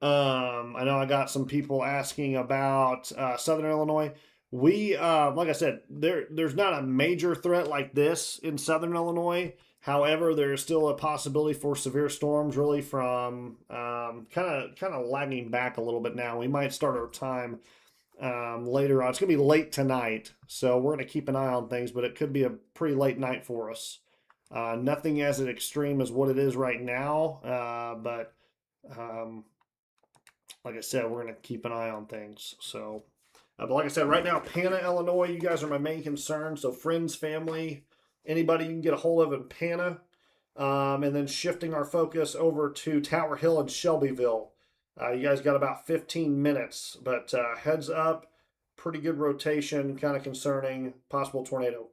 I know I got some people asking about Southern Illinois. We, like I said, there's not a major threat like this in Southern Illinois. However, there's still a possibility for severe storms, really from kind of lagging back a little bit now. We might start our time later on. It's gonna be late tonight, so we're gonna keep an eye on things, but it could be a pretty late night for us. Nothing as extreme as what it is right now, but um, like I said, we're going to keep an eye on things. So, but like I said, right now, Pana, Illinois, you guys are my main concern. So, friends, family, anybody you can get a hold of in Pana. And then shifting our focus over to Tower Hill and Shelbyville. You guys got about 15 minutes, but heads up, pretty good rotation, kind of concerning, possible tornado.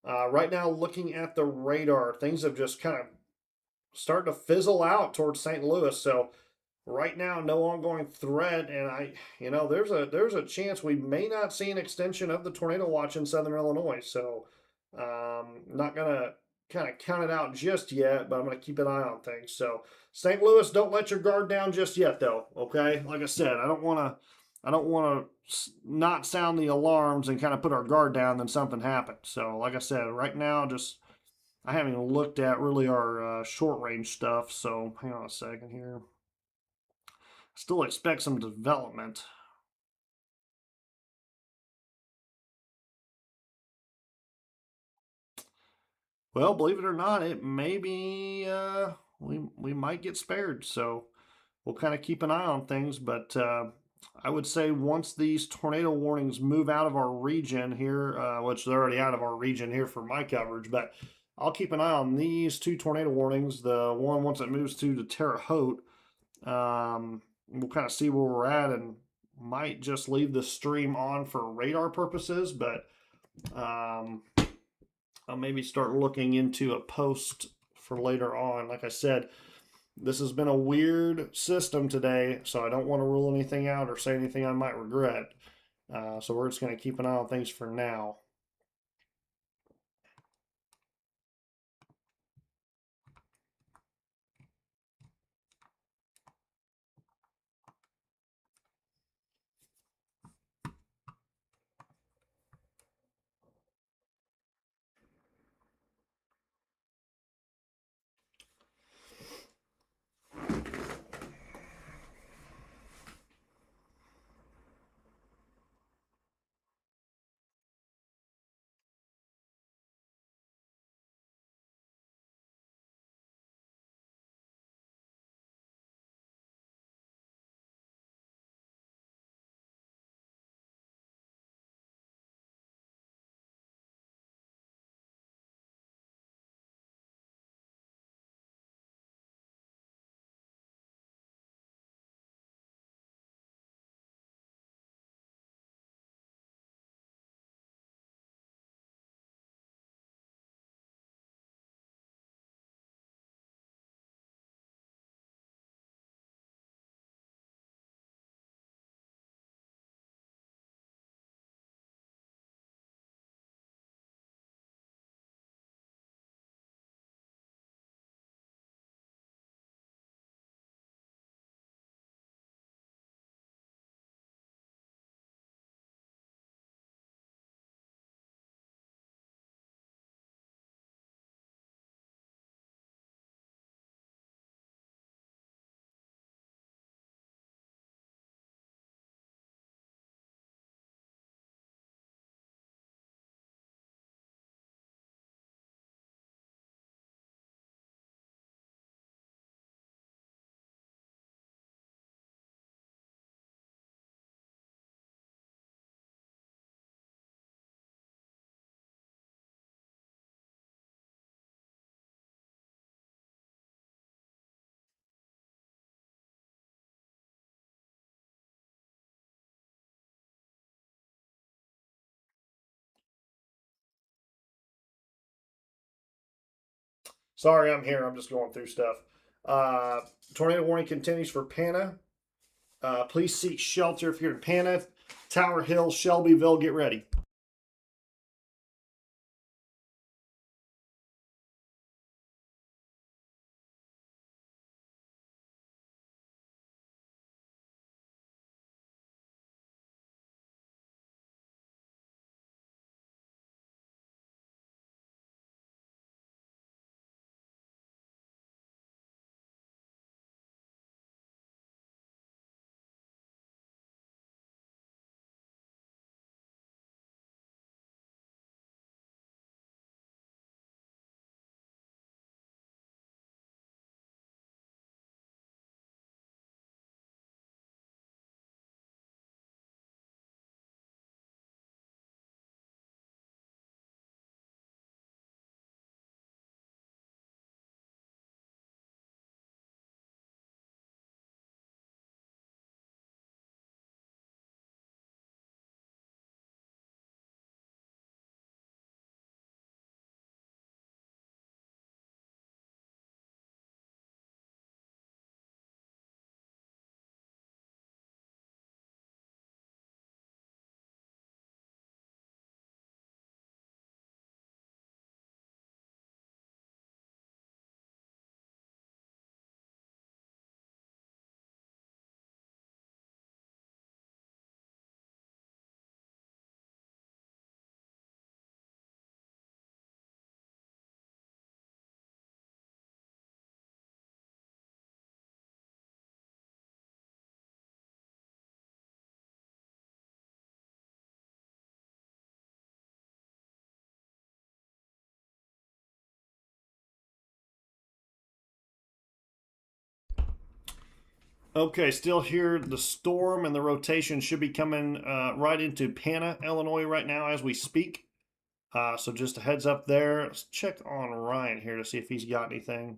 Right now, looking at the radar, things have just kind of started to fizzle out towards St. Louis. So right now, no ongoing threat, and there's a chance we may not see an extension of the tornado watch in southern Illinois. So, not gonna kind of count it out just yet, but I'm gonna keep an eye on things. So, St. Louis, don't let your guard down just yet, though. Okay, like I said, I don't want to not sound the alarms and kind of put our guard down, then something happens. So, like I said, right now, just I haven't even looked at really our short range stuff. So, hang on a second here. Still expect some development. Well, believe it or not, it may be we might get spared. So we'll kind of keep an eye on things. But I would say once these tornado warnings move out of our region here, which they're already out of our region here for my coverage, but I'll keep an eye on these two tornado warnings. The one once it moves to the Terre Haute, we'll kind of see where we're at and might just leave the stream on for radar purposes, but I'll maybe start looking into a post for later on. Like I said, this has been a weird system today, so I don't want to rule anything out or say anything I might regret. So we're just going to keep an eye on things for now. Sorry, I'm here. I'm just going through stuff. Uh, Tornado warning continues for Pana. Please seek shelter if you're in Pana, Tower Hill, Shelbyville. Get ready. Okay, still here. The storm and the rotation should be coming right into Pana, Illinois, right now as we speak. So just a heads up there. Let's check on Ryan here to see if he's got anything.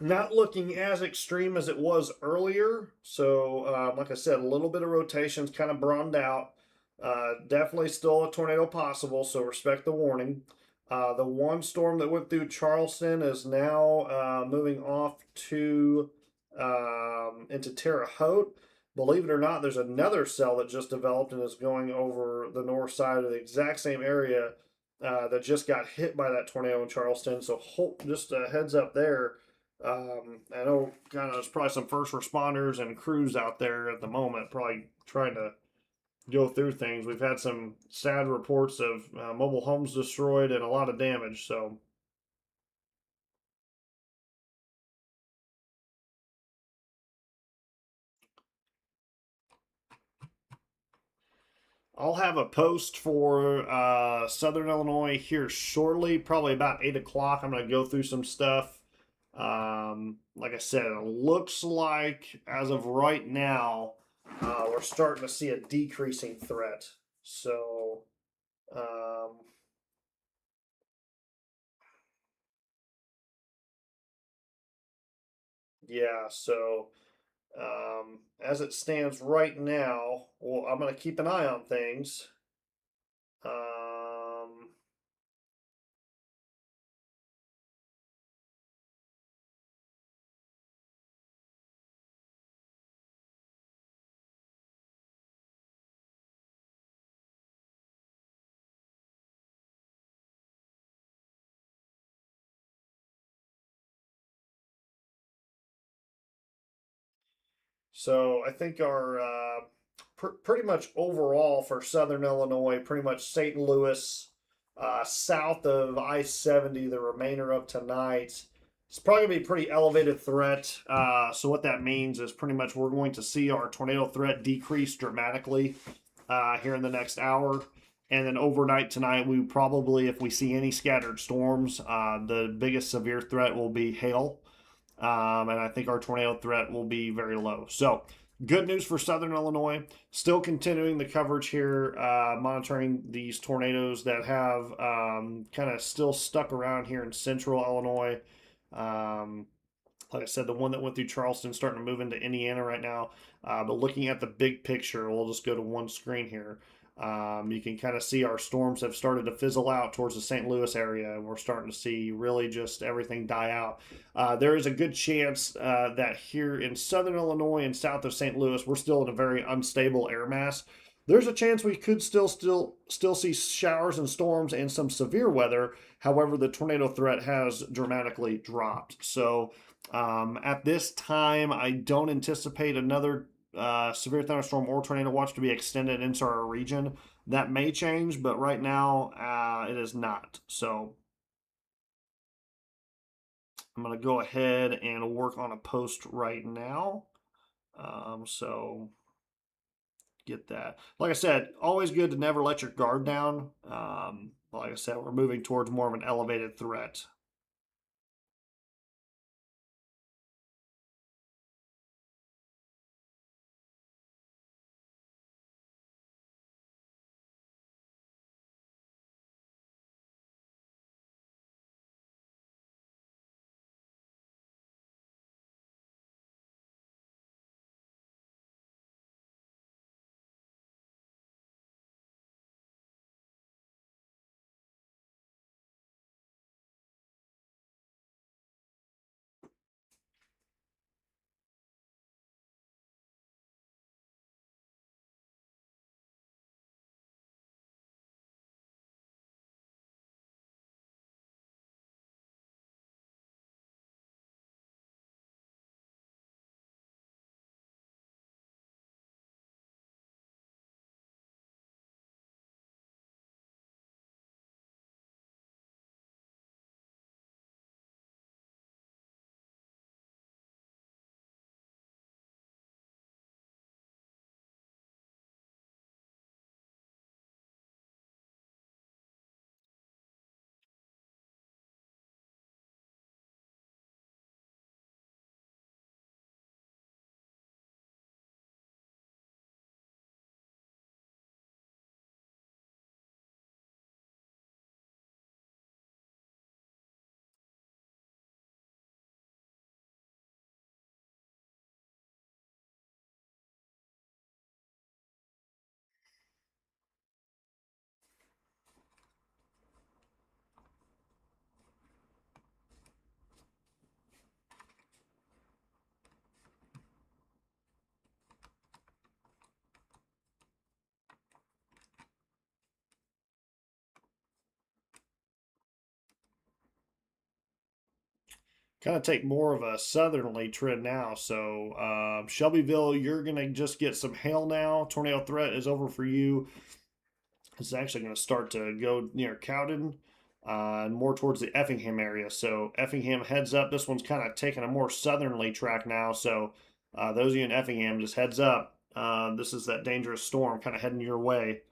Not looking as extreme as it was earlier. So, like I said, a little bit of rotations kind of broadened out. Definitely still a tornado possible, so respect the warning. The one storm that went through Charleston is now moving off to into Terre Haute. Believe it or not, there's another cell that just developed and is going over the north side of the exact same area that just got hit by that tornado in Charleston. So, just a heads up there. I know kind of there's probably some first responders and crews out there at the moment, probably trying to go through things. We've had some sad reports of mobile homes destroyed and a lot of damage. So I'll have a post for Southern Illinois here shortly, probably about 8 o'clock. I'm going to go through some stuff. Like I said, it looks like as of right now, we're starting to see a decreasing threat. So, um, yeah, so as it stands right now, well, I'm going to keep an eye on things. Um, so I think our pretty much overall for Southern Illinois, pretty much St. Louis, south of I-70, the remainder of tonight. It's probably going to be a pretty elevated threat. So what that means is pretty much we're going to see our tornado threat decrease dramatically here in the next hour. And then overnight tonight, we probably, if we see any scattered storms, the biggest severe threat will be hail. And I think our tornado threat will be very low. So, good news for Southern Illinois. Still continuing the coverage here, monitoring these tornadoes that have kind of still stuck around here in Central Illinois. Um, like I said, the one that went through Charleston starting to move into Indiana right now. But looking at the big picture, we'll just go to one screen here. You can kind of see our storms have started to fizzle out towards the St. Louis area, and we're starting to see really just everything die out. There is a good chance that here in southern Illinois and south of St. Louis, we're still in a very unstable air mass. There's a chance we could still see showers and storms and some severe weather. However, the tornado threat has dramatically dropped. So at this time, I don't anticipate another severe thunderstorm or tornado watch to be extended into our region. That may change, but right now it is not. So I'm going to go ahead and work on a post right now. So get that. Like I said, always good to never let your guard down. Like I said, we're moving towards more of an elevated threat. kind of take more of a southerly trend now. So Shelbyville, you're gonna just get some hail now. Tornado threat is over for you. It's actually going to start to go near Cowden and more towards the Effingham area. So Effingham heads up. This one's kind of taking a more southerly track now. So those of you in Effingham, just heads up. This is that dangerous storm kind of heading your way.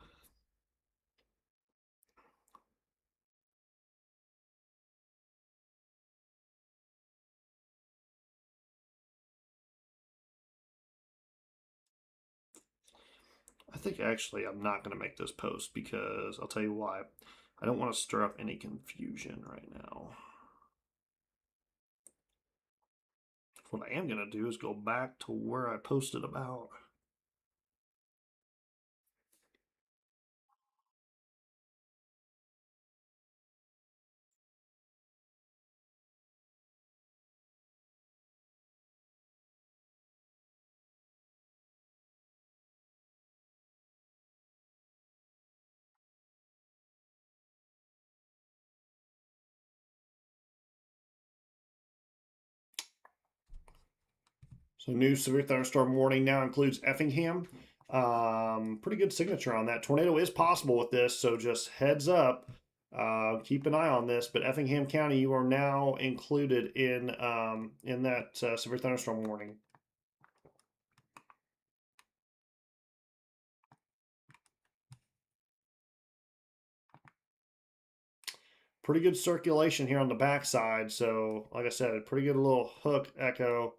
I think actually I'm not going to make this post because I'll tell you why. I don't want to stir up any confusion right now. What I am going to do is go back to where I posted about. So new severe thunderstorm warning now includes Effingham. Pretty good signature on that. Tornado is possible with this, so just heads up. Keep an eye on this. But Effingham County, you are now included in that severe thunderstorm warning. Pretty good circulation here on the backside. So, like I said, pretty good little hook echo.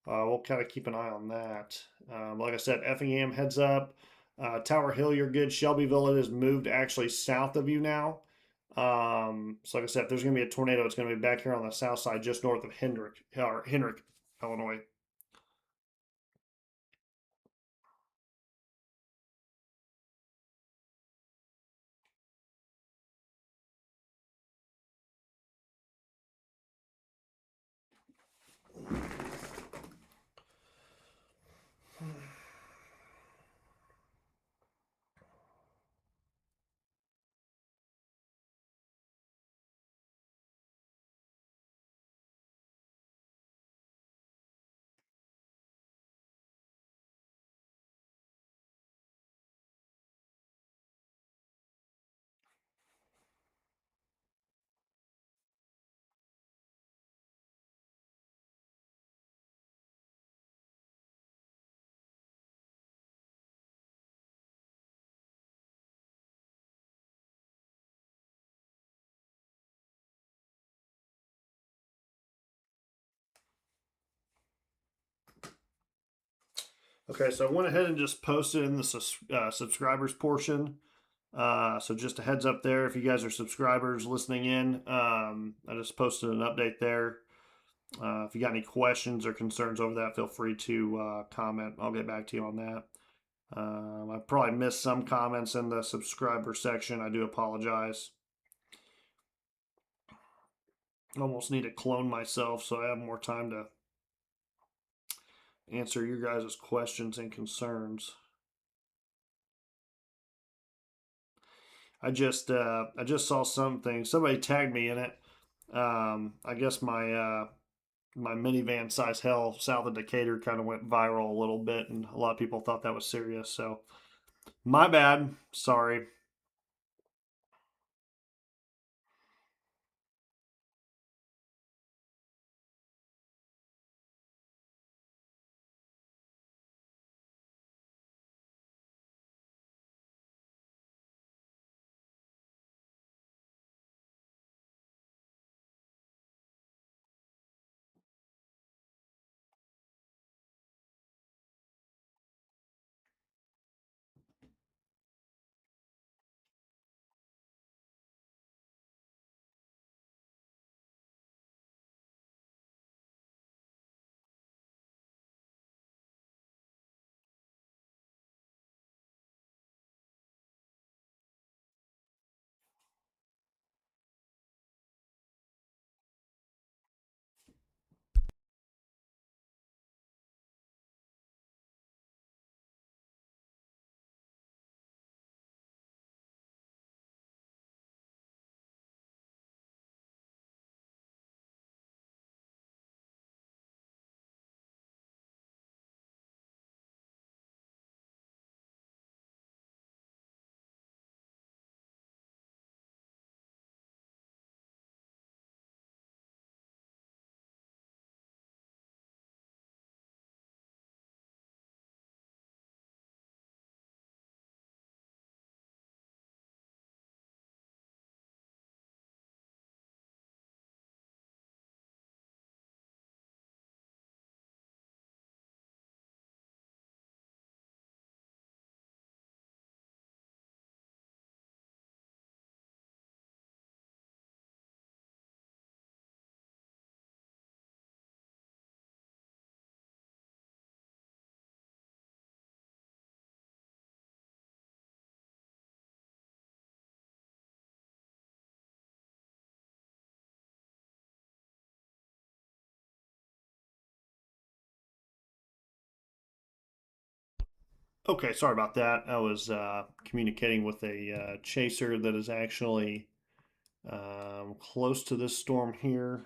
We'll kind of keep an eye on that. Like I said, Effingham heads up. Tower Hill, you're good. Shelbyville, it has moved actually south of you now. So like I said, if there's going to be a tornado, it's going to be back here on the south side, just north of Henrick, Illinois. Okay, so I went ahead and just posted in the subscribers portion. So just a heads up there, if you guys are subscribers listening in, I just posted an update there. If you got any questions or concerns over that, feel free to comment. I'll get back to you on that. I probably missed some comments in the subscriber section. I do apologize. Almost need to clone myself so I have more time to answer your guys' questions and concerns. I just saw something. Somebody tagged me in it. I guess my minivan size hell south of Decatur kind of went viral a little bit, and a lot of people thought that was serious. So my bad. Sorry. Okay, sorry about that. I was communicating with a chaser that is actually close to this storm here,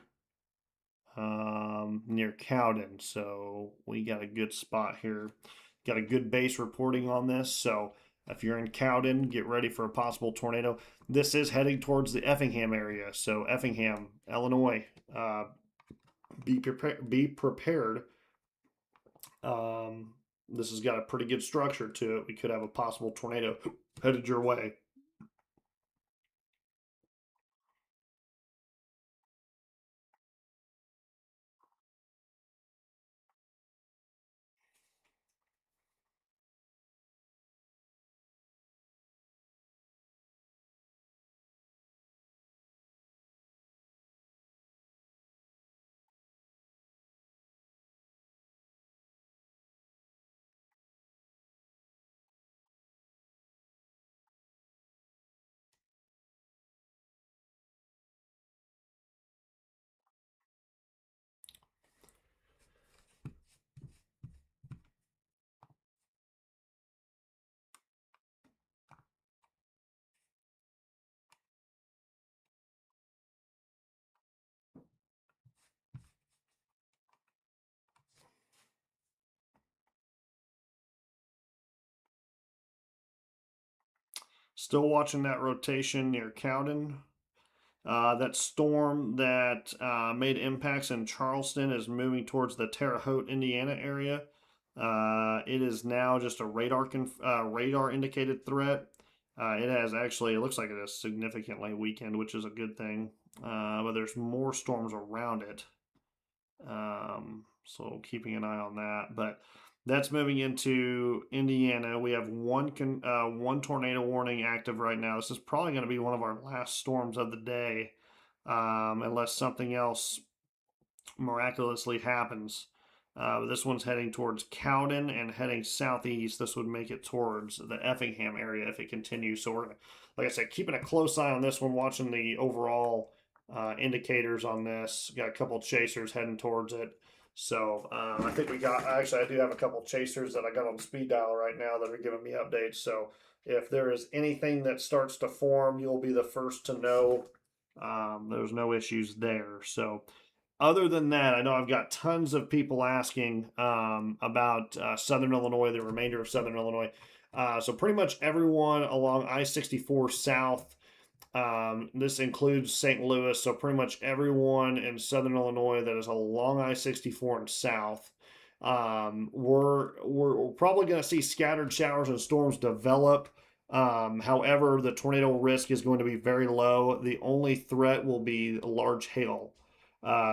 near Cowden. So we got a good spot here. Got a good base reporting on this. So if you're in Cowden, get ready for a possible tornado. This is heading towards the Effingham area. So Effingham, Illinois, be prepared. Be prepared. Um, this has got a pretty good structure to it. We could have a possible tornado headed your way. Still watching that rotation near Cowden. That storm that made impacts in Charleston is moving towards the Terre Haute, Indiana area. It is now just a radar indicated threat. It has actually, it looks like it has significantly weakened, which is a good thing. But there's more storms around it. So keeping an eye on that. But that's moving into Indiana. We have one tornado warning active right now. This is probably going to be one of our last storms of the day, unless something else miraculously happens. This one's heading towards Cowden and heading southeast. This would make it towards the Effingham area if it continues. So we're, like I said, keeping a close eye on this one, watching the overall indicators on this. Got a couple chasers heading towards it. So I think we got, actually, I do have a couple chasers that I got on speed dial right now that are giving me updates. So if there is anything that starts to form, you'll be the first to know. There's no issues there. So other than that, I know I've got tons of people asking about Southern Illinois, the remainder of Southern Illinois. So pretty much everyone along I-64 South. This includes St. Louis, so pretty much everyone in Southern Illinois that is along I-64 and south. We're probably going to see scattered showers and storms develop. However, the tornado risk is going to be very low. The only threat will be large hail.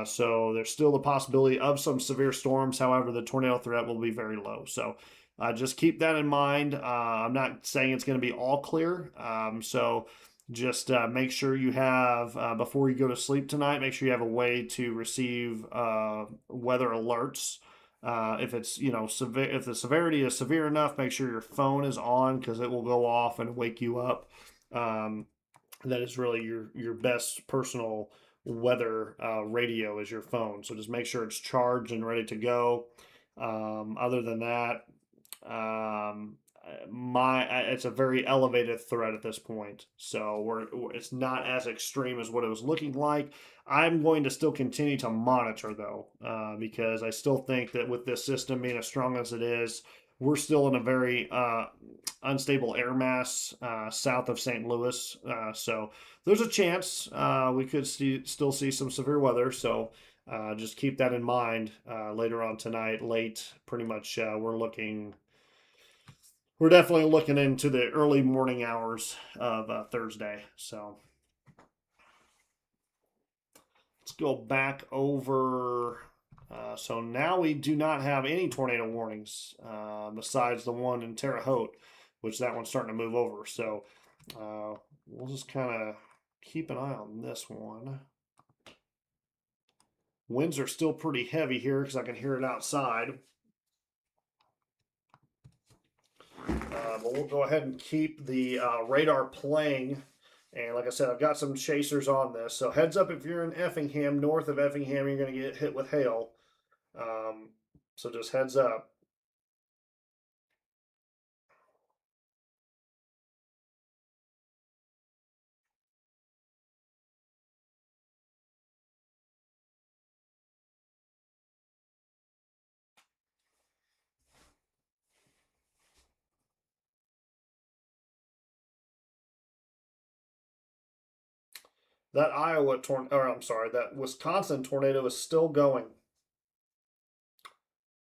So there's still the possibility of some severe storms. However, the tornado threat will be very low. So just keep that in mind. I'm not saying it's going to be all clear. So just make sure you have, before you go to sleep tonight, make sure you have a way to receive weather alerts. If it's, severe, if the severity is severe enough, make sure your phone is on because it will go off and wake you up. That is really your best personal weather radio is your phone. So just make sure it's charged and ready to go. Other than that, um, it's a very elevated threat at this point. So it's not as extreme as what it was looking like. I'm going to still continue to monitor though, because I still think that with this system being as strong as it is, we're still in a very unstable air mass south of St. Louis. So there's a chance we could still see some severe weather. So just keep that in mind later on tonight, late. Pretty much, we're definitely looking into the early morning hours of Thursday. So let's go back over. So now we do not have any tornado warnings besides the one in Terre Haute, which that one's starting to move over. So we'll just kind of keep an eye on this one. Winds are still pretty heavy here because I can hear it outside. But we'll go ahead and keep the radar playing. And like I said, I've got some chasers on this. So heads up if you're in Effingham, north of Effingham, you're going to get hit with hail. So just heads up. That Iowa tornado, or I'm sorry, that Wisconsin tornado is still going.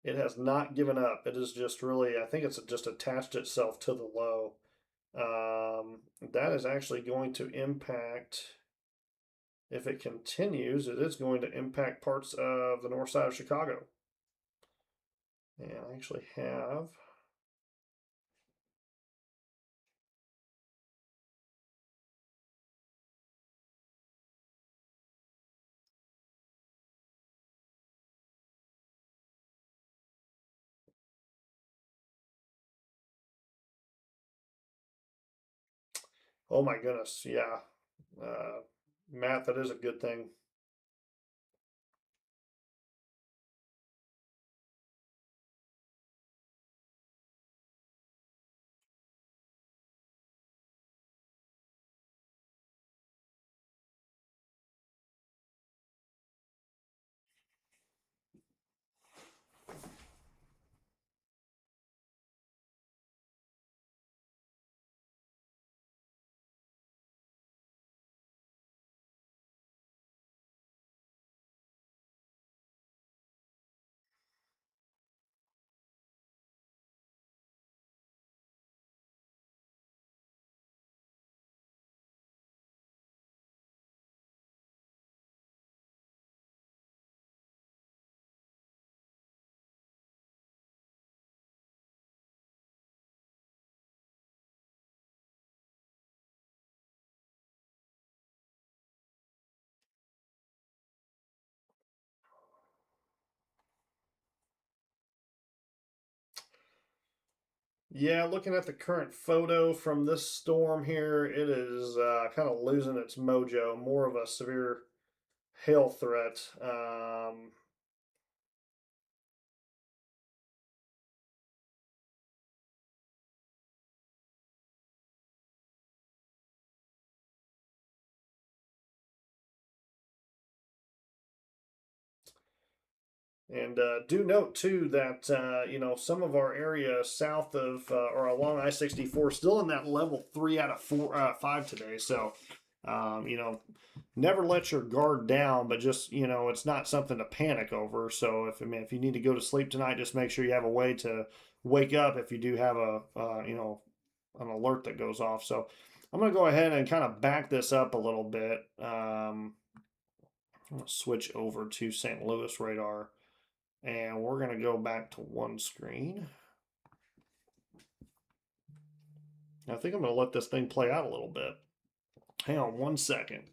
It has not given up. It is just really, I think it's just attached itself to the low. That is actually going to impact, if it continues, it is going to impact parts of the north side of Chicago. And I actually have. Oh my goodness, yeah. Uh, Matt, that is a good thing. Yeah, looking at the current photo from this storm here, it is kind of losing its mojo, more of a severe hail threat. And do note too that some of our area south of or along I-64 still in that level 3 out of 5 today. So never let your guard down, but just it's not something to panic over. So if you need to go to sleep tonight, just make sure you have a way to wake up if you do have a an alert that goes off. So I'm gonna go ahead and kind of back this up a little bit. I'm gonna switch over to St. Louis radar. And we're going to go back to one screen. I think I'm going to let this thing play out a little bit. Hang on 1 second.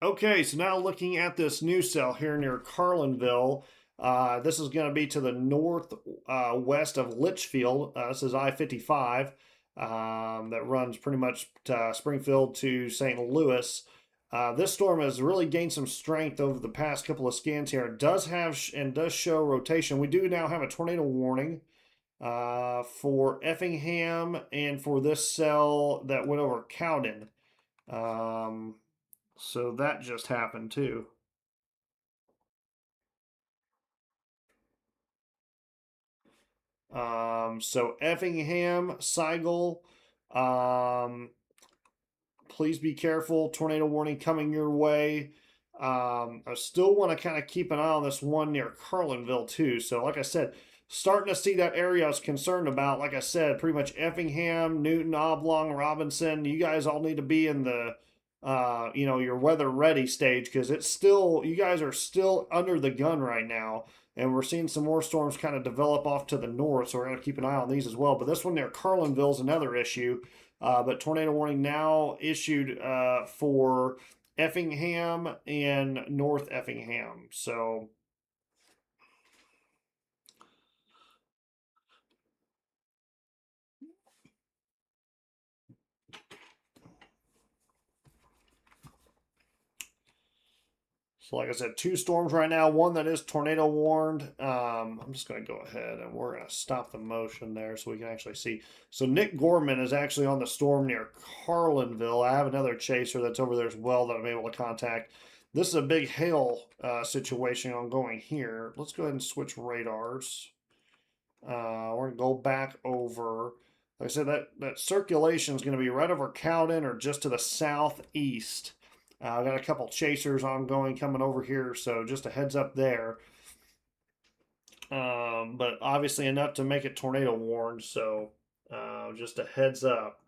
Okay, so now looking at this new cell here near Carlinville. This is going to be to the north west of Litchfield. This is I-55. that runs pretty much Springfield to St. Louis. This storm has really gained some strength over the past couple of scans here. It does have and does show rotation. We do now have a tornado warning for Effingham and for this cell that went over Cowden. So that just happened too. So Effingham, Seigel, please be careful. Tornado warning coming your way. I still want to kind of keep an eye on this one near Carlinville too. So, like I said, starting to see that area I was concerned about. Like I said, pretty much Effingham, Newton, Oblong, Robinson. You guys all need to be in the, your weather ready stage because it's still, you guys are still under the gun right now. And we're seeing some more storms kind of develop off to the north, so we're going to keep an eye on these as well. But this one near Carlinville is another issue. But tornado warning now issued for Effingham and North Effingham. So like I said, two storms right now. One that is tornado warned. I'm just going to go ahead and we're going to stop the motion there so we can actually see. So Nick Gorman is actually on the storm near Carlinville. I have another chaser that's over there as well that I'm able to contact. This is a big hail situation ongoing here. Let's go ahead and switch radars. We're going to go back over. Like I said, that circulation is going to be right over Cowden or just to the southeast. I've got a couple chasers ongoing coming over here, so just a heads up there. But obviously enough to make it tornado warned, so just a heads up.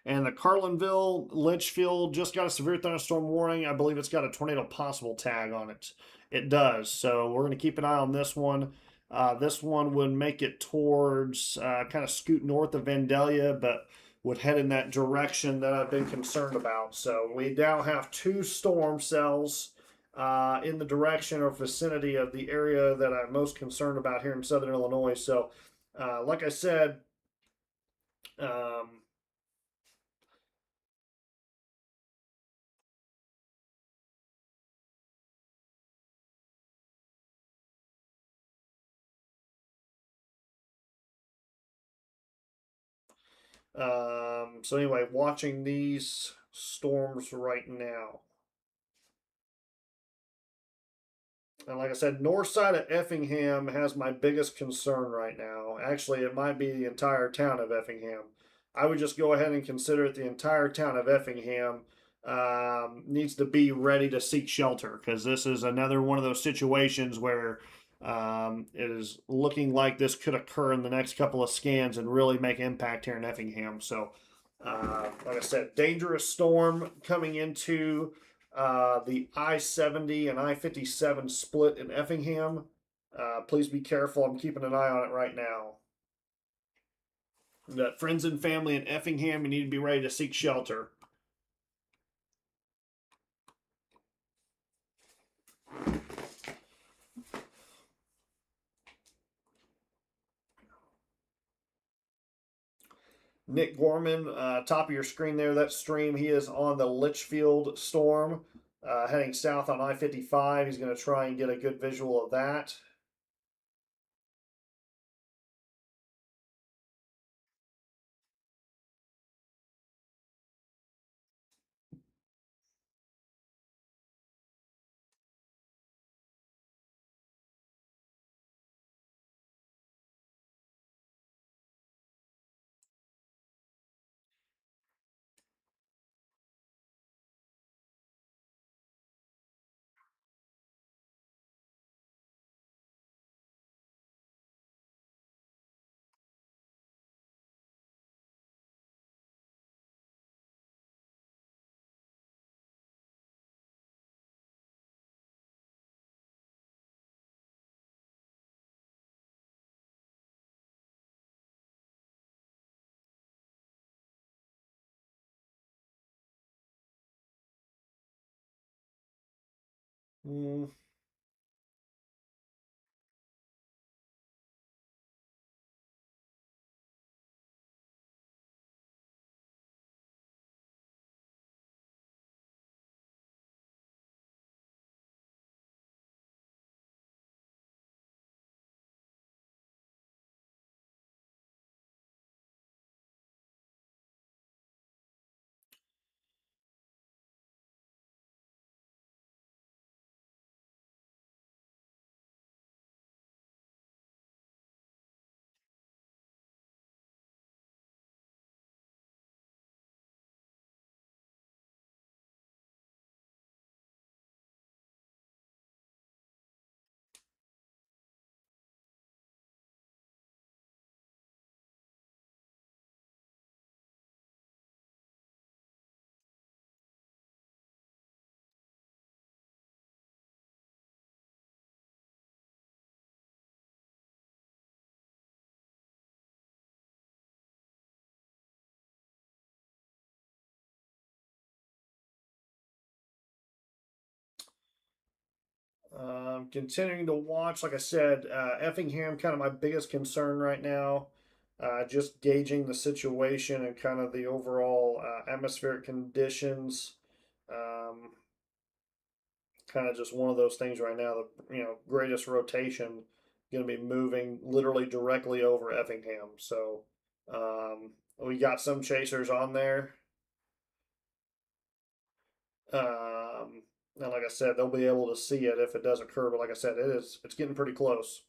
And the Carlinville, Litchfield just got a severe thunderstorm warning. I believe it's got a tornado possible tag on it. It does. So we're going to keep an eye on this one. This one would make it towards kind of scoot north of Vandalia, but would head in that direction that I've been concerned about. So we now have two storm cells in the direction or vicinity of the area that I'm most concerned about here in southern Illinois. So, like I said, um, so anyway, watching these storms right now. And like I said, north side of Effingham has my biggest concern right now. Actually, it might be the entire town of Effingham. I would just go ahead and consider it the entire town of Effingham needs to be ready to seek shelter because this is another one of those situations where it is looking like this could occur in the next couple of scans and really make impact here in Effingham. So, like I said, dangerous storm coming into the I-70 and I-57 split in Effingham. Please be careful. I'm keeping an eye on it right now. We've got friends and family in Effingham. You need to be ready to seek shelter. Nick Gorman, top of your screen there, that stream, he is on the Litchfield storm, heading south on I-55. He's going to try and get a good visual of that. Mm. Continuing to watch, like I said, Effingham, kind of my biggest concern right now. Just gauging the situation and kind of the overall atmospheric conditions. Um, Kind of just one of those things right now. The greatest rotation going to be moving literally directly over Effingham. So we got some chasers on there. And like I said, they'll be able to see it if it does occur. But like I said, it's getting pretty close.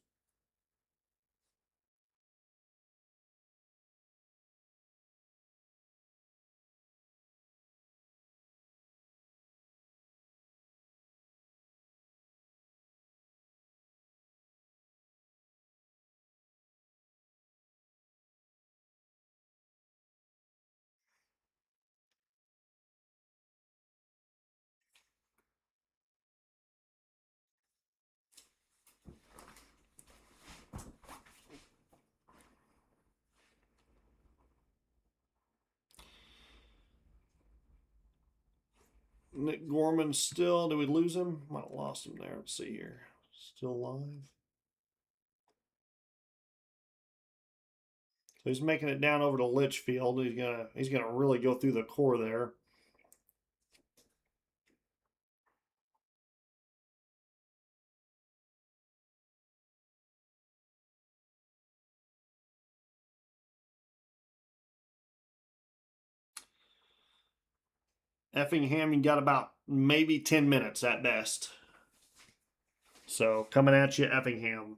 Nick Gorman still. Did we lose him? Might have lost him there. Let's see here. Still alive. So he's making it down over to Litchfield. He's gonna really go through the core there. Effingham, you got about maybe 10 minutes at best. So coming at you, Effingham.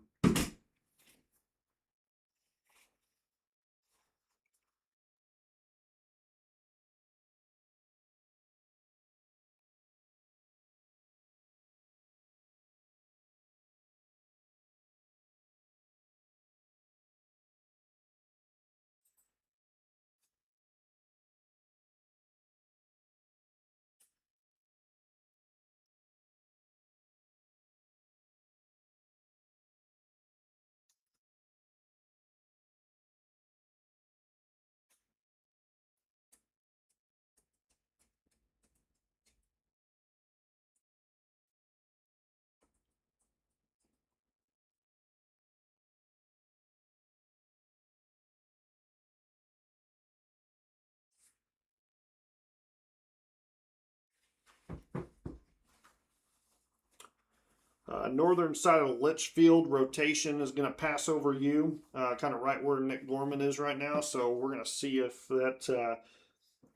Northern side of Litchfield rotation is going to pass over you, kind of right where Nick Gorman is right now. So we're going to see if that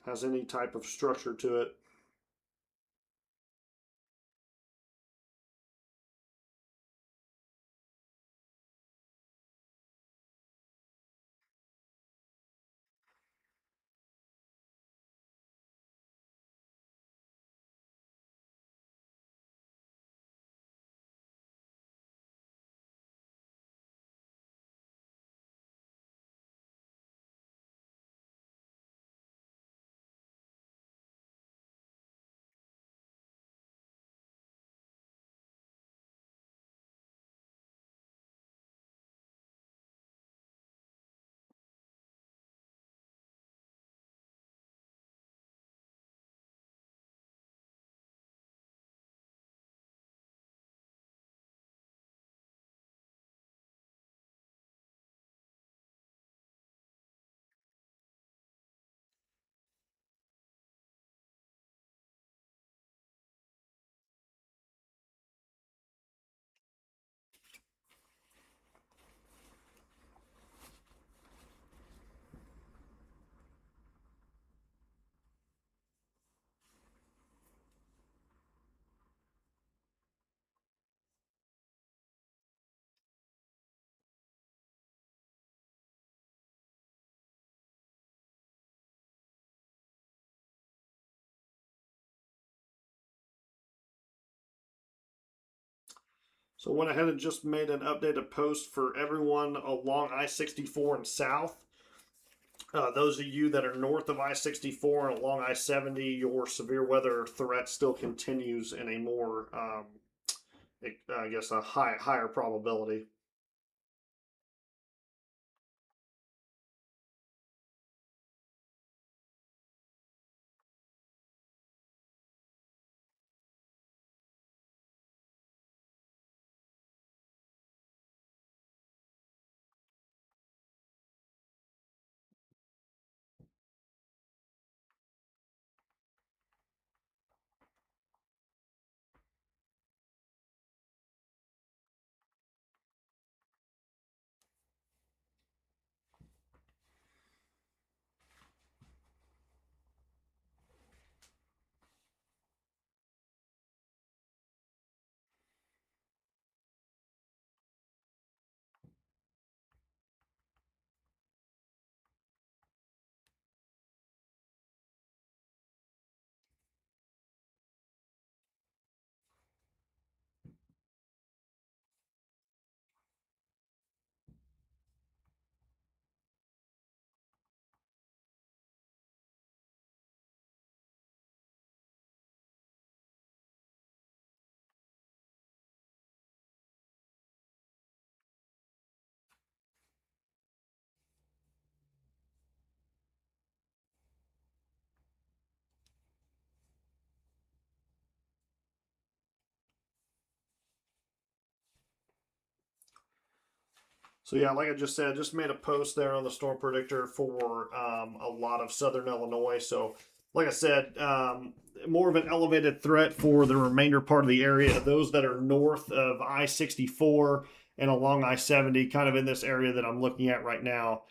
has any type of structure to it. So went ahead and just made an updated post for everyone along I-64 and south. Those of you that are north of I-64 and along I-70, your severe weather threat still continues in a more, I guess, a higher probability. So yeah, like I just said, just made a post there on the storm predictor for a lot of southern Illinois. So, like I said, more of an elevated threat for the remainder part of the area. Those that are north of I-64 and along I-70, kind of in this area that I'm looking at right now,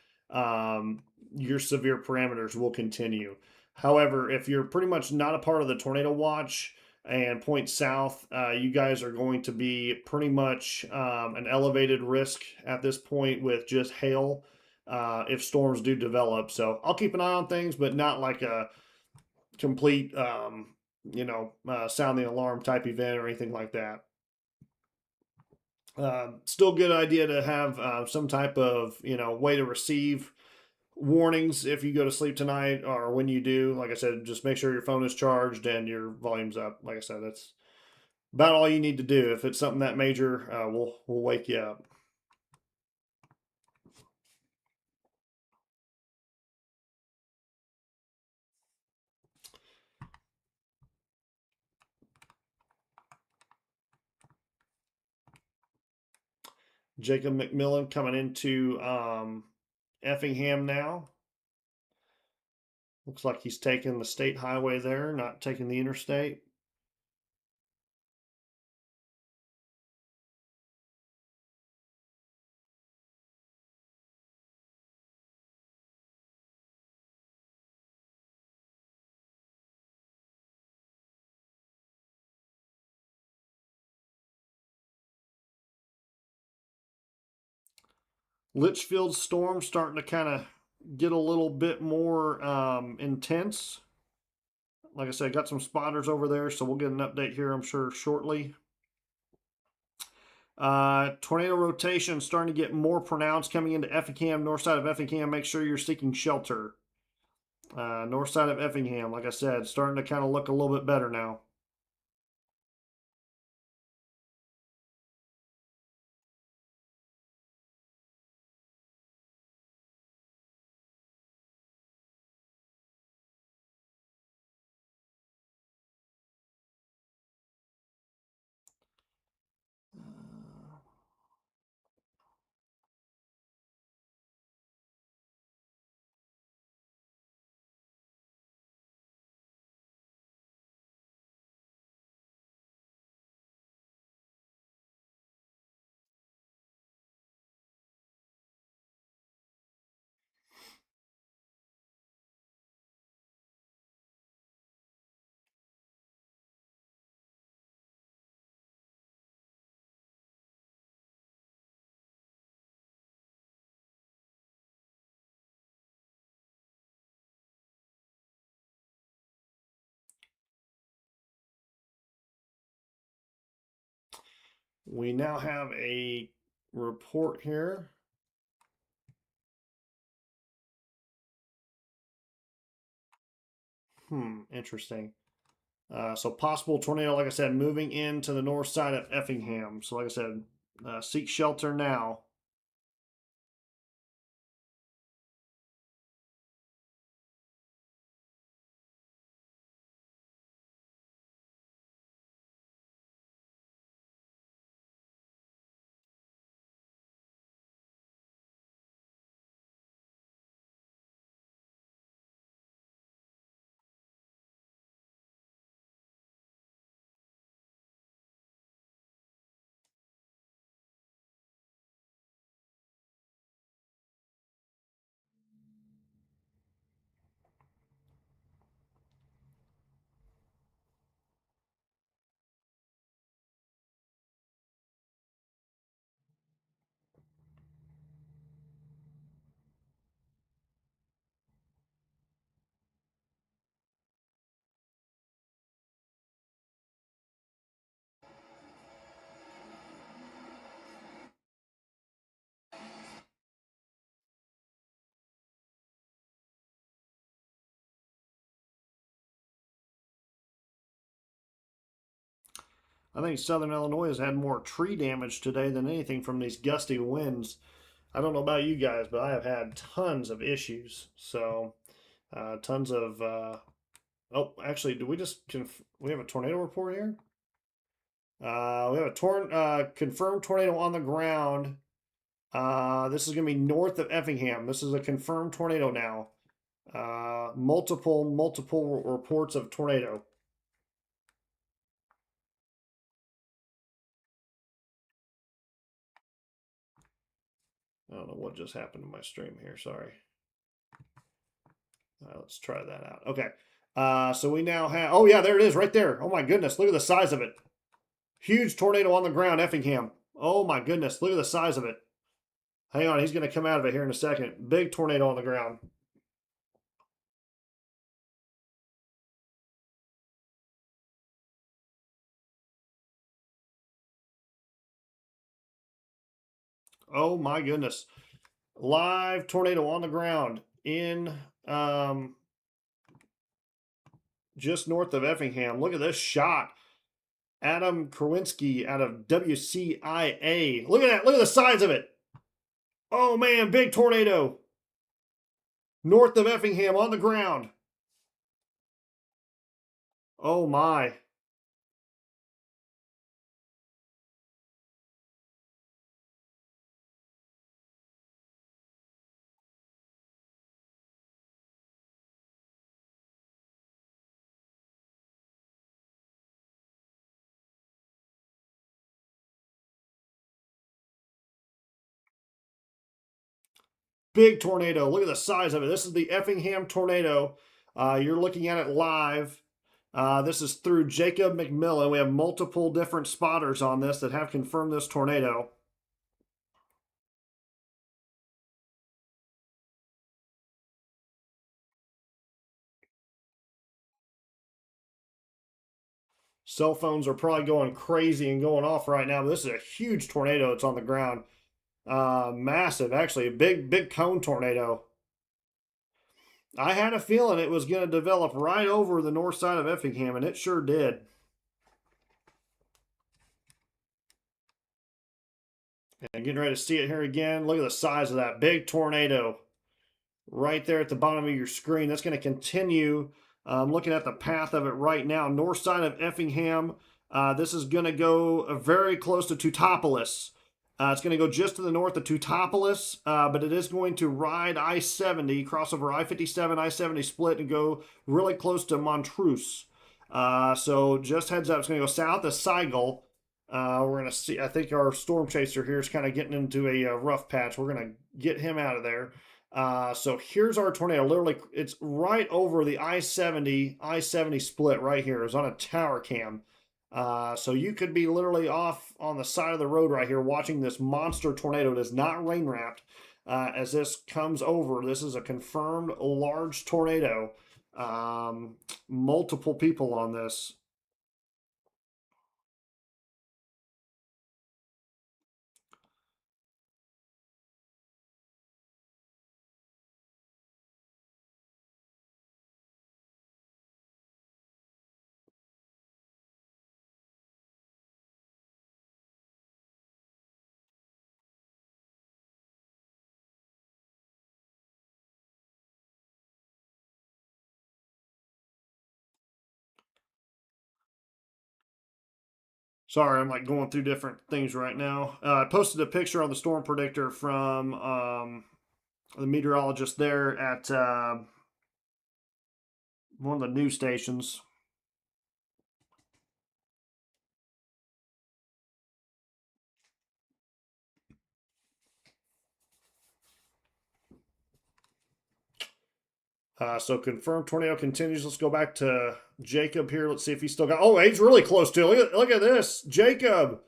your severe parameters will continue. However, if you're pretty much not a part of the tornado watch, and point south, you guys are going to be pretty much an elevated risk at this point with just hail if storms do develop. So I'll keep an eye on things, but not like a complete, sound the alarm type event or anything like that. Still good idea to have some type of way to receive warnings if you go to sleep tonight or when you do. Like I said, just make sure your phone is charged and your volume's up. Like I said, that's about all you need to do. If it's something that major, we'll wake you up. Jacob McMillan coming into Effingham now. Looks like he's taking the state highway there, not taking the interstate. Litchfield storm starting to kind of get a little bit more intense. Like I said, got some spotters over there, so we'll get an update here, I'm sure, shortly. Tornado rotation starting to get more pronounced coming into Effingham, north side of Effingham. Make sure you're seeking shelter. North side of Effingham, like I said, starting to kind of look a little bit better now. We now have a report here. Interesting. So possible tornado, like I said, moving into the north side of Effingham. So like I said, seek shelter now. I think Southern Illinois has had more tree damage today than anything from these gusty winds. I don't know about you guys, but I have had tons of issues. So, tons of. Oh, actually, do we just we have a tornado report here? We have a confirmed tornado on the ground. This is going to be north of Effingham. This is a confirmed tornado now. Multiple reports of tornado. I don't know what just happened to my stream here. Sorry. Let's try that out. Okay. So we now have. Oh yeah, there it is, right there. Oh my goodness, look at the size of it. Huge tornado on the ground, Effingham. Oh my goodness, look at the size of it. Hang on, he's going to come out of it here in a second. Big tornado on the ground. Oh my goodness. Live tornado on the ground in just north of Effingham. Look at this shot. Adam Kerwinski out of WCIA. Look at that. Look at the size of it. Oh man, big tornado. North of Effingham on the ground. Oh my. Big tornado. Look at the size of it. This is the Effingham tornado. You're looking at it live. This is through Jacob McMillan. We have multiple different spotters on this that have confirmed this tornado. Cell phones are probably going crazy and going off right now, but this is a huge tornado that's on the ground. Massive, actually, a big cone tornado. I had a feeling it was going to develop right over the north side of Effingham, and it sure did. And getting ready to see it here again. Look at the size of that big tornado right there at the bottom of your screen. That's going to continue. I'm looking at the path of it right now. North side of Effingham. This is going to go very close to Teutopolis. It's going to go just to the north of Teutopolis, but it is going to ride I-70, cross over I-57, I-70 split, and go really close to Montrose. So just heads up, it's going to go south of Seigel. We're going to see, I think our storm chaser here is kind of getting into a rough patch. We're going to get him out of there. So here's our tornado. Literally, it's right over the I-70 split right here. It's on a tower cam. So you could be literally off on the side of the road right here watching this monster tornado. It is not rain wrapped. As this comes over, this is a confirmed large tornado. Multiple people on this. Sorry, I'm like going through different things right now. I posted a picture on the storm predictor from the meteorologist there at one of the news stations. So confirmed tornado continues. Let's go back to Jacob here. Let's see if he's still got. Oh, he's really close to it. Look at this, Jacob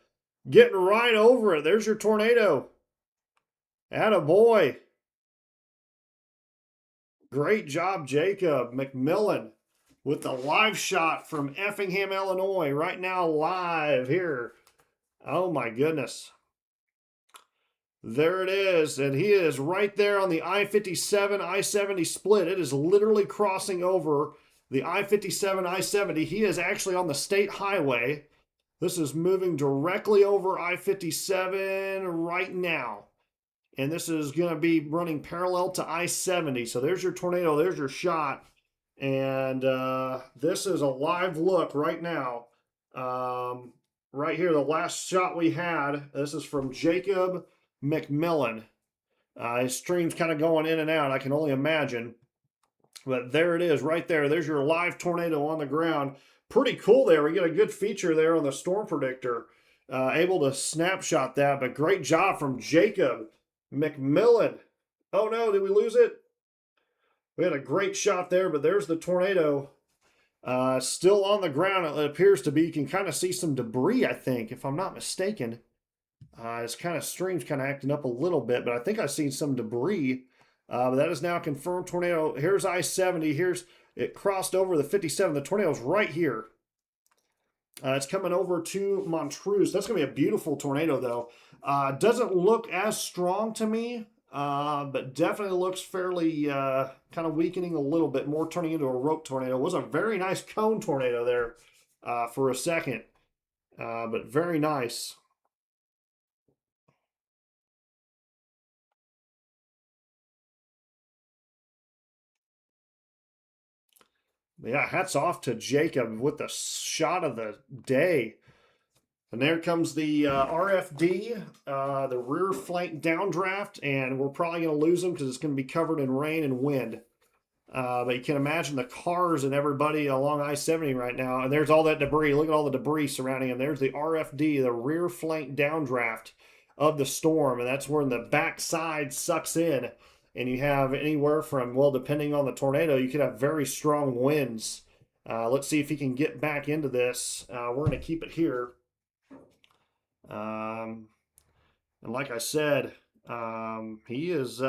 getting right over it. There's your tornado. Atta boy. Great job, Jacob McMillan, with the live shot from Effingham, Illinois. Right now, live here. Oh my goodness. There it is, and he is right there on the I-57, I-70 split. It is literally crossing over the I-57, I-70. He is actually on the state highway. This is moving directly over I-57 right now. And this is going to be running parallel to I-70. So there's your tornado, there's your shot. And this is a live look right now. Right here, the last shot we had, this is from Jacob McMillan. His stream's kind of going in and out, I can only imagine. But there it is, right there. There's your live tornado on the ground. Pretty cool there. We get a good feature there on the storm predictor. Able to snapshot that, but great job from Jacob McMillan. Oh no, did we lose it? We had a great shot there, but there's the tornado. Still on the ground, it appears to be. You can kind of see some debris, I think, if I'm not mistaken. It's kind of stream's kind of acting up a little bit, but I think I've seen some debris. But that is now a confirmed tornado. Here's I-70. Here's it crossed over the 57. The tornado's right here. It's coming over to Montrose. That's going to be a beautiful tornado, though. Doesn't look as strong to me, but definitely looks fairly kind of weakening a little bit more, turning into a rope tornado. It was a very nice cone tornado there for a second, but very nice. Yeah, hats off to Jacob with the shot of the day. And there comes the RFD, the rear flank downdraft, and we're probably going to lose them because it's going to be covered in rain and wind. But you can imagine the cars and everybody along I-70 right now, and there's all that debris. Look at all the debris surrounding them. There's the RFD, the rear flank downdraft of the storm, and that's where the backside sucks in. And you have anywhere from, well, depending on the tornado, you could have very strong winds. Let's see if he can get back into this. We're going to keep it here. And like I said, he is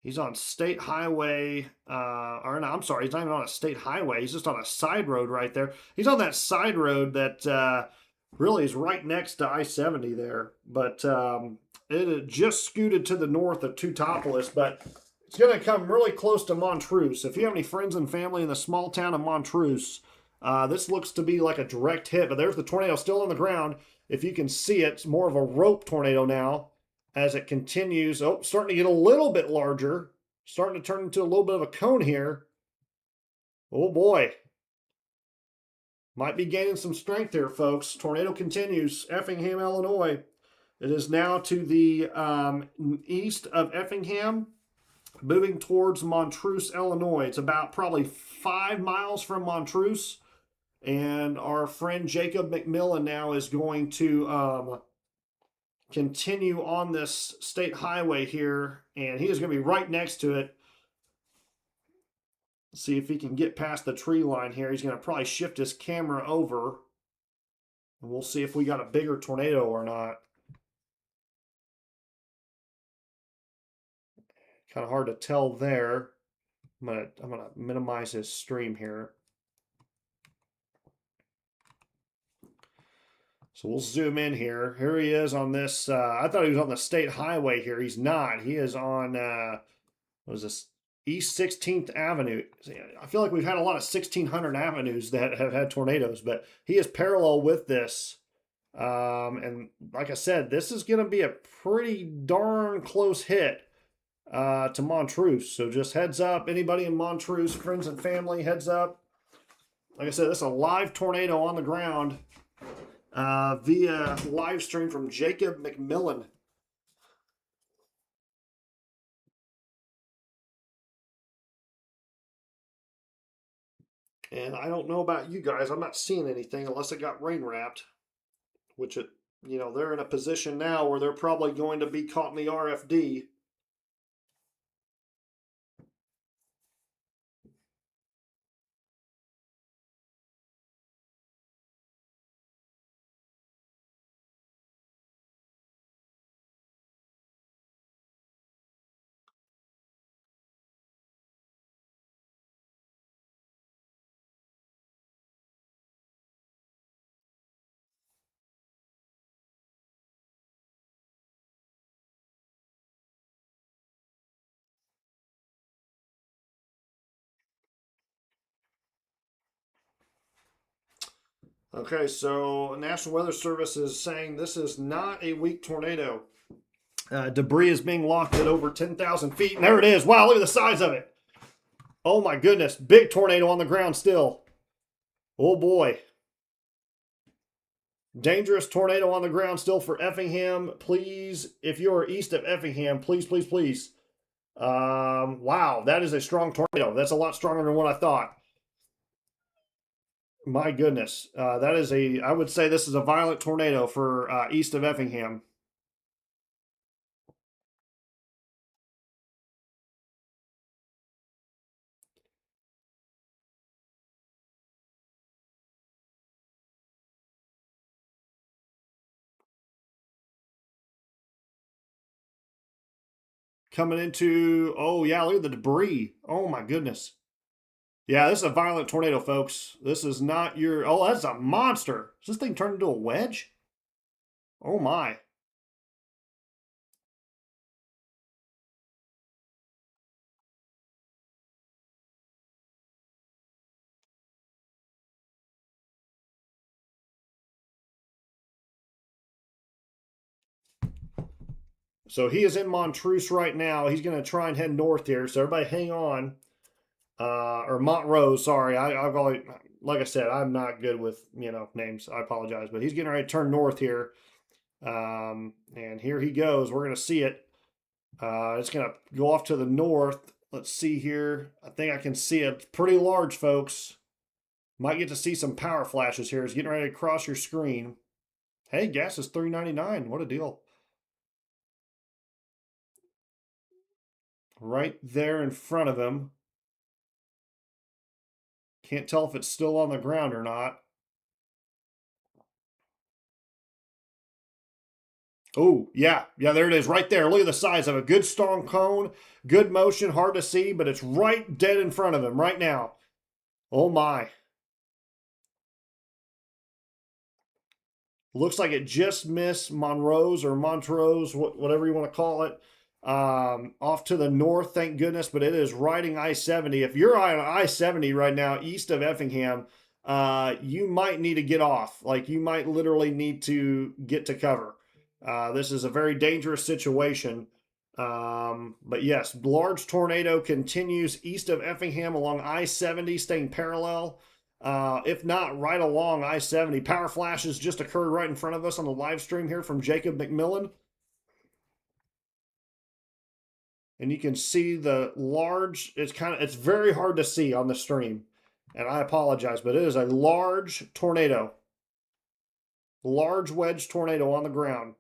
he's on state highway, or no, I'm sorry, he's not even on a state highway. He's just on a side road right there. He's on that side road that really is right next to I-70 there. But it just scooted to the north of Teutopolis, but it's going to come really close to Montrose. If you have any friends and family in the small town of Montrose, this looks to be like a direct hit, but there's the tornado still on the ground. If you can see it, it's more of a rope tornado now as it continues. Oh, starting to get a little bit larger. Starting to turn into a little bit of a cone here. Oh boy. Might be gaining some strength here, folks. Tornado continues. Effingham, Illinois. It is now to the east of Effingham, moving towards Montrose, Illinois. It's about probably 5 miles from Montrose. And our friend Jacob McMillan now is going to continue on this state highway here. And he is going to be right next to it. Let's see if he can get past the tree line here. He's going to probably shift his camera over. And we'll see if we got a bigger tornado or not. Kind of hard to tell there. I'm gonna minimize his stream here. So we'll zoom in here. Here he is on this. I thought he was on the state highway here. He's not. He is on, what is this? East 16th Avenue. I feel like we've had a lot of 1600 avenues that have had tornadoes, but he is parallel with this. And like I said, this is going to be a pretty darn close hit to Montrose. So just heads up, anybody in Montrose, friends and family, heads up. Like I said, this is a live tornado on the ground via live stream from Jacob McMillan. And I don't know about you guys. I'm not seeing anything unless it got rain wrapped, which they're in a position now where they're probably going to be caught in the RFD. Okay, so National Weather Service is saying this is not a weak tornado. Debris is being locked at over 10,000 feet. And there it is. Wow, look at the size of it. Oh my goodness. Big tornado on the ground still. Oh boy. Dangerous tornado on the ground still for Effingham. Please, if you're east of Effingham, please, please, please. Wow, that is a strong tornado. That's a lot stronger than what I thought. My goodness. I would say this is a violent tornado for east of Effingham. Coming into, oh yeah, look at the debris. Oh my goodness. Yeah, this is a violent tornado, folks. This is not your, oh, that's a monster. Is this thing turned into a wedge? Oh my. So he is in Montrose right now. He's going to try and head north here. So everybody hang on. Or Montrose, sorry. I've always, like I said, I'm not good with, names. I apologize. But he's getting ready to turn north here. And here he goes. We're going to see it. It's going to go off to the north. Let's see here. I think I can see it. It's pretty large, folks. Might get to see some power flashes here. It's getting ready to cross your screen. Hey, gas is $3.99. What a deal. Right there in front of him. Can't tell if it's still on the ground or not. Oh, yeah. Yeah, there it is right there. Look at the size of a good strong cone. Good motion. Hard to see, but it's right dead in front of him right now. Oh, my. Looks like it just missed Montrose or Montrose, whatever you want to call it. Off to the north, thank goodness, but it is riding I-70. If you're on I-70 right now, east of Effingham, you might need to get off. Like, you might literally need to get to cover. This is a very dangerous situation. But yes, large tornado continues east of Effingham along I-70, staying parallel. If not, right along I-70. Power flashes just occurred right in front of us on the live stream here from Jacob McMillan. And you can see the large, it's very hard to see on the stream. And I apologize, but it is a large tornado. Large wedge tornado on the ground.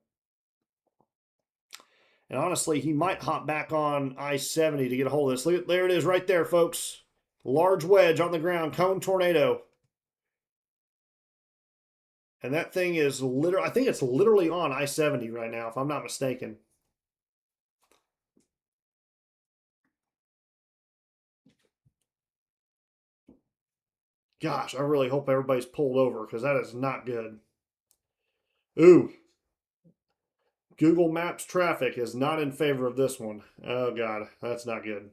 And honestly, he might hop back on I-70 to get a hold of this. Look, there it is right there, folks. Large wedge on the ground, cone tornado. And that thing is literally, I think it's literally on I-70 right now, if I'm not mistaken. Gosh, I really hope everybody's pulled over because that is not good. Ooh. Google Maps traffic is not in favor of this one. Oh, God, that's not good.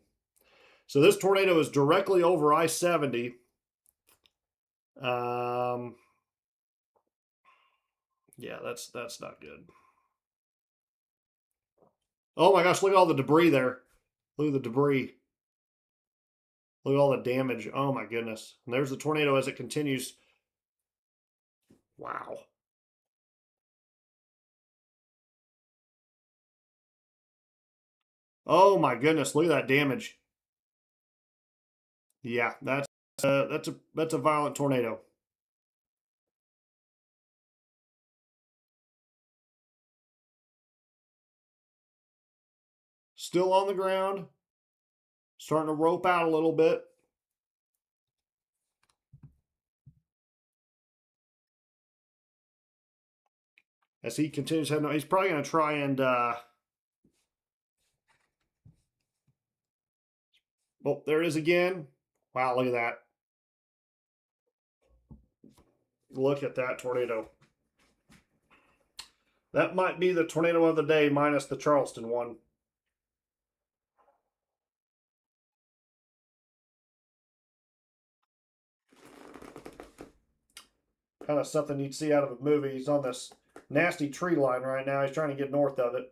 So this tornado is directly over I-70. Yeah, that's not good. Oh my gosh, look at all the debris there. Look at the debris. Look at all the damage. Oh my goodness. And there's the tornado as it continues. Wow. Oh my goodness. Look at that damage. Yeah, that's a violent tornado. Still on the ground. Starting to rope out a little bit. As he continues heading, he's probably going to try and. Oh, there it is again. Wow, look at that. Look at that tornado. That might be the tornado of the day minus the Charleston one. Kind of something you'd see out of a movie. He's on this nasty tree line right now. He's trying to get north of it.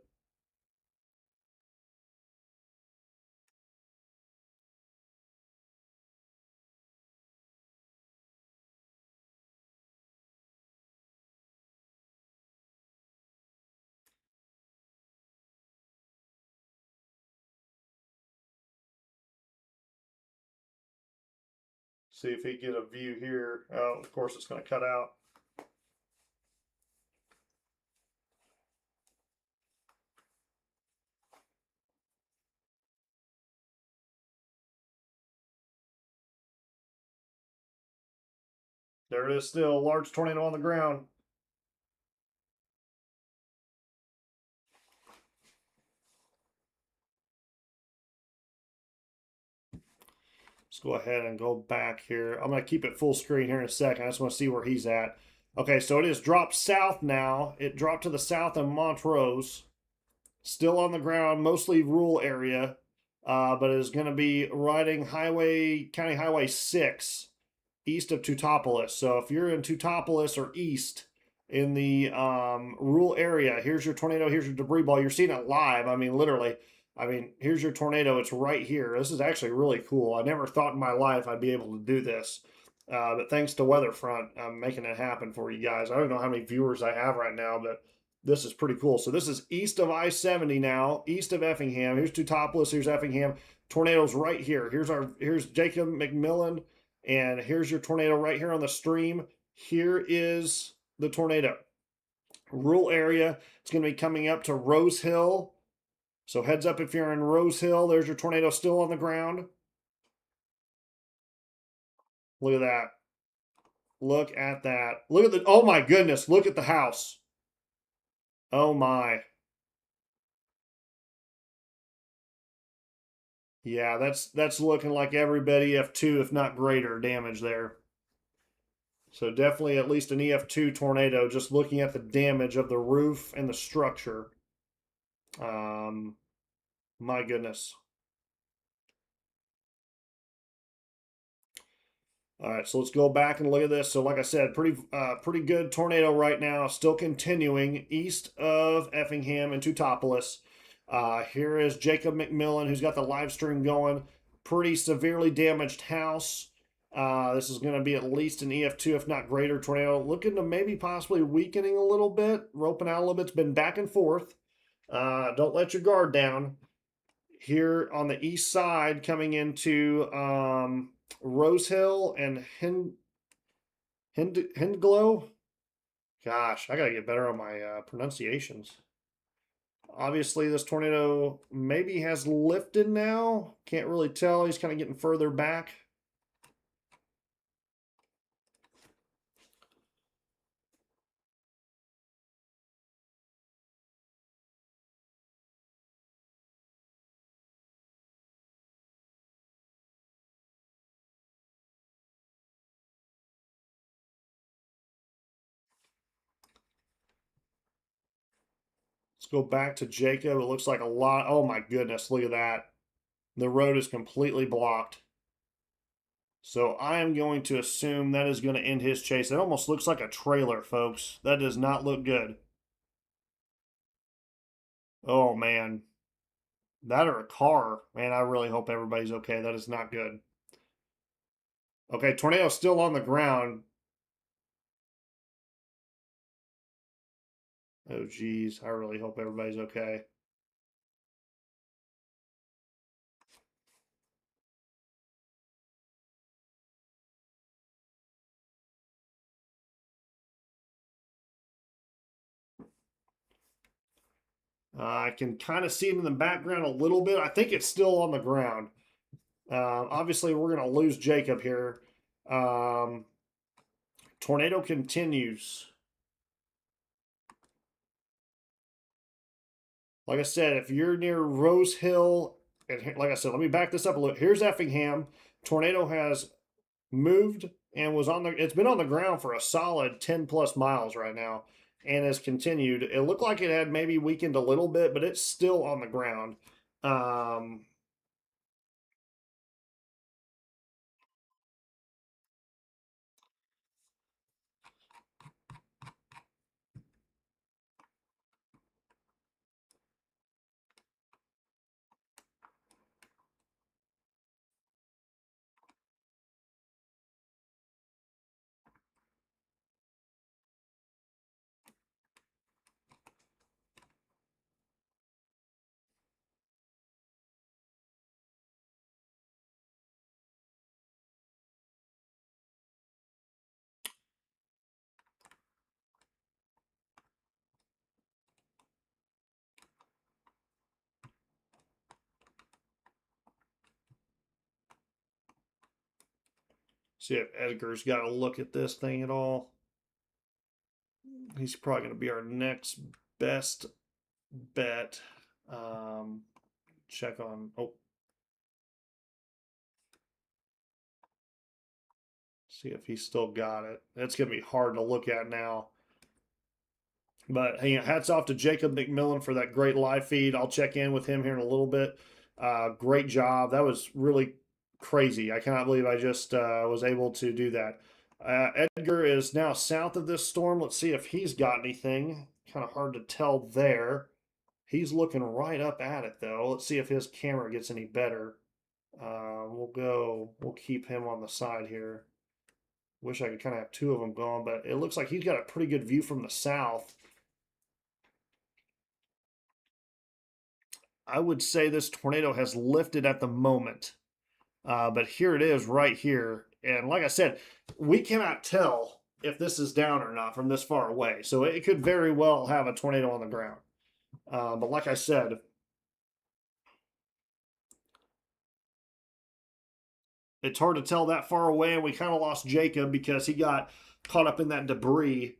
See if he can get a view here. Oh, of course, it's going to cut out. There it is still. Large tornado on the ground. Let's go ahead and go back here. I'm going to keep it full screen here in a second. I just want to see where he's at. Okay, so it is dropped south now. It dropped to the south of Montrose. Still on the ground, mostly rural area, but is going to be riding County Highway 6 east of Teutopolis. So if you're in Teutopolis or east in the rural area, here's your tornado, here's your debris ball. You're seeing it live. I mean, literally. I mean, here's your tornado. It's right here. This is actually really cool. I never thought in my life I'd be able to do this. But thanks to Weatherfront, I'm making it happen for you guys. I don't know how many viewers I have right now, but this is pretty cool. So this is east of I-70 now, east of Effingham. Here's Teutopolis, here's Effingham. Tornadoes right here. Here's Jacob McMillan, and here's your tornado right here on the stream. Here is the tornado. Rural area. It's going to be coming up to Rose Hill. So heads up if you're in Rose Hill. There's your tornado still on the ground. Look at that. Look at that. Look at the, oh my goodness, look at the house. Oh my. Yeah, that's looking like everybody EF2, if not greater damage there. So definitely at least an EF2 tornado, just looking at the damage of the roof and the structure. My goodness. All right, so let's go back and look at this. So like I said, pretty good tornado right now, still continuing east of Effingham and Teutopolis. Here is Jacob McMillan, who's got the live stream going. Pretty severely damaged house. This is going to be at least an EF2, if not greater tornado. Looking to maybe possibly weakening a little bit, roping out a little bit. It's been back and forth. Don't let your guard down. Here on the east side, coming into Rose Hill and Hindglow. Gosh, I got to get better on my pronunciations. Obviously, this tornado maybe has lifted now. Can't really tell. He's kind of getting further back. Let's go back to Jacob. It looks like a lot. Oh my goodness, look at that. The road is completely blocked. So I am going to assume that is going to end his chase. It almost looks like a trailer, folks. That does not look good. Oh man. That or a car. Man, I really hope everybody's okay. That is not good. Okay, tornado's still on the ground. Oh, geez. I really hope everybody's okay. I can kind of see it in the background a little bit. I think it's still on the ground. Obviously, we're going to lose Jacob here. Um, Tornado continues. Like I said, if you're near Rose Hill, and like I said, let me back this up a little. Here's Effingham. Tornado has moved and was on the. It's been on the ground for a solid 10 plus miles right now, and has continued. It looked like it had maybe weakened a little bit, but it's still on the ground. Um, See if Edgar's got a look at this thing at all. He's probably going to be our next best bet. Um, check on. Oh, see if he's still got it. That's going to be hard to look at now. But hey, hats off to Jacob McMillan for that great live feed. I'll check in with him here in a little bit. Great job. That was really crazy. I cannot believe I just was able to do that. Edgar is now south of this storm. Let's see if he's got anything. Kind of hard to tell there. He's looking right up at it though. Let's see if his camera gets any better. We'll keep him on the side here. Wish I could kind of have two of them going, but it looks like he's got a pretty good view from the south. I would say this tornado has lifted at the moment, but here it is right here. And like I said, we cannot tell if this is down or not from this far away. So it could very well have a tornado on the ground. But like I said, it's hard to tell that far away. And we kind of lost Jacob because he got caught up in that debris.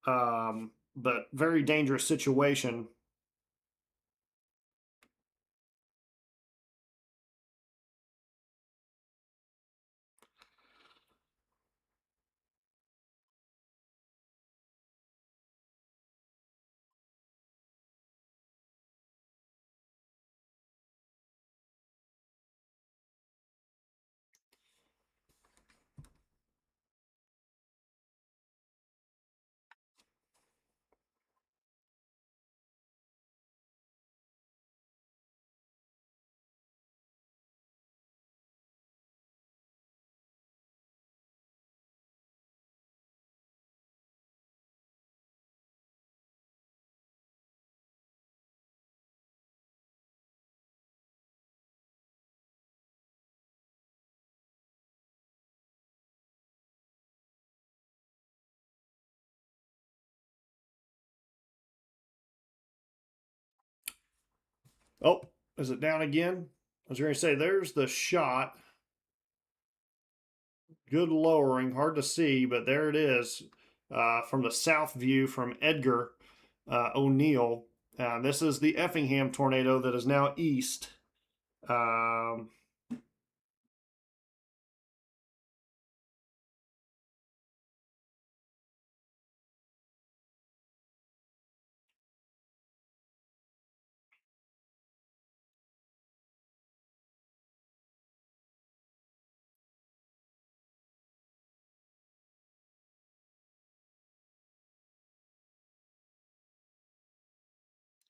But very dangerous situation. Oh, is it down again? I was going to say, there's the shot. Good lowering, hard to see, but there it is from the south view from Edgar O'Neill. This is the Effingham tornado that is now east. Um,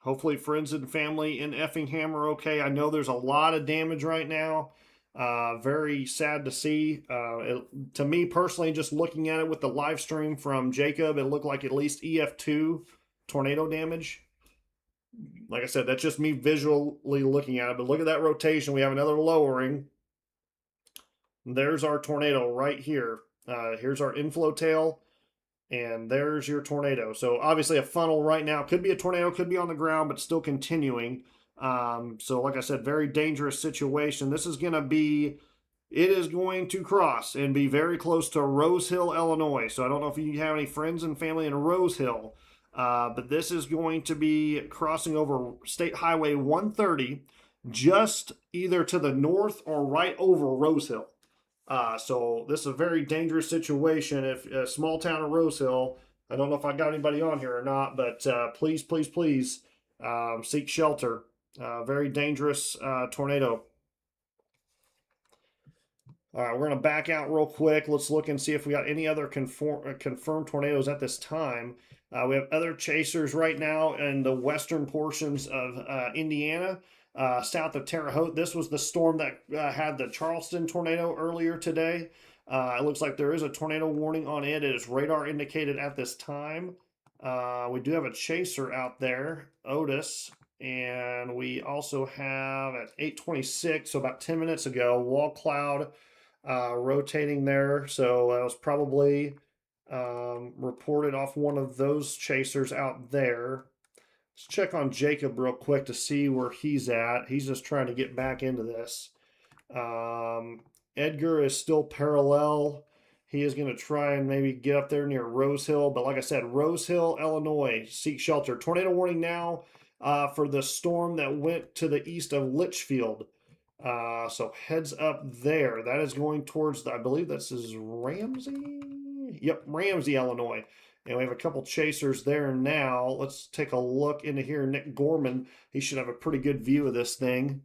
Hopefully, friends and family in Effingham are okay. I know there's a lot of damage right now. Very sad to see. To me personally, just looking at it with the live stream from Jacob, it looked like at least EF2 tornado damage. Like I said, that's just me visually looking at it. But look at that rotation. We have another lowering. There's our tornado right here. Here's our inflow tail. And there's your tornado. So obviously a funnel right now. Could be a tornado, could be on the ground, but still continuing. So like I said, very dangerous situation. This is going to be, it is going to cross and be very close to Rose Hill, Illinois. So I don't know if you have any friends and family in Rose Hill, but this is going to be crossing over State Highway 130, just either to the north or right over Rose Hill. So this is a very dangerous situation. If a small town of Rose Hill, I don't know if I got anybody on here or not, but please, please, please seek shelter. Very dangerous tornado. All right, we're going to back out real quick. Let's look and see if we got any other confirmed tornadoes at this time. We have other chasers right now in the western portions of Indiana. South of Terre Haute. This was the storm that had the Charleston tornado earlier today. It looks like there is a tornado warning on it. It is radar indicated at this time. We do have a chaser out there, Otis, and we also have at 8:26, so about 10 minutes ago, wall cloud rotating there. So that was probably reported off one of those chasers out there. Let's check on Jacob real quick to see where he's at. He's just trying to get back into this. Edgar is still parallel. He is going to try and maybe get up there near Rose Hill. But like I said, Rose Hill, Illinois, seek shelter. Tornado warning now for the storm that went to the east of Litchfield. So heads up there. That is going towards, I believe this is Ramsey? Yep, Ramsey, Illinois. And we have a couple chasers there now. Let's take a look into here. Nick Gorman, he should have a pretty good view of this thing.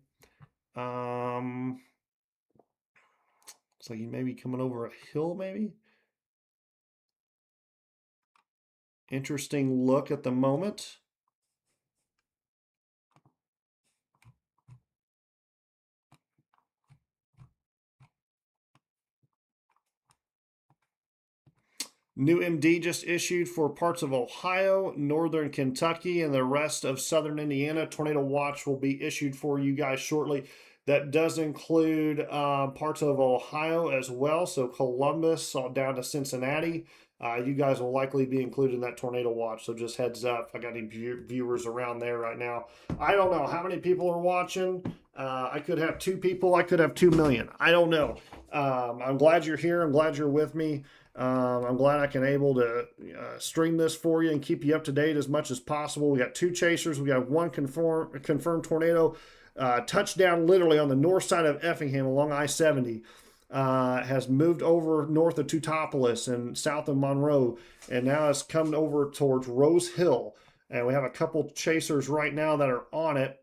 Looks like he may be coming over a hill, maybe. Interesting look at the moment. New MD just issued for parts of Ohio, northern Kentucky, and the rest of southern Indiana. Tornado watch will be issued for you guys shortly. That does include parts of Ohio as well. So Columbus down to Cincinnati. You guys will likely be included in that tornado watch. So just heads up. If I got any viewers around there right now. I don't know how many people are watching. I could have 2 people. I could have 2 million. I don't know. I'm glad you're here. I'm glad you're with me. I'm glad I can able to stream this for you and keep you up to date as much as possible. We got 2 chasers. We got 1 confirmed tornado touchdown literally on the north side of Effingham along I-70. Has moved over north of Teutopolis and south of Monroe, and now has come over towards Rose Hill. And we have a couple chasers right now that are on it.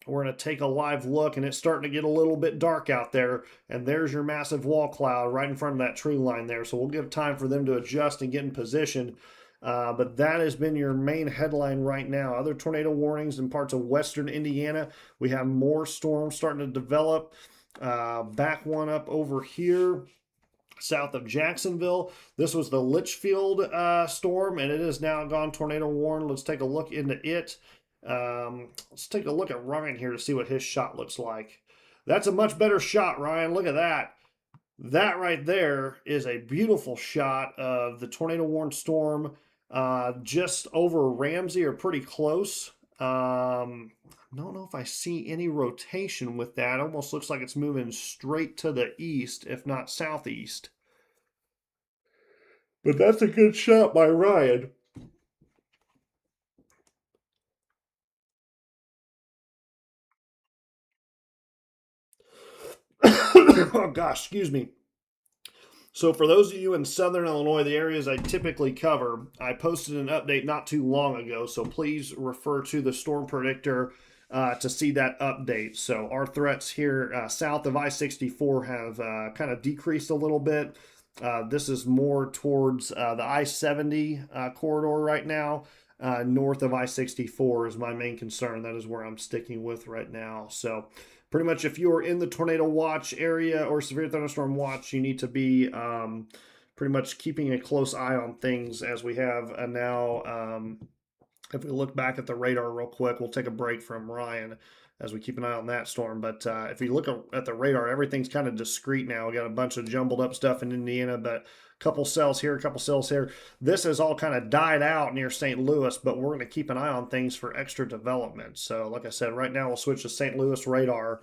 We're going to take a live look, and it's starting to get a little bit dark out there. And there's your massive wall cloud right in front of that tree line there. So we'll give time for them to adjust and get in position. But that has been your main headline right now. Other tornado warnings in parts of western Indiana. We have more storms starting to develop. Back one up over here south of Jacksonville. This was the Litchfield storm, and it has now gone tornado warned. Let's take a look into it. Let's take a look at Ryan here to see what his shot looks like. That's a much better shot, Ryan. Look at that. That right there is a beautiful shot of the tornado warned storm just over Ramsey, or pretty close. I don't know if I see any rotation with that. Almost looks like it's moving straight to the east, if not southeast. But that's a good shot by Ryan. Oh gosh, excuse me. So for those of you in southern Illinois, the areas I typically cover, I posted an update not too long ago, so please refer to the storm predictor to see that update. So our threats here south of I-64 have kind of decreased a little bit. This is more towards the I-70 corridor right now. north of I-64 is my main concern. That is where I'm sticking with right now. So pretty much if you're in the tornado watch area or severe thunderstorm watch, you need to be pretty much keeping a close eye on things as we have now. If we look back at the radar real quick, we'll take a break from Ryan as we keep an eye on that storm. But if you look at the radar, everything's kind of discrete now. We got a bunch of jumbled up stuff in Indiana, but a couple cells here, a couple cells here. This has all kind of died out near St. Louis, but we're going to keep an eye on things for extra development. So, like I said, right now we'll switch to St. Louis radar.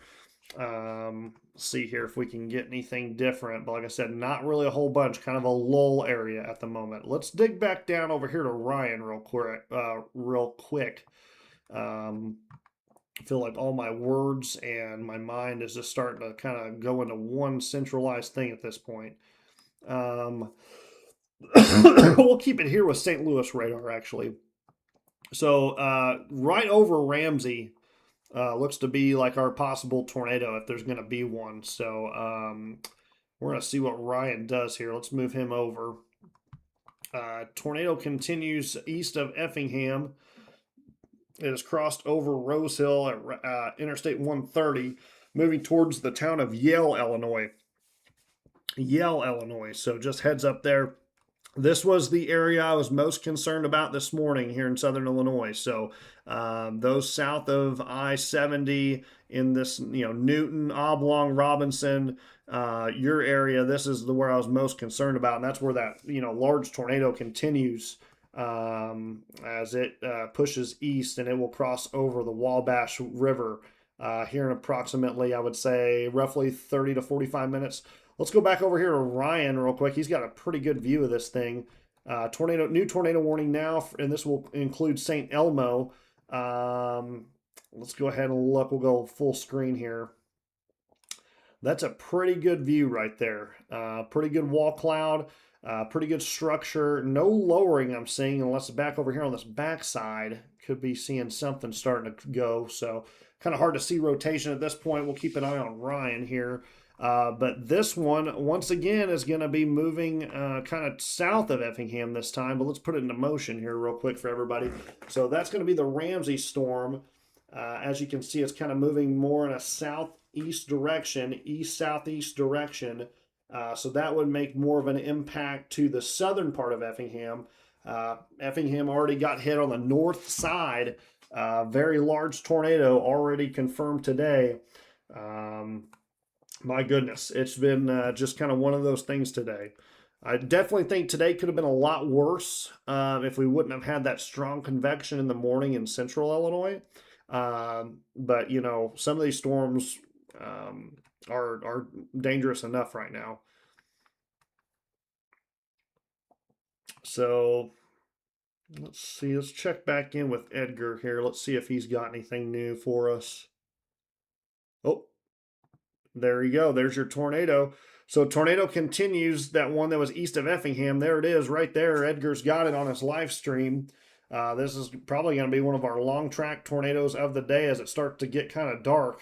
See here if we can get anything different. But like I said, not really a whole bunch, kind of a lull area at the moment. Let's dig back down over here to Ryan real quick. I feel like all my words and my mind is just starting to kind of go into one centralized thing at this point. We'll keep it here with St. Louis radar, actually. So right over Ramsey looks to be like our possible tornado if there's going to be one. So we're going to see what Ryan does here. Let's move him over. Tornado continues east of Effingham. It has crossed over Rose Hill at Interstate 130, moving towards the town of Yale, Illinois. So just heads up there. This was the area I was most concerned about this morning here in southern Illinois. So those south of I-70 in this, Newton, Oblong, Robinson, your area, this is where I was most concerned about. And that's where that, large tornado continues as it pushes east, and it will cross over the Wabash River here in approximately, I would say, roughly 30 to 45 minutes. Let's go back over here to Ryan real quick. He's got a pretty good view of this thing. New tornado warning now, and this will include St. Elmo. Let's go ahead and look. We'll go full screen here. That's a pretty good view right there. Pretty good wall cloud. Pretty good structure. No lowering I'm seeing, unless back over here on this backside could be seeing something starting to go. So kind of hard to see rotation at this point. We'll keep an eye on Ryan here. But this one, once again, is going to be moving kind of south of Effingham this time. But let's put it into motion here real quick for everybody. So that's going to be the Ramsey storm. As you can see, it's kind of moving more in a southeast direction, east-southeast direction. So that would make more of an impact to the southern part of Effingham. Effingham already got hit on the north side. Very large tornado already confirmed today. My goodness, it's been just kind of one of those things today. I definitely think today could have been a lot worse if we wouldn't have had that strong convection in the morning in central Illinois. But some of these storms are dangerous enough right now. So let's see. Let's check back in with Edgar here. Let's see if he's got anything new for us. Oh, there you go. There's your tornado. So tornado continues, that one that was east of Effingham. There it is right there. Edgar's got it on his live stream. This is probably going to be one of our long track tornadoes of the day as it starts to get kind of dark.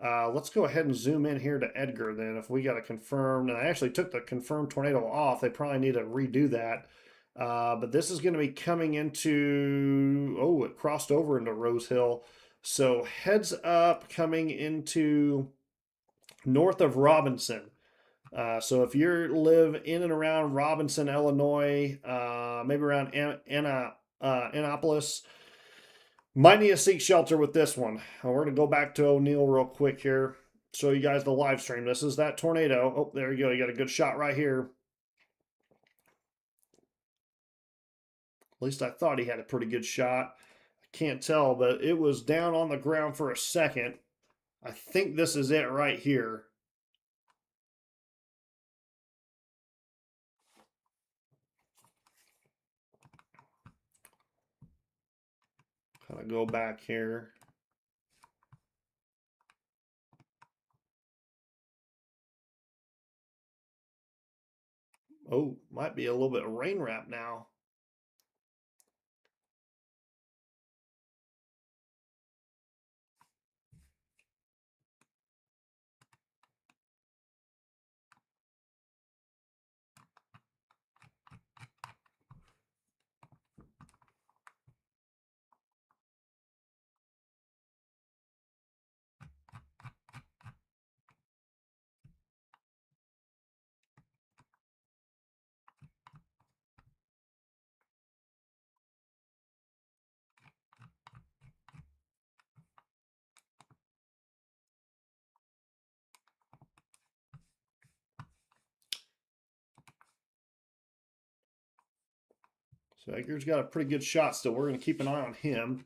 Let's go ahead and zoom in here to Edgar then. If we got a confirmed, and I actually took the confirmed tornado off. They probably need to redo that. But this is going to be coming into, it crossed over into Rose Hill. So heads up coming into north of Robinson. So if you live in and around Robinson, Illinois, maybe around Annapolis, might need to seek shelter with this one. We're going to go back to O'Neill real quick here. Show you guys the live stream. This is that tornado. Oh, there you go. You got a good shot right here. At least I thought he had a pretty good shot. I can't tell, but it was down on the ground for a second. I think this is it right here. Kind of go back here. Oh, might be a little bit of rain wrap now. So Edgar's got a pretty good shot still. We're going to keep an eye on him.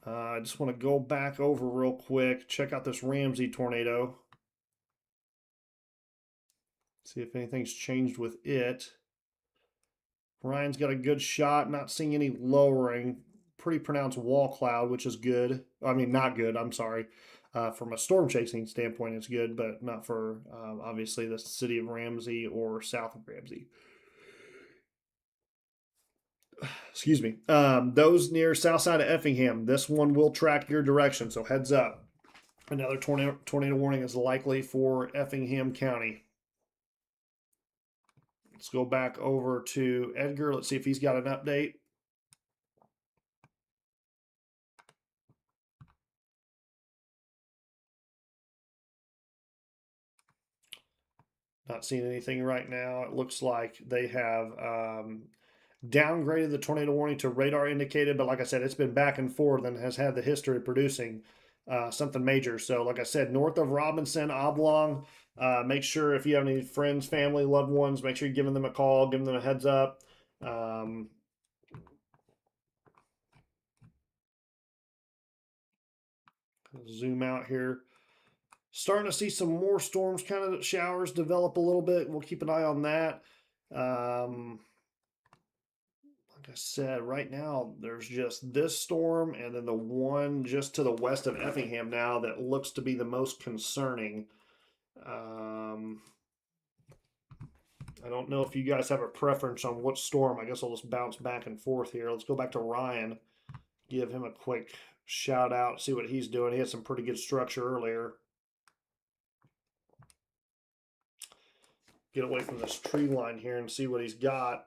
I just want to go back over real quick, check out this Ramsey tornado. See if anything's changed with it. Ryan's got a good shot, not seeing any lowering. Pretty pronounced wall cloud, which is good. I mean, not good, I'm sorry. From a storm chasing standpoint, it's good, but not for obviously the city of Ramsey or south of Ramsey. Excuse me. Those near south side of Effingham, this one will track your direction, so heads up. Another tornado warning is likely for Effingham County. Let's go back over to Edgar. Let's see if he's got an update. Not seeing anything right now. It looks like they have downgraded the tornado warning to radar indicated, but like I said, it's been back and forth and has had the history of producing something major. So, like I said, north of Robinson, Oblong, make sure if you have any friends, family, loved ones, make sure you're giving them a call, giving them a heads up. Zoom out here. Starting to see some more storms, kind of showers develop a little bit. We'll keep an eye on that. Like I said, right now there's just this storm and then the one just to the west of Effingham now that looks to be the most concerning. I don't know if you guys have a preference on what storm. I guess I'll just bounce back and forth here. Let's go back to Ryan. Give him a quick shout out, see what he's doing. He had some pretty good structure earlier. Get away from this tree line here and see what he's got.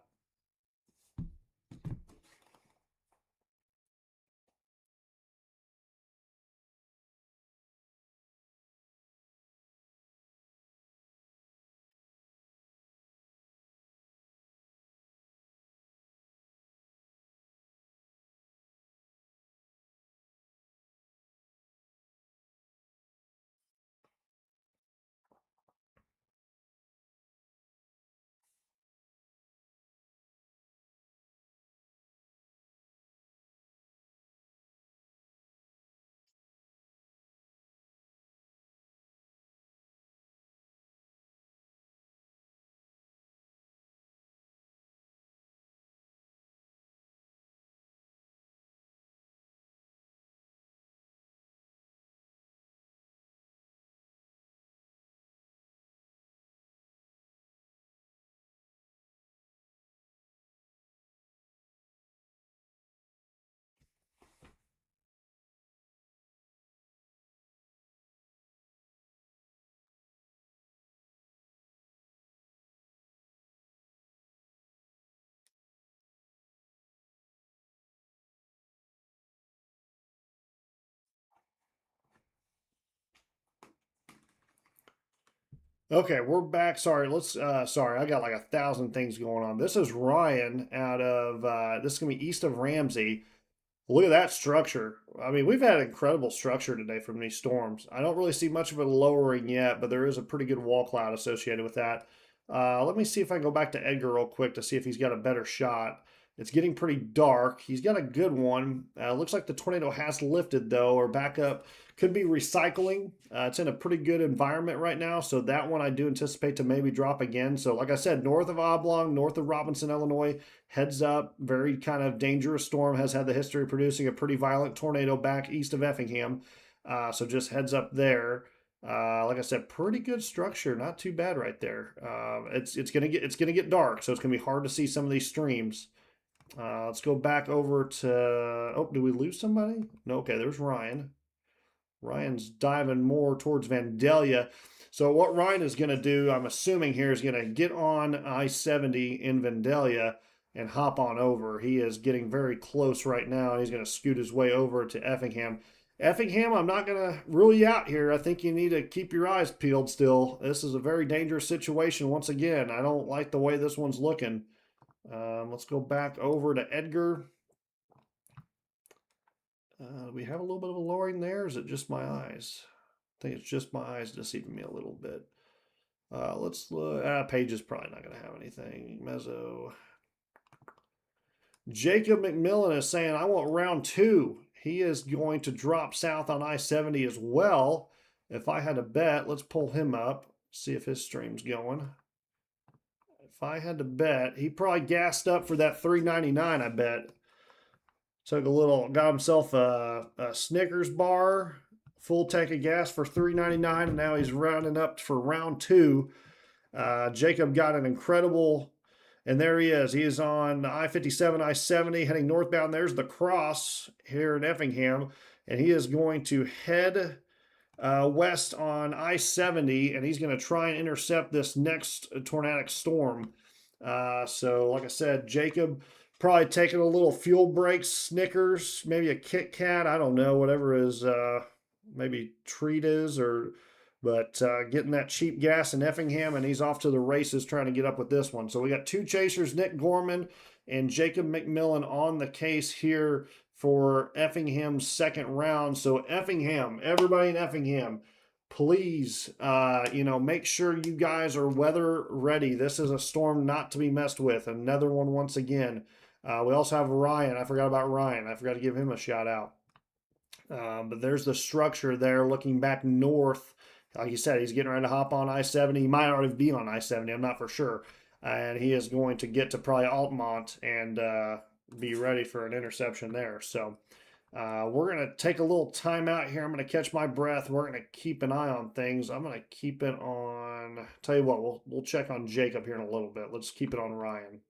Okay, we're back. Sorry, sorry, I got like 1,000 things going on. This is Ryan out of this is gonna be east of Ramsey. Look at that structure. I mean, we've had incredible structure today from these storms. I don't really see much of a lowering yet, but there is a pretty good wall cloud associated with that. Let me see if I can go back to Edgar real quick to see if he's got a better shot. It's getting pretty dark. He's got a good one. Looks like the tornado has lifted though, or back up. Could be recycling. It's in a pretty good environment right now, so that one I do anticipate to maybe drop again. So, like I said, north of Oblong, north of Robinson, Illinois, heads up. Very kind of dangerous storm. Has had the history of producing a pretty violent tornado back east of Effingham. So just heads up there. Like I said, pretty good structure, not too bad right there. It's gonna get dark, so it's gonna be hard to see some of these streams. Let's go back over to. Oh, did we lose somebody? No. Okay, there's Ryan. Ryan's diving more towards Vandalia. So what Ryan is going to do, I'm assuming here, is going to get on I-70 in Vandalia and hop on over. He is getting very close right now, and he's going to scoot his way over to Effingham. Effingham, I'm not going to rule you out here. I think you need to keep your eyes peeled still. This is a very dangerous situation once again. I don't like the way this one's looking. Let's go back over to Edgar. We have a little bit of a lowering there. Is it just my eyes? I think it's just my eyes deceiving me a little bit. Let's look. Page is probably not going to have anything. Mezzo. Jacob McMillan is saying, I want round two. He is going to drop south on I-70 as well. If I had to bet, let's pull him up, see if his stream's going. If I had to bet, he probably gassed up for that 399, I bet. Took a little, got himself a Snickers bar, full tank of gas for 399, and now he's rounding up for round two. Jacob got an incredible, and there he is. He is on I-57, I-70, heading northbound. There's the cross here in Effingham, and he is going to head west on I-70, and he's going to try and intercept this next tornadic storm. So, like I said, Jacob probably taking a little fuel break, Snickers, maybe a Kit Kat. I don't know, whatever his maybe treat is, or but getting that cheap gas in Effingham, and he's off to the races trying to get up with this one. So we got two chasers, Nick Gorman and Jacob McMillan, on the case here for Effingham's second round. So Effingham, everybody in Effingham, please, make sure you guys are weather ready. This is a storm not to be messed with. Another one once again. We also have Ryan. I forgot about Ryan. I forgot to give him a shout out. But there's the structure there looking back north. Like you said, he's getting ready to hop on I-70. He might already be on I-70. I'm not for sure. And he is going to get to probably Altamont and be ready for an interception there. So we're going to take a little time out here. I'm going to catch my breath. We're going to keep an eye on things. I'm going to keep it on. Tell you what, we'll check on Jacob here in a little bit. Let's keep it on Ryan.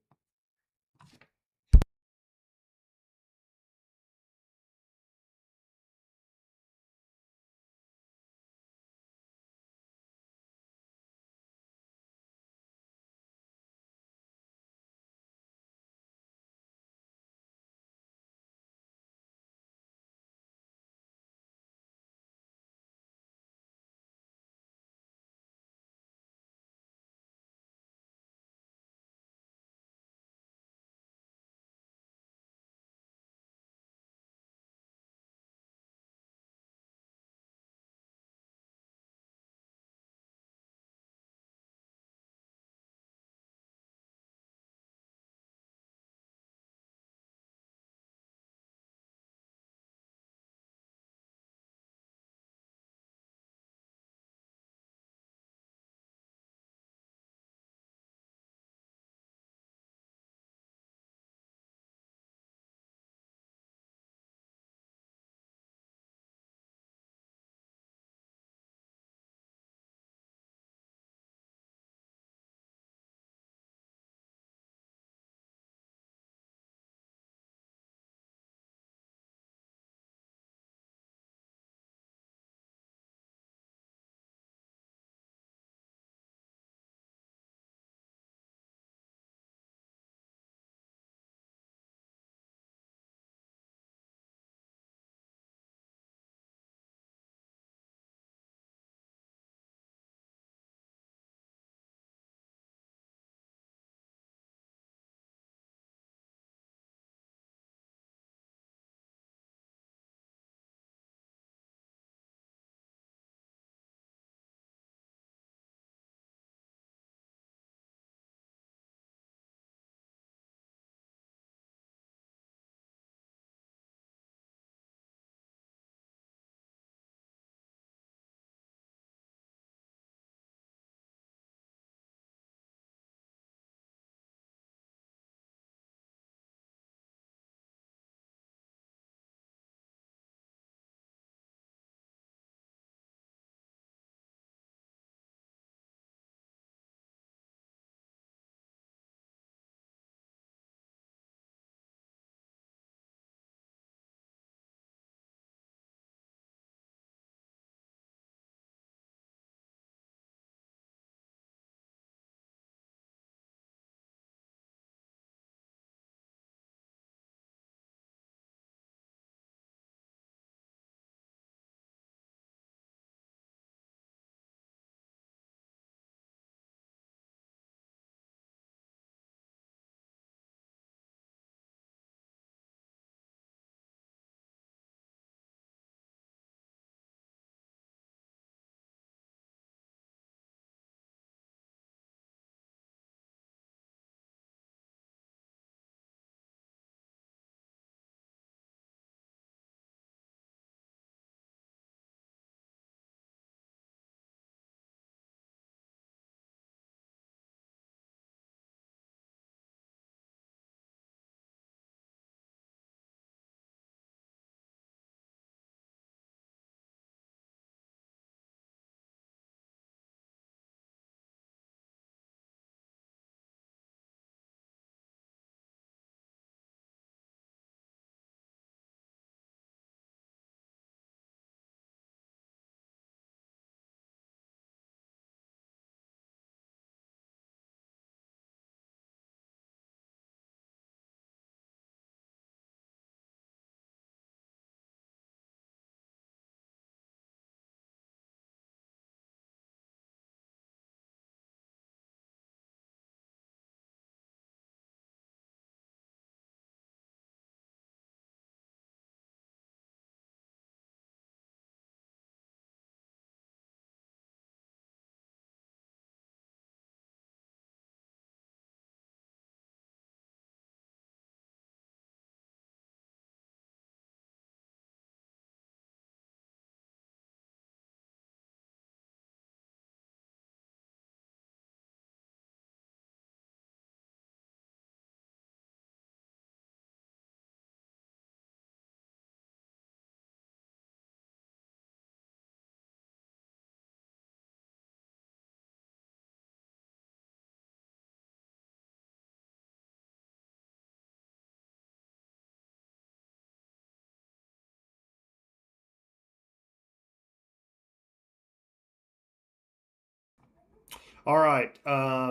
All right.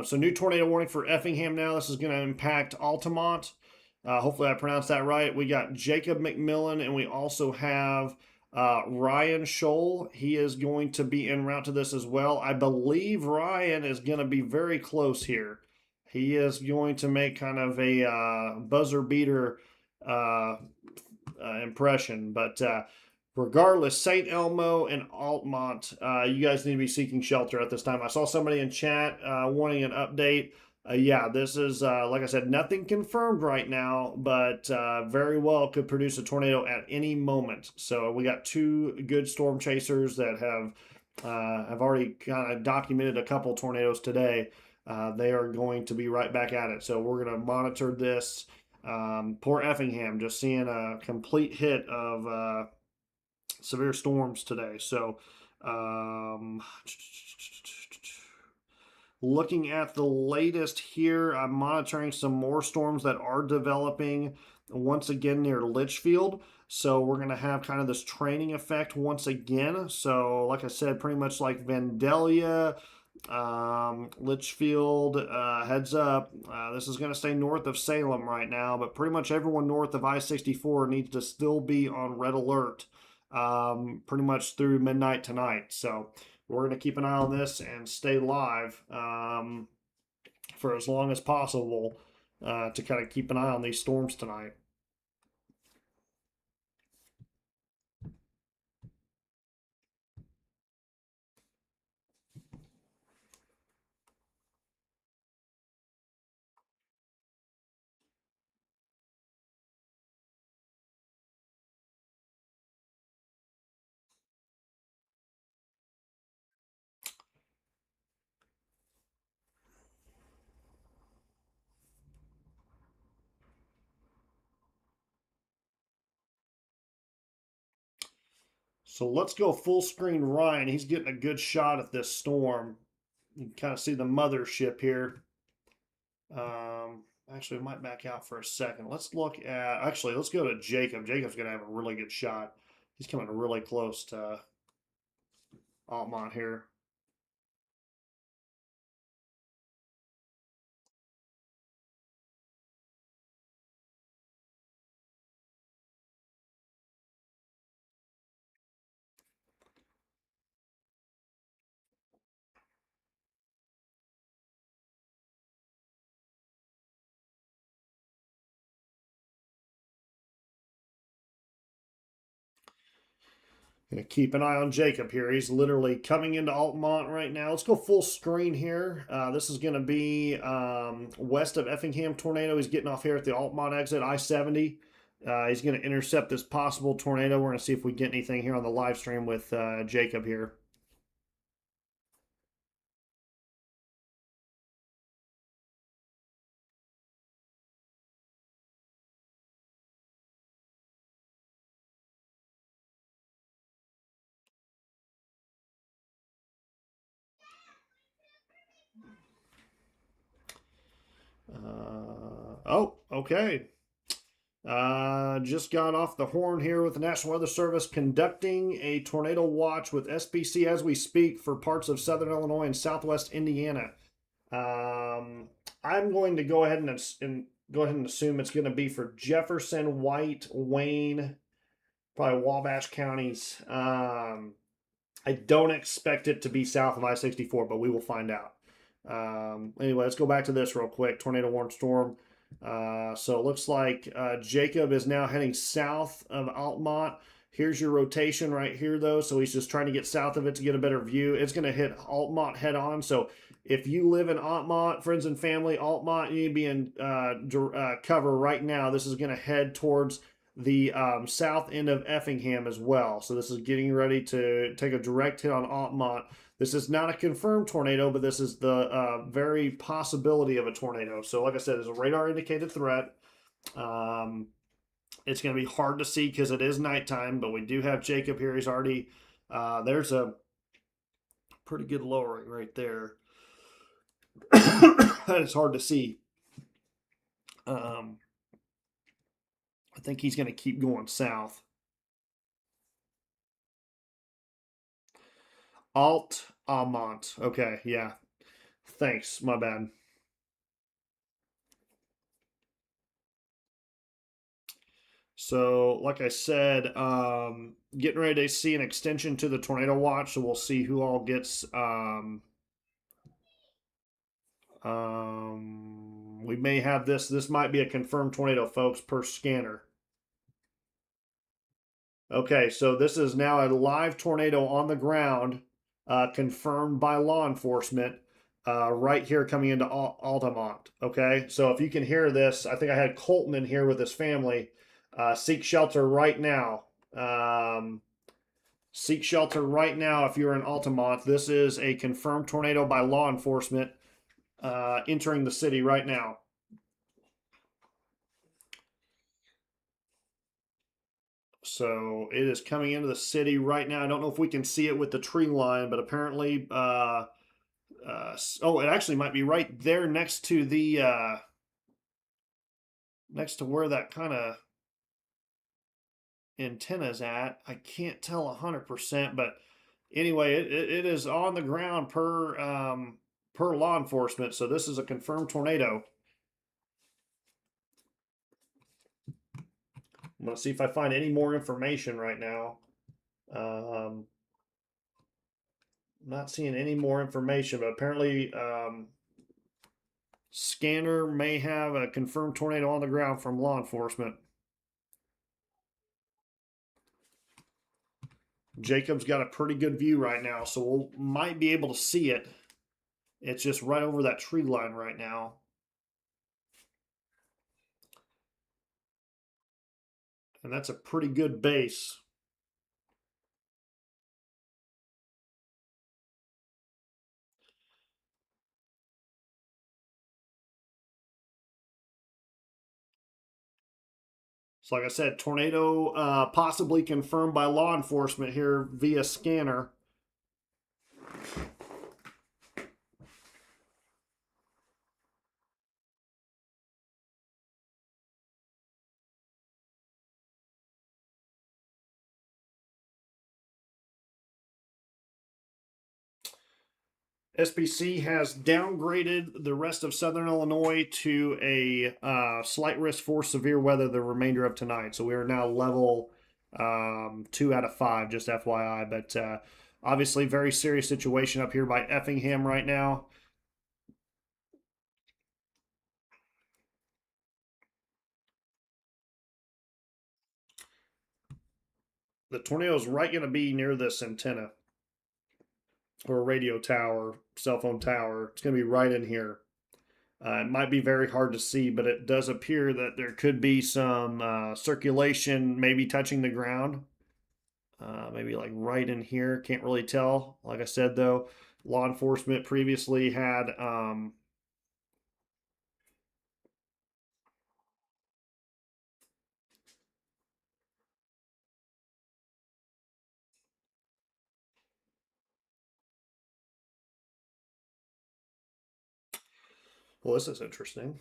So new tornado warning for Effingham now. This is going to impact Altamont. Hopefully I pronounced that right. We got Jacob McMillan, and we also have Ryan Scholl. He is going to be en route to this as well. I believe Ryan is going to be very close here. He is going to make kind of a buzzer beater uh, impression, but regardless, St. Elmo and Altamont, you guys need to be seeking shelter at this time. I saw somebody in chat wanting an update. Yeah, this is, like I said, nothing confirmed right now, but very well could produce a tornado at any moment. So we got two good storm chasers that have already kind of documented a couple tornadoes today. They are going to be right back at it. So we're going to monitor this. Poor Effingham, just seeing a complete hit of severe storms today. So, looking at the latest here, I'm monitoring some more storms that are developing once again near Litchfield. So we're going to have kind of this training effect once again. So, like I said, pretty much like Vandalia, Litchfield, heads up. This is going to stay north of Salem right now, but pretty much everyone north of I-64 needs to still be on red alert pretty much through midnight tonight. So we're going to keep an eye on this and stay live for as long as possible to kind of keep an eye on these storms tonight. So let's go full screen Ryan. He's getting a good shot at this storm. You can kind of see the mothership here. Actually, we might back out for a second. Let's look at, actually, let's go to Jacob. Jacob's going to have a really good shot. He's coming really close to Altamont here. Gonna keep an eye on Jacob here. He's literally coming into Altamont right now. Let's go full screen here. This is going to be west of Effingham tornado. He's getting off here at the Altamont exit, I-70. He's going to intercept this possible tornado. We're going to see if we get anything here on the live stream with Jacob here. Oh, okay. Just got off the horn here with the National Weather Service conducting a tornado watch with SPC as we speak for parts of southern Illinois and southwest Indiana. I'm going to go ahead and go ahead and assume it's going to be for Jefferson, White, Wayne, probably Wabash counties. I don't expect it to be south of I-64, but we will find out. Anyway, let's go back to this real quick. Tornado warning storm. So it looks like Jacob is now heading south of Altamont. Here's your rotation right here, though. So he's just trying to get south of it to get a better view. It's going to hit Altamont head on. So if you live in Altamont, friends and family, Altamont, you need to be in cover right now. This is going to head towards the south end of Effingham as well. So this is getting ready to take a direct hit on Altamont. This is not a confirmed tornado, but this is the very possibility of a tornado. So like I said, it's a radar indicated threat. It's going to be hard to see because it is nighttime, but we do have Jacob here. He's already, there's a pretty good lowering right there. That is hard to see. I think he's going to keep going south. Altamont. Okay, yeah. Thanks. My bad. So, like I said, getting ready to see an extension to the tornado watch. So we'll see who all gets. We may have this. This might be a confirmed tornado, folks, per scanner. Okay, so this is now a live tornado on the ground, confirmed by law enforcement, right here coming into Altamont. Okay, so if you can hear this, I think I had Colton in here with his family. Seek shelter right now. Seek shelter right now if you're in Altamont. This is a confirmed tornado by law enforcement entering the city right now. So it is coming into the city right now. I don't know if we can see it with the tree line, but apparently, oh, it actually might be right there next to the next to where that kind of antenna's at. I can't tell 100%, but anyway, it is on the ground per law enforcement. So this is a confirmed tornado. I'm gonna see if I find any more information right now. Not seeing any more information, but apparently scanner may have a confirmed tornado on the ground from law enforcement. Jacob's got a pretty good view right now, so we might be able to see it. It's just right over that tree line right now. And that's a pretty good base. So like I said, tornado possibly confirmed by law enforcement here via scanner. SPC has downgraded the rest of Southern Illinois to a slight risk for severe weather the remainder of tonight. So we are now level 2 out of 5, just FYI. But obviously, very serious situation up here by Effingham right now. The tornado is right going to be near this antenna or radio tower, cell phone tower. It's going to be right in here. It might be very hard to see, but it does appear that there could be some circulation maybe touching the ground. Maybe like right in here. Can't really tell. Like I said, though, law enforcement previously had. Well, this is interesting.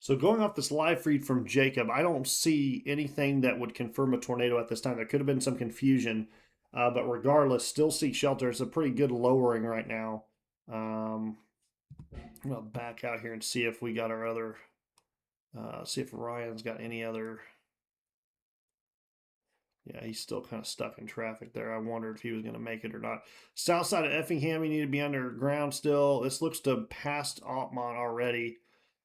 So going off this live feed from Jacob, I don't see anything that would confirm a tornado at this time. There could have been some confusion, but regardless, still seek shelter. It's a pretty good lowering right now. I'm gonna back out here and see if we got our other. See if Ryan's got any other. Yeah, he's still kind of stuck in traffic there. I wondered if he was going to make it or not. South side of Effingham, you need to be underground still. This looks to past Altamont already.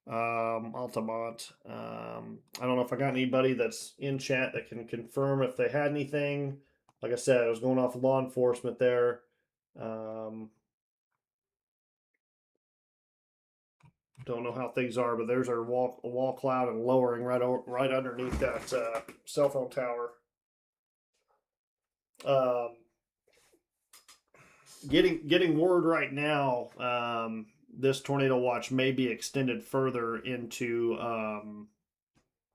Altamont. I don't know if I got anybody that's in chat that can confirm if they had anything. Like I said, I was going off law enforcement there. Don't know how things are, but there's our wall cloud and lowering right underneath that cell phone tower. Um, getting word right now. This tornado watch may be extended further into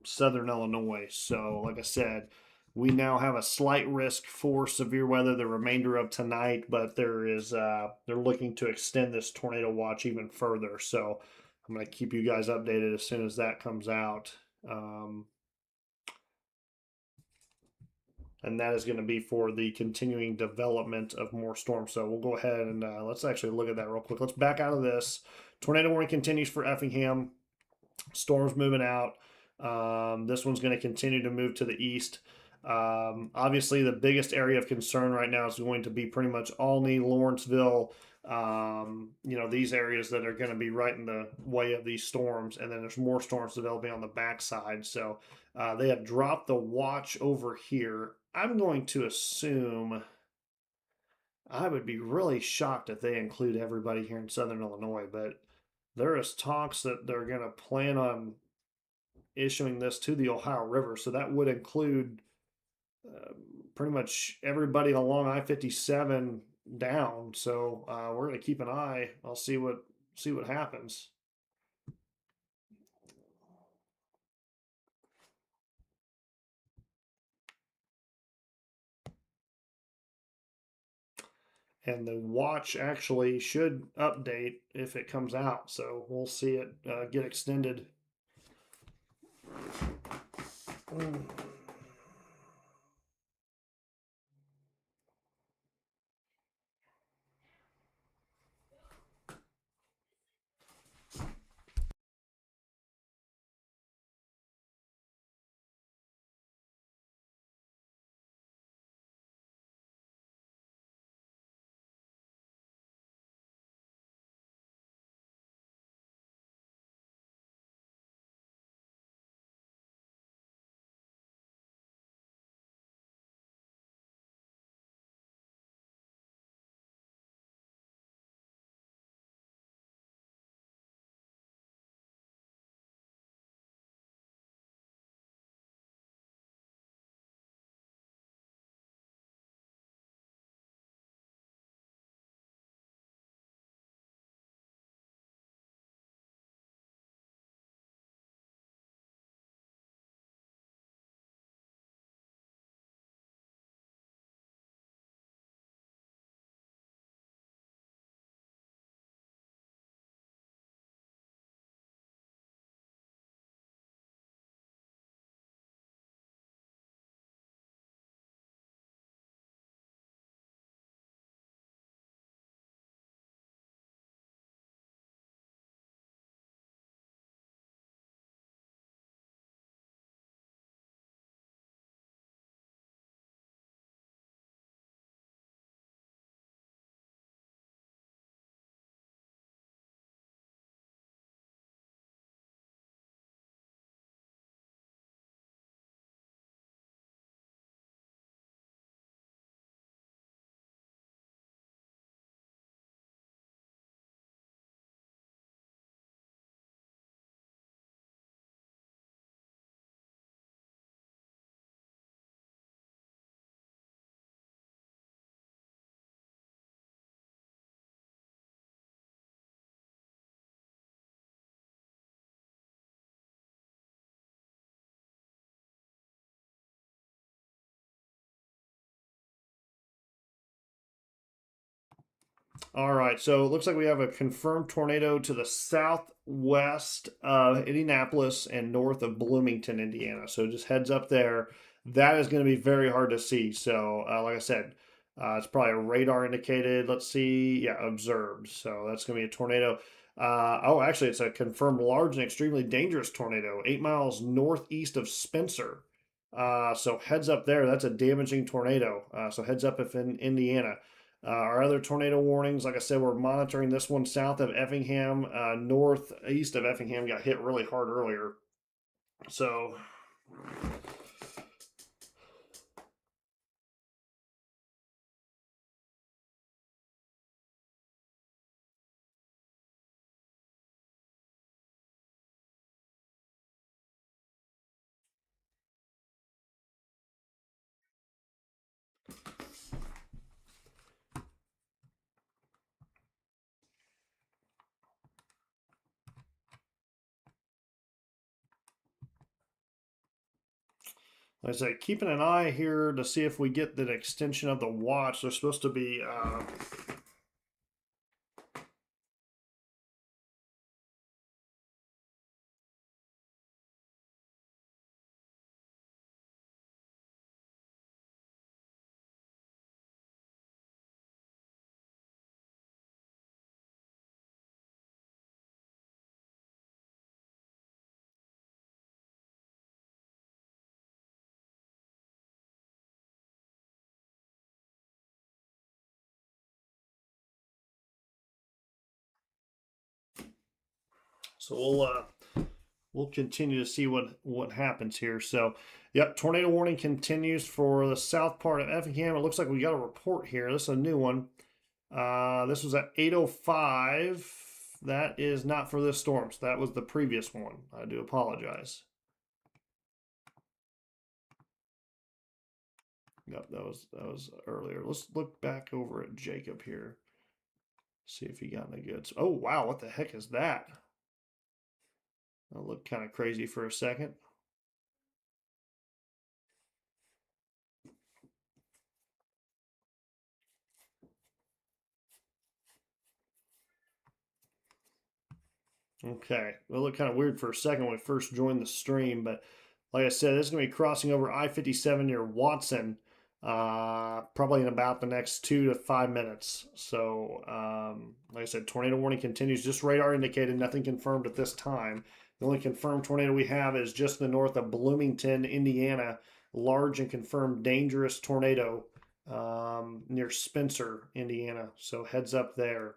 southern Illinois. So, like I said, we now have a slight risk for severe weather the remainder of tonight, but they're looking to extend this tornado watch even further. So, I'm going to keep you guys updated as soon as that comes out. Um, and that is going to be for the continuing development of more storms. So we'll go ahead and let's actually look at that real quick. Let's back out of this. Tornado warning continues for Effingham. Storms moving out. This one's going to continue to move to the east. Obviously, the biggest area of concern right now is going to be pretty much Olney, Lawrenceville. These areas that are going to be right in the way of these storms, and then there's more storms developing on the backside. So they have dropped the watch over here. I'm going to assume. I would be really shocked if they include everybody here in Southern Illinois, but there is talks that they're going to plan on issuing this to the Ohio River, so that would include uh, pretty much everybody along I-57 down. So we're going to keep an eye. I'll see what happens. And the watch actually should update if it comes out, so we'll see it get extended. All right, so it looks like we have a confirmed tornado to the southwest of Indianapolis and north of Bloomington, Indiana. So just heads up there. That is going to be very hard to see. So, like I said, it's probably a radar indicated. Let's see. Yeah, observed. So that's going to be a tornado. Actually, it's a confirmed large and extremely dangerous tornado, 8 miles northeast of Spencer. So heads up there. That's a damaging tornado. So heads up if in Indiana. Our other tornado warnings, like I said, we're monitoring this one south of Effingham, northeast of Effingham, got hit really hard earlier. So Like I said, keeping an eye here to see if we get the extension of the watch. They're supposed to be. So we'll continue to see what happens here. So, yep, tornado warning continues for the south part of Effingham. It looks like we got a report here. This is a new one. This was at 8:05. That is not for this storm. So that was the previous one. I do apologize. Yep, that was earlier. Let's look back over at Jacob here. See if he got any goods. Oh wow, what the heck is that? That looked kind of crazy for a second. Okay, well, it looked kind of weird for a second when we first joined the stream, but like I said, this is going to be crossing over I-57 near Watson, probably in about the next 2 to 5 minutes. So, like I said, tornado warning continues. Just radar indicated, nothing confirmed at this time. The only confirmed tornado we have is just in the north of Bloomington, Indiana. Large and confirmed dangerous tornado near Spencer, Indiana. So heads up there.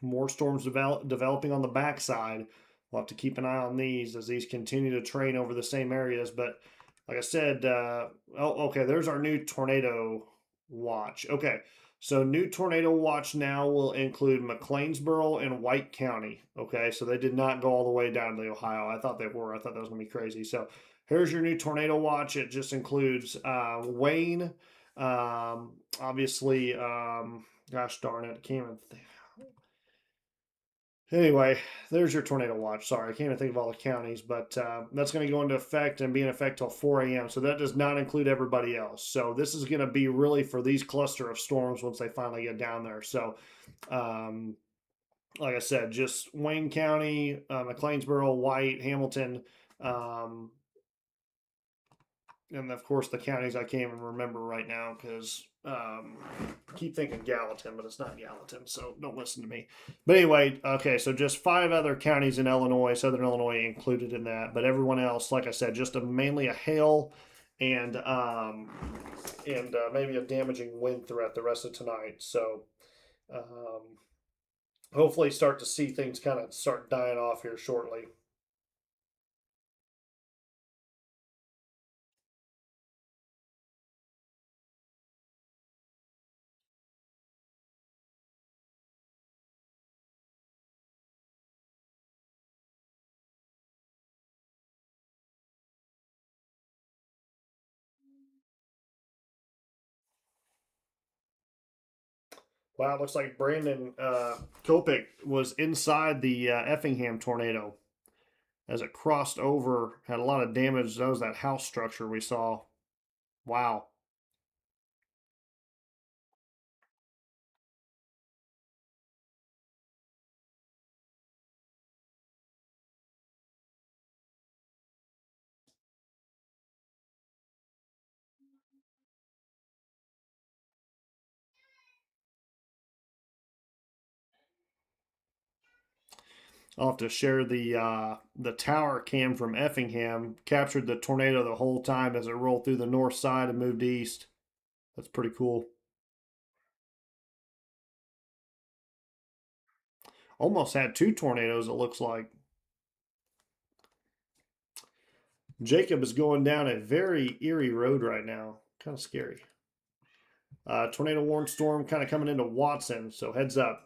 More storms developing on the backside. We'll have to keep an eye on these as these continue to train over the same areas. But like I said, okay, there's our new tornado watch. Okay, so new tornado watch now will include McLeansboro and White County. Okay, so they did not go all the way down to the Ohio. I thought they were. I thought that was going to be crazy. So here's your new tornado watch. It just includes Wayne, obviously, gosh darn it, I can't even think. Anyway, there's your tornado watch. Sorry, I can't even think of all the counties, but that's going to go into effect and be in effect till 4 a.m. So that does not include everybody else. So this is going to be really for these cluster of storms once they finally get down there. So, like I said, just Wayne County, McLeansboro, White, Hamilton, um, and of course the counties I can't even remember right now because I keep thinking Gallatin, but it's not Gallatin, so don't listen to me. But anyway, okay, so just 5 other counties in Illinois, Southern Illinois included in that, but everyone else, like I said, just mainly a hail and maybe a damaging wind throughout the rest of tonight. So hopefully start to see things kind of start dying off here shortly. Wow, it looks like Brandon Kopich was inside the Effingham tornado as it crossed over, had a lot of damage. That was that house structure we saw. Wow. I'll have to share the tower cam from Effingham. Captured the tornado the whole time as it rolled through the north side and moved east. That's pretty cool. Almost had 2 tornadoes, it looks like. Jacob is going down a very eerie road right now. Kind of scary. Tornado warned storm kind of coming into Watson, so heads up.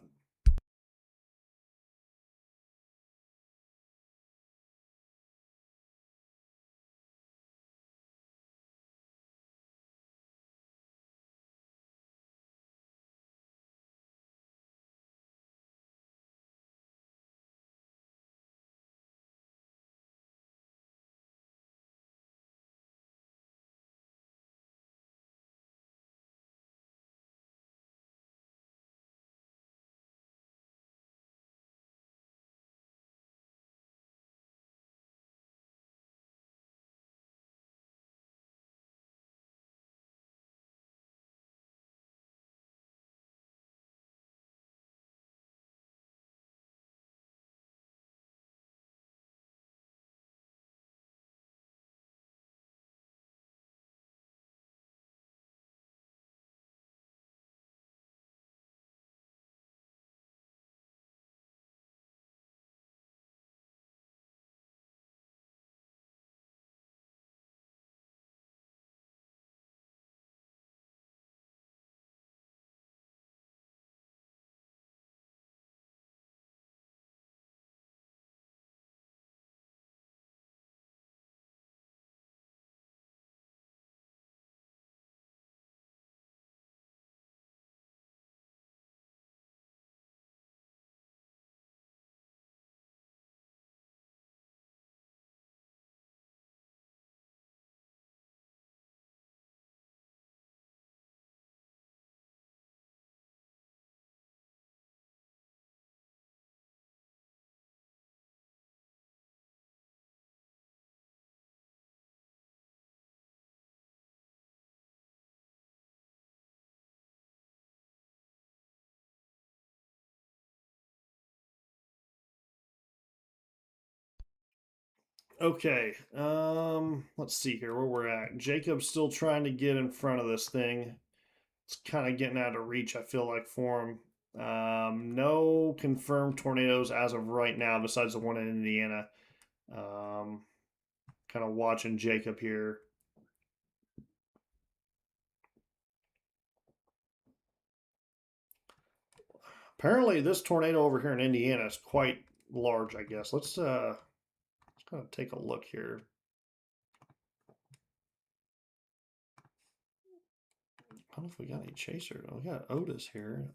Okay. Let's see here where we're at. Jacob's still trying to get in front of this thing. It's kind of getting out of reach, I feel like, for him. No confirmed tornadoes as of right now, besides the one in Indiana. Um, Kind of watching Jacob here. Apparently, this tornado over here in Indiana is quite large. I guess let's kind of take a look here. I don't know if we got any chaser. We got Otis here.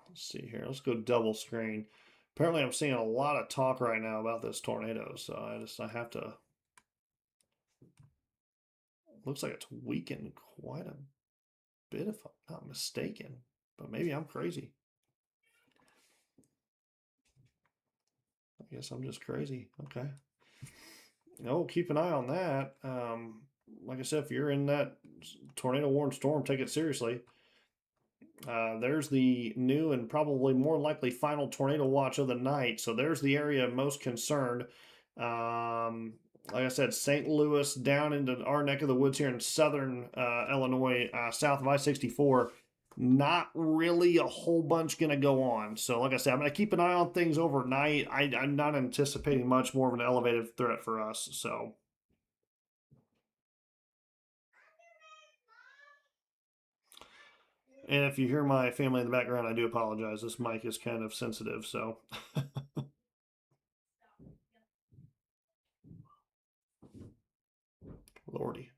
Let's see here. Let's go double screen. Apparently, I'm seeing a lot of talk right now about this tornado, so I have to. Looks like it's weakened quite a bit, if I'm not mistaken. But maybe I'm crazy. I guess I'm just crazy. Okay. No, keep an eye on that. Like I said, if you're in that tornado warned storm, take it seriously. There's the new and probably more likely final tornado watch of the night. So there's the area most concerned. Um, like I said, St. Louis down into our neck of the woods here in southern Illinois, south of I 64. Not really a whole bunch going to go on. So, like I said, I'm going to keep an eye on things overnight. I'm not anticipating much more of an elevated threat for us. So, and if you hear my family in the background, I do apologize. This mic is kind of sensitive. So, Lordy.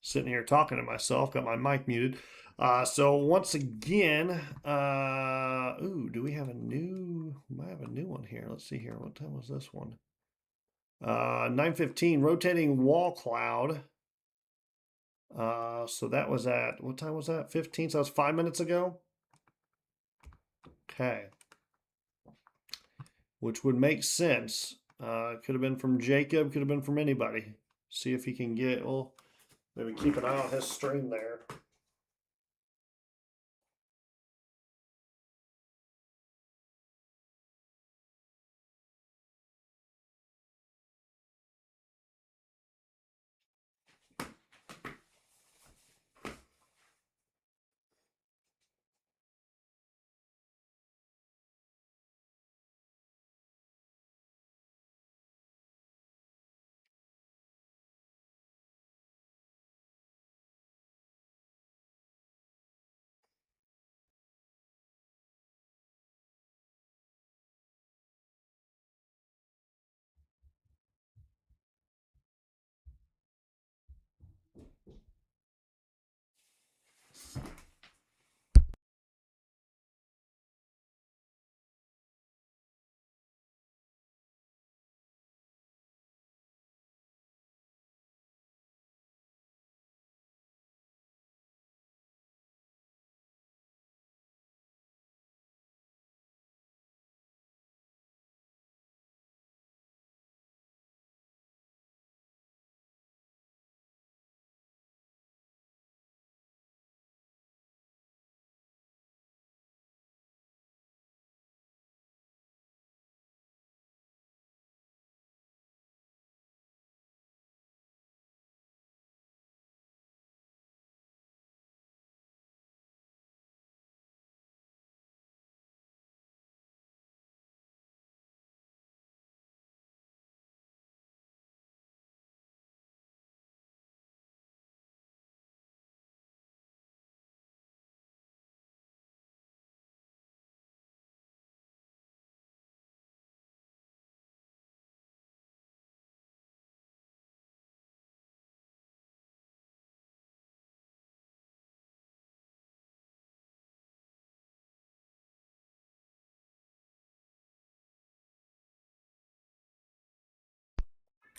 Sitting here talking to myself, got my mic muted. So once again, ooh, do we have a new? We might have a new one here. Let's see here. What time was this one? 9:15. Rotating wall cloud. So that was at what time was that? 15. So that was 5 minutes ago. Okay, which would make sense. Could have been from Jacob. Could have been from anybody. See if he can get. Well, maybe keep an eye on his stream there.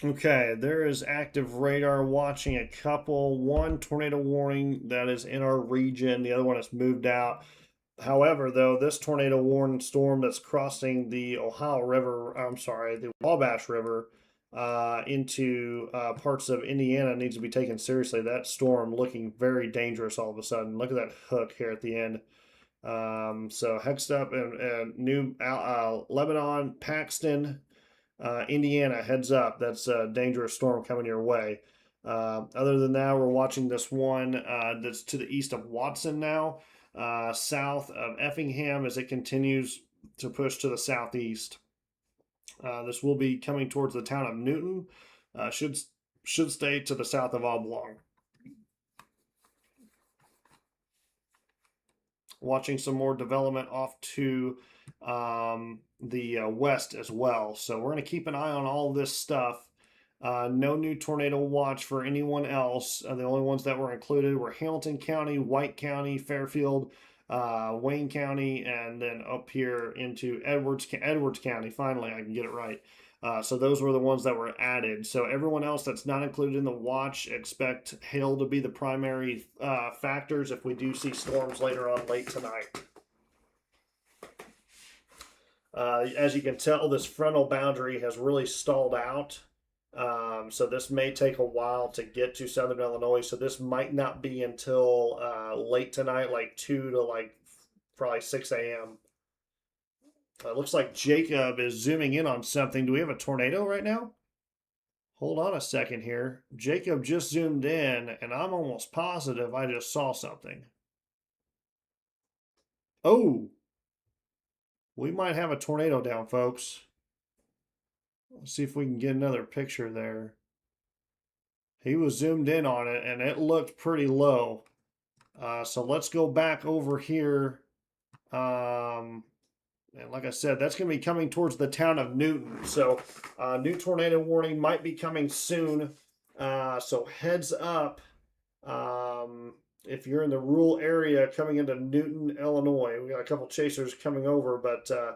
Okay, there is active radar watching a couple. One tornado warning that is in our region, the other one has moved out. However, though, this tornado warning storm that's crossing the Ohio River, I'm sorry, the Wabash River, into parts of Indiana needs to be taken seriously. That storm looking very dangerous all of a sudden. Look at that hook here at the end. So heads up and New Lebanon, Paxton, Indiana, heads up. That's a dangerous storm coming your way. Other than that, we're watching this one that's to the east of Watson now, south of Effingham as it continues to push to the southeast. This will be coming towards the town of Newton. Should stay to the south of Oblong. Watching some more development off to the west as well. So we're going to keep an eye on all this stuff. No new tornado watch for anyone else. The only ones that were included were Hamilton County, White County, Fairfield, Wayne County, and then up here into Edwards County. Finally, I can get it right. So those were the ones that were added. So everyone else that's not included in the watch, expect hail to be the primary factors if we do see storms later on late tonight. As you can tell, this frontal boundary has really stalled out. So this may take a while to get to Southern Illinois. So this might not be until late tonight, like 2 to like probably 6 a.m. It looks like Jacob is zooming in on something. Do we have a tornado right now? Hold on a second here. Jacob just zoomed in, and I'm almost positive I just saw something. Oh, we might have a tornado down, folks. Let's see if we can get another picture there. He was zoomed in on it, and it looked pretty low. So let's go back over here. And like I said, that's going to be coming towards the town of Newton. So new tornado warning might be coming soon. So heads up if you're in the rural area coming into Newton, Illinois. We got a couple chasers coming over, but so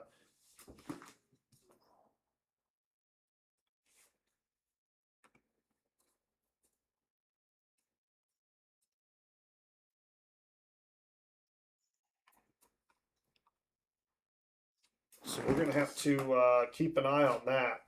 we're going to have to keep an eye on that.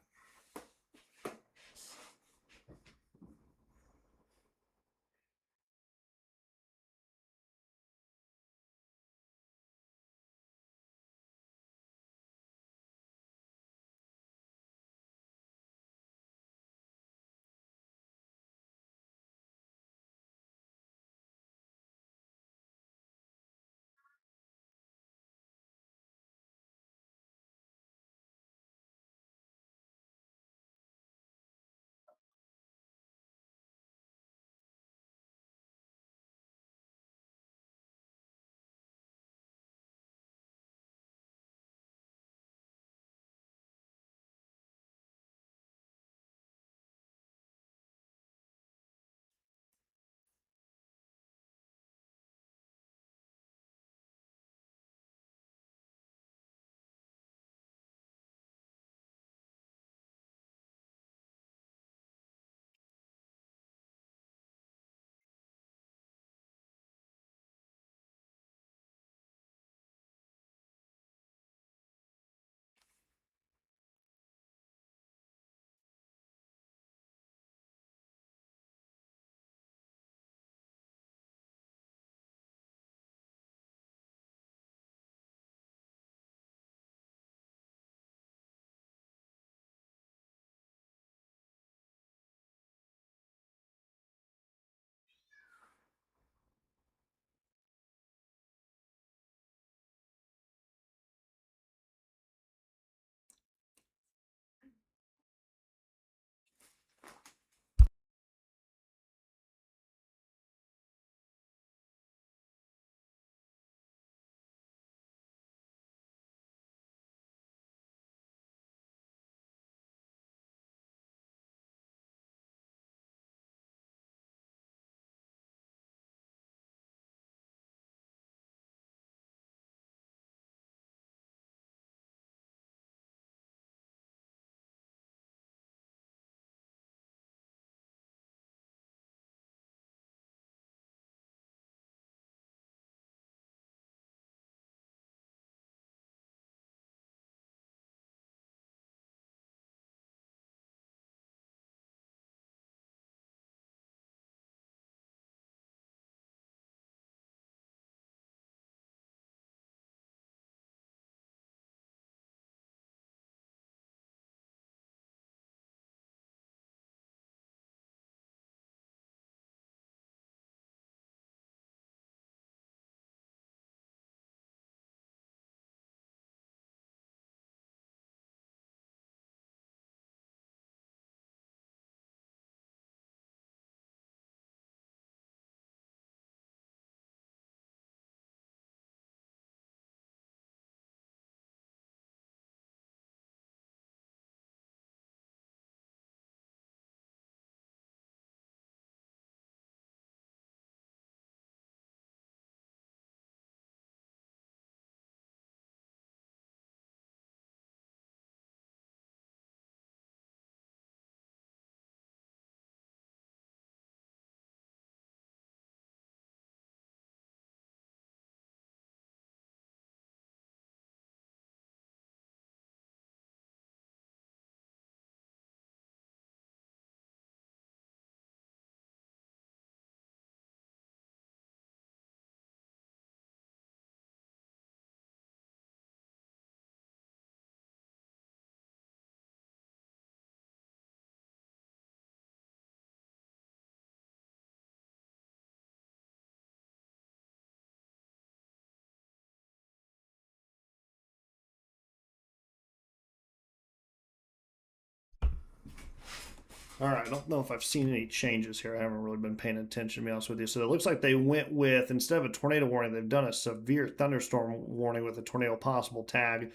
All right, I don't know if I've seen any changes here. I haven't really been paying attention, to be honest with you. So it looks like they went with, instead of a tornado warning, they've done a severe thunderstorm warning with a tornado possible tag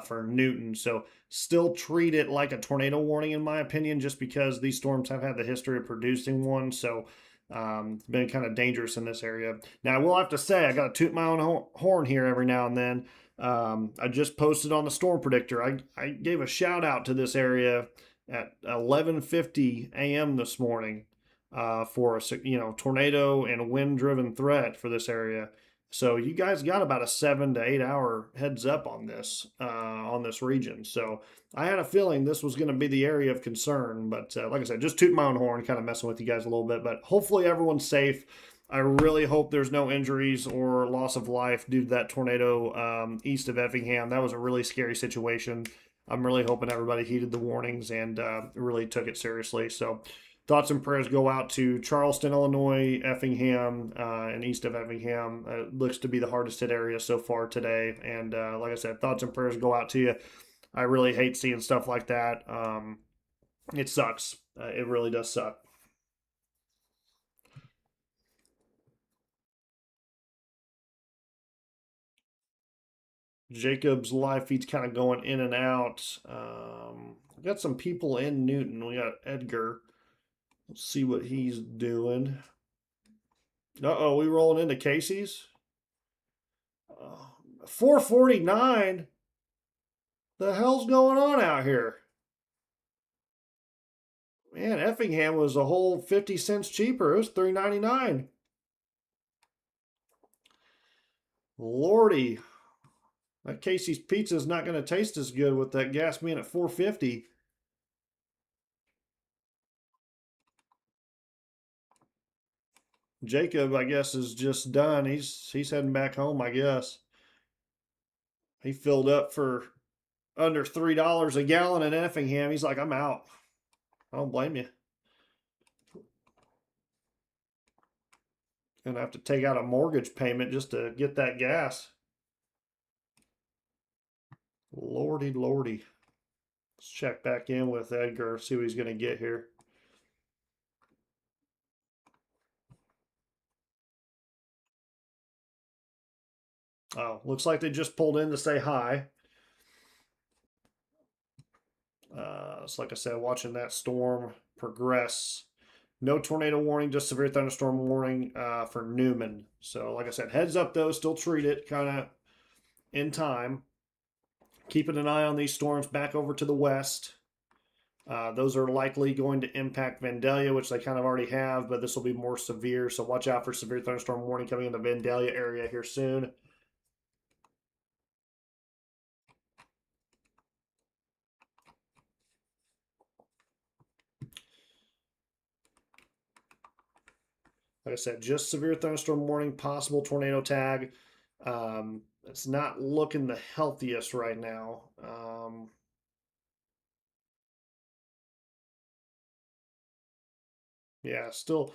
for Newton. So still treat it like a tornado warning, in my opinion, just because these storms have had the history of producing one. So it's been kind of dangerous in this area. Now, I will have to say, I got to toot my own horn here every now and then. I just posted on the Storm Predictor. I gave a shout out to this area at 11:50 a.m. this morning for a tornado and wind driven threat for this area. So you guys got about a 7 to 8 hour heads up on this region. So I had a feeling this was going to be the area of concern, but like I said, just toot my own horn, kind of messing with you guys a little bit. But hopefully everyone's safe. I really hope there's no injuries or loss of life due to that tornado east of Effingham. That was a really scary situation. I'm really hoping everybody heeded the warnings and really took it seriously. So thoughts and prayers go out to Charleston, Illinois, Effingham, and east of Effingham. It looks to be the hardest hit area so far today. And like I said, thoughts and prayers go out to you. I really hate seeing stuff like that. It sucks. It really does suck. Jacob's live feed's kind of going in and out. We got some people in Newton. We got Edgar. Let's see what he's doing. Uh-oh, we rolling into Casey's? 449? The hell's going on out here? Man, Effingham was a whole 50 cents cheaper. It was $3.99. Lordy. That Casey's pizza is not going to taste as good with that gas being at 450. Jacob, I guess, is just done. He's heading back home, I guess. He filled up for under $3 a gallon in Effingham. He's like, I'm out. I don't blame you. Gonna have to take out a mortgage payment just to get that gas. Lordy, lordy. Let's check back in with Edgar, see what he's gonna get here. Oh, looks like they just pulled in to say hi. So like I said, watching that storm progress. No tornado warning, just severe thunderstorm warning for Newman. So like I said, heads up though, still treat it kind of in time. Keeping an eye on these storms back over to the west. Those are likely going to impact Vandalia, which they kind of already have, but this will be more severe. So watch out for severe thunderstorm warning coming in the Vandalia area here soon. Like I said, just severe thunderstorm warning, possible tornado tag. It's not looking the healthiest right now. Yeah, still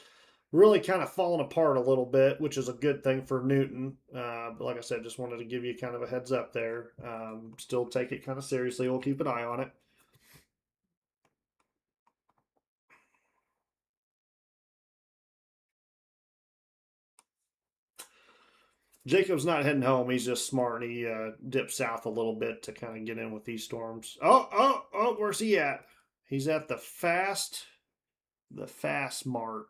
really kind of falling apart a little bit, which is a good thing for Newton. But like I said, just wanted to give you kind of a heads up there. Still take it kind of seriously. We'll keep an eye on it. Jacob's not heading home. He's just smart. He dipped south a little bit to kind of get in with these storms. Oh, where's he at? He's at the Fast Mart.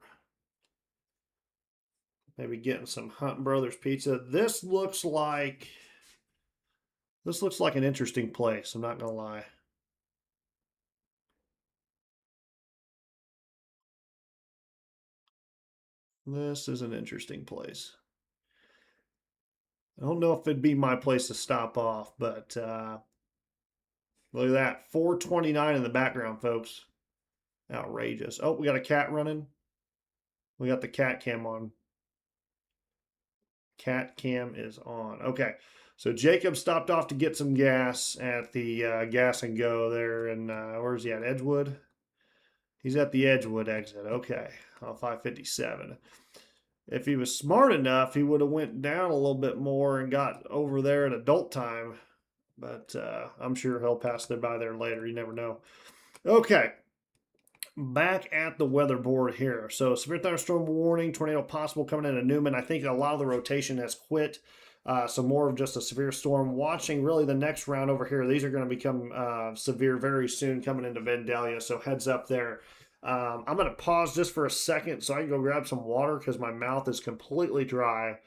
Maybe getting some Hunt Brothers pizza. This looks like an interesting place. I'm not gonna lie. This is an interesting place. I don't know if it'd be my place to stop off, but look at that. 429 in the background, folks. Outrageous. Oh, we got a cat running. We got the cat cam on. Cat cam is on. Okay. So Jacob stopped off to get some gas at the Gas and Go there. And where's he at? Edgewood? He's at the Edgewood exit. Okay. On 557. If he was smart enough, he would have went down a little bit more and got over there at adult time. But I'm sure he'll pass by there later. You never know. Okay. back at the weather board here. So severe thunderstorm warning, tornado possible coming into Newman. I think a lot of the rotation has quit. So more of just a severe storm. Watching really the next round over here. These are going to become severe very soon coming into Vandalia. So heads up there. I'm going to pause just for a second so I can go grab some water because my mouth is completely dry.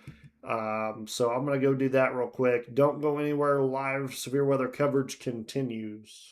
So I'm going to go do that real quick. Don't go anywhere. Live severe weather coverage continues.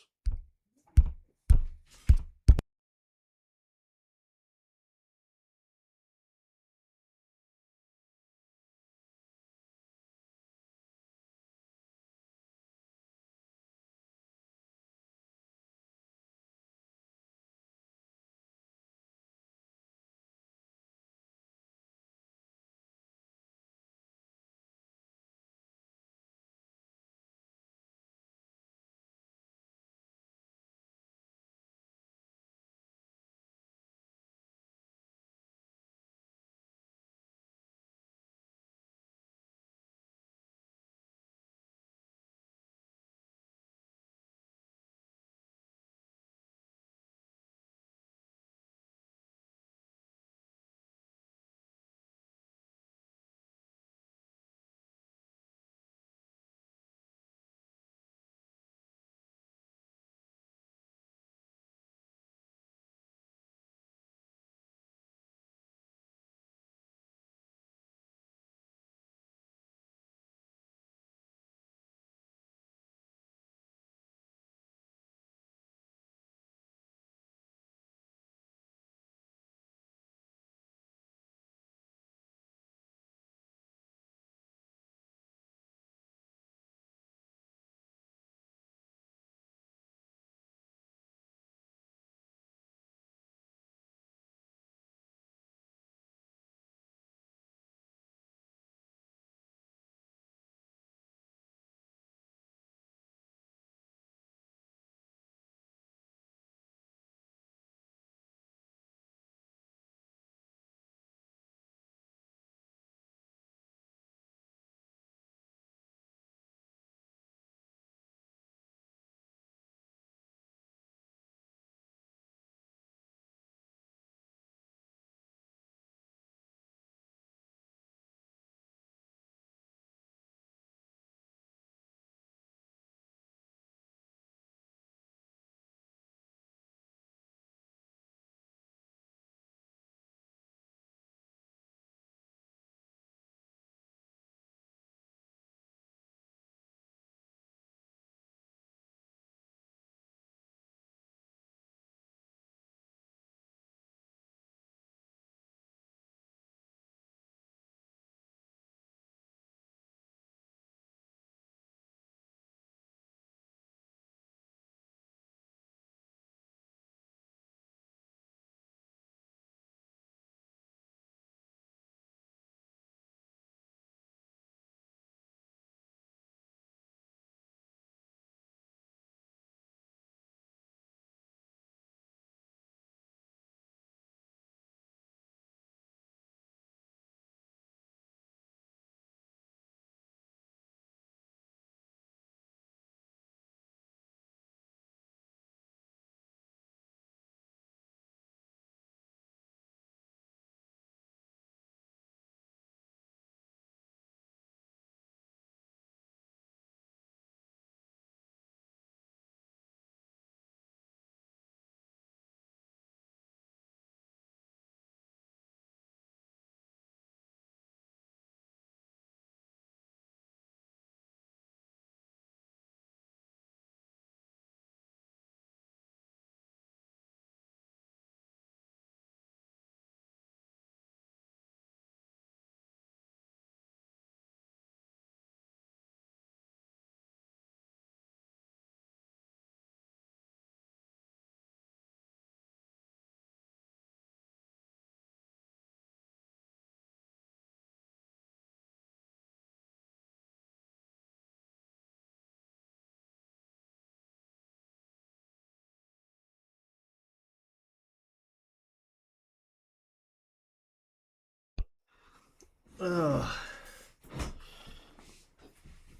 Ugh.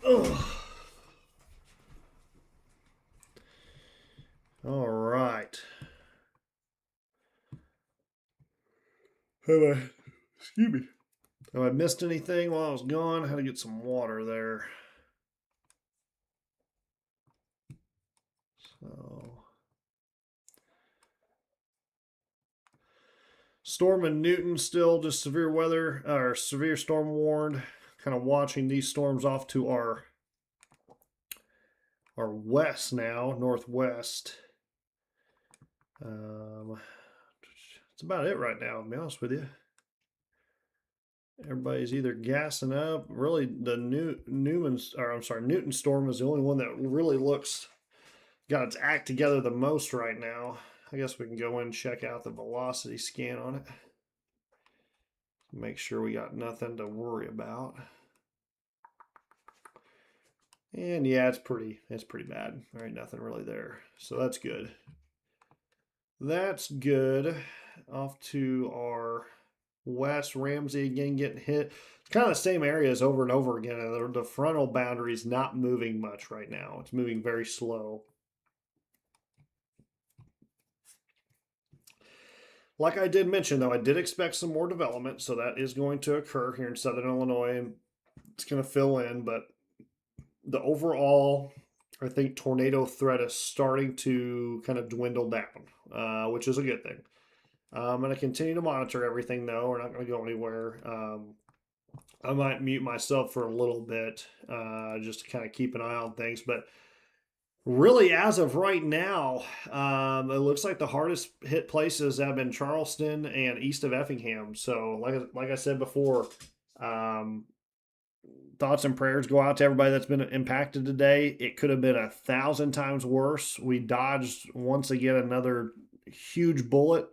Ugh. All right. Excuse me. Have I missed anything while I was gone? I had to get some water there. So, storm in Newton still just severe weather or severe storm warned. Kind of watching these storms off to our west now, northwest. That's about it right now, to be honest with you. Everybody's either gassing up. Really, the Newton storm is the only one that really looks got its act together the most right now. I guess we can go in and check out the velocity scan on it. Make sure we got nothing to worry about. And yeah, it's pretty bad. There ain't nothing really there. So that's good. That's good. Off to our west, Ramsey again getting hit. It's kind of the same areas over and over again. The frontal boundary is not moving much right now. It's moving very slow. Like I did mention, though, I did expect some more development, so that is going to occur here in Southern Illinois, and it's going to fill in. But the overall, I think, tornado threat is starting to kind of dwindle down, which is a good thing. I'm going to continue to monitor everything, though. We're not going to go anywhere. I might mute myself for a little bit just to kind of keep an eye on things. But really, as of right now, it looks like the hardest hit places have been Charleston and east of Effingham. So, like I said before, thoughts and prayers go out to everybody that's been impacted today. It could have been 1,000 times worse. We dodged once again another huge bullet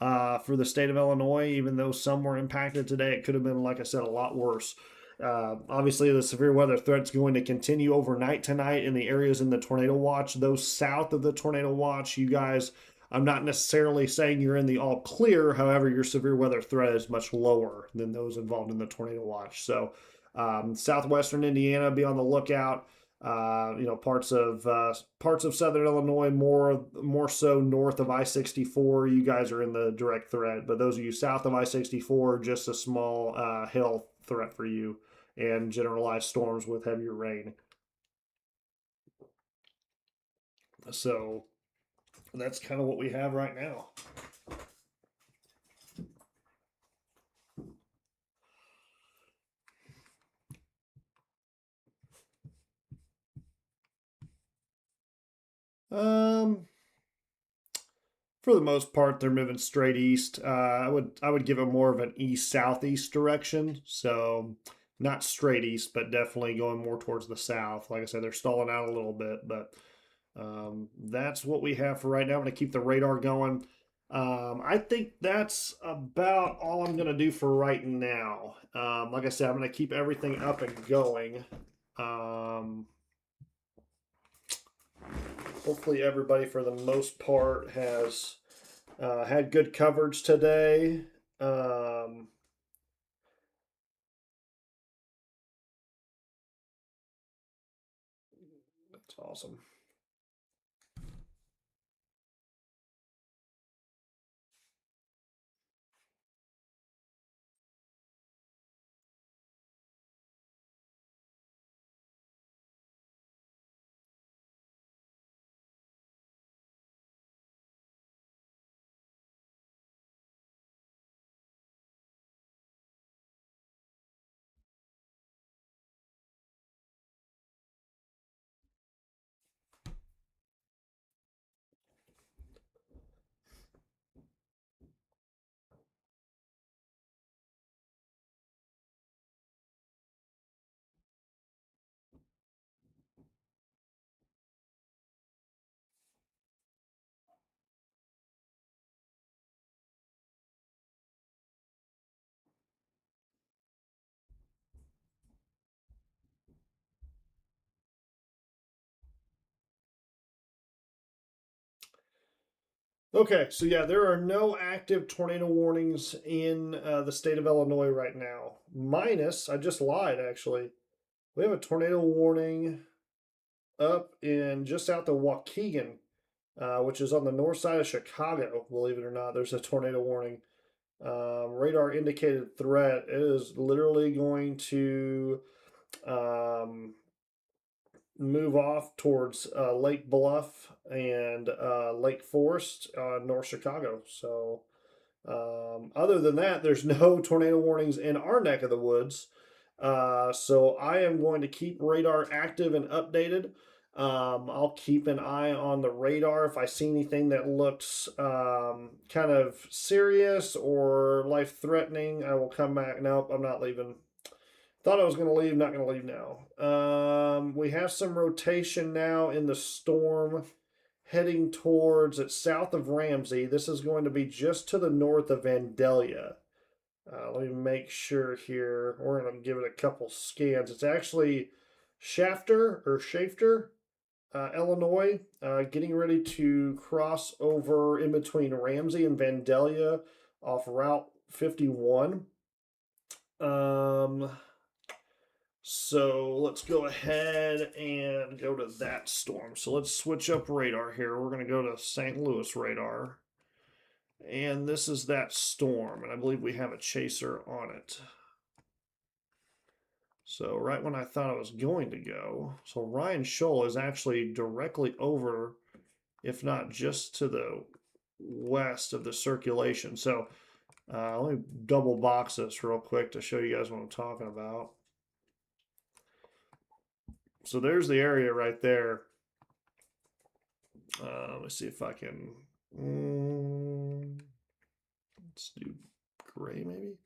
for the state of Illinois. Even though some were impacted today, it could have been, like I said, a lot worse. Obviously, the severe weather threat's going to continue overnight tonight in the areas in the tornado watch. Those south of the tornado watch, you guys, I'm not necessarily saying you're in the all clear. However, your severe weather threat is much lower than those involved in the tornado watch. So, southwestern Indiana, be on the lookout. Parts of southern Illinois, more so north of I-64. You guys are in the direct threat, but those of you south of I-64, just a small hail threat for you and generalized storms with heavier rain. So that's kind of what we have right now. For the most part, they're moving straight east. I would give it more of an east southeast direction. So not straight east, but definitely going more towards the south. Like I said, they're stalling out a little bit, but that's what we have for right now. I'm going to keep the radar going. I think that's about all I'm going to do for right now. Like I said, I'm going to keep everything up and going. Hopefully, everybody, for the most part, has had good coverage today. That's awesome. Okay, so yeah, there are no active tornado warnings in the state of Illinois right now. Minus, I just lied actually. We have a tornado warning up in just south of Waukegan, which is on the north side of Chicago. Believe it or not, there's a tornado warning. Radar indicated threat is literally going to move off towards Lake Bluff and Lake Forest, North Chicago. So, other than that, there's no tornado warnings in our neck of the woods. So I am going to keep radar active and updated. I'll keep an eye on the radar. If I see anything that looks kind of serious or life threatening, I will come back. Nope, I'm not leaving. Thought I was going to leave, not going to leave now. We have some rotation now in the storm heading towards it's south of Ramsey. This is going to be just to the north of Vandalia. Let me make sure here. We're going to give it a couple scans. It's actually Shafter, Illinois, getting ready to cross over in between Ramsey and Vandalia off Route 51. So let's go ahead and go to that storm. So let's switch up radar here. We're going to go to St. Louis radar. And this is that storm. And I believe we have a chaser on it. So right when I thought I was going to go. So Ryan Shoal is actually directly over, if not just to the west of the circulation. So let me double box this real quick to show you guys what I'm talking about. So there's the area right there. Let me see if I can. Let's do gray, maybe.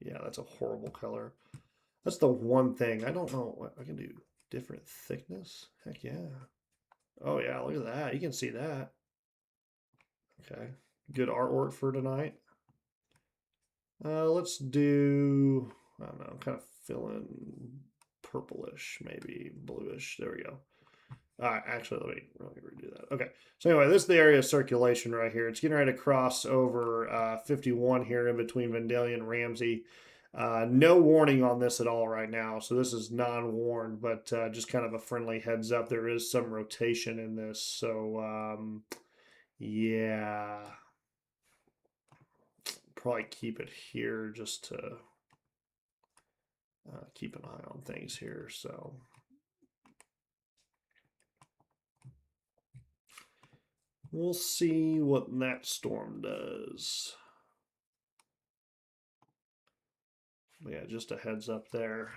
Yeah, that's a horrible color. That's the one thing I don't know. What I can do different thickness. Heck yeah. Oh yeah, look at that. You can see that. Okay, good artwork for tonight. Let's do. I don't know. Kind of feeling purplish, maybe bluish. There we go. Actually, let me redo that. Okay. So anyway, this is the area of circulation right here. It's getting ready to cross over 51 here in between Vandalia and Ramsey. No warning on this at all right now. So this is non-warned, but just kind of a friendly heads up. There is some rotation in this. So yeah, probably keep it here just to keep an eye on things here. So. We'll see what that storm does. But yeah, just a heads up there.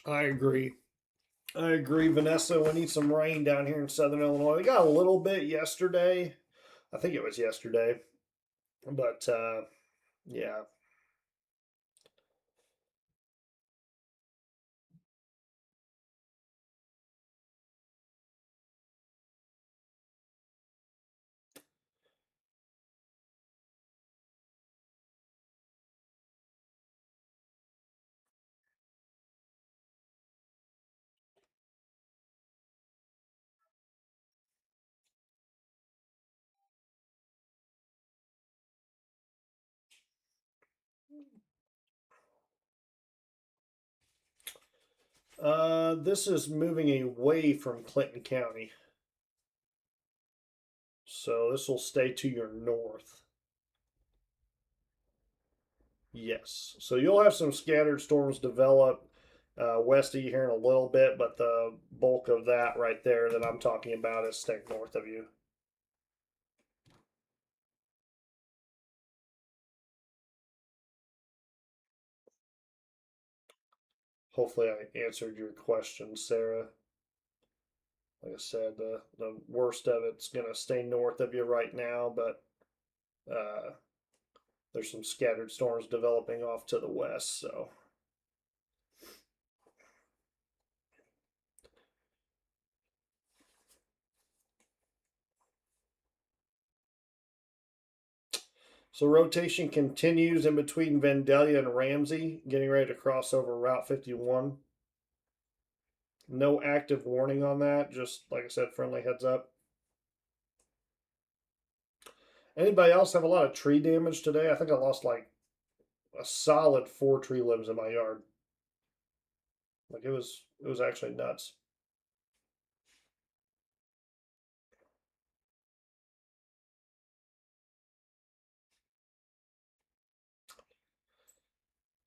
I agree. I agree, Vanessa. We need some rain down here in southern Illinois. We got a little bit yesterday. I think it was yesterday. But yeah. This is moving away from Clinton County. So this will stay to your north. Yes. So you'll have some scattered storms develop west of you here in a little bit, but the bulk of that right there that I'm talking about is staying north of you. Hopefully, I answered your question, Sarah. Like I said, the worst of it's going to stay north of you right now, but there's some scattered storms developing off to the west, so. So rotation continues in between Vandalia and Ramsey, getting ready to cross over Route 51. No active warning on that, just like I said, friendly heads up. Anybody else have a lot of tree damage today? I think I lost like a solid 4 tree limbs in my yard. Like it was actually nuts.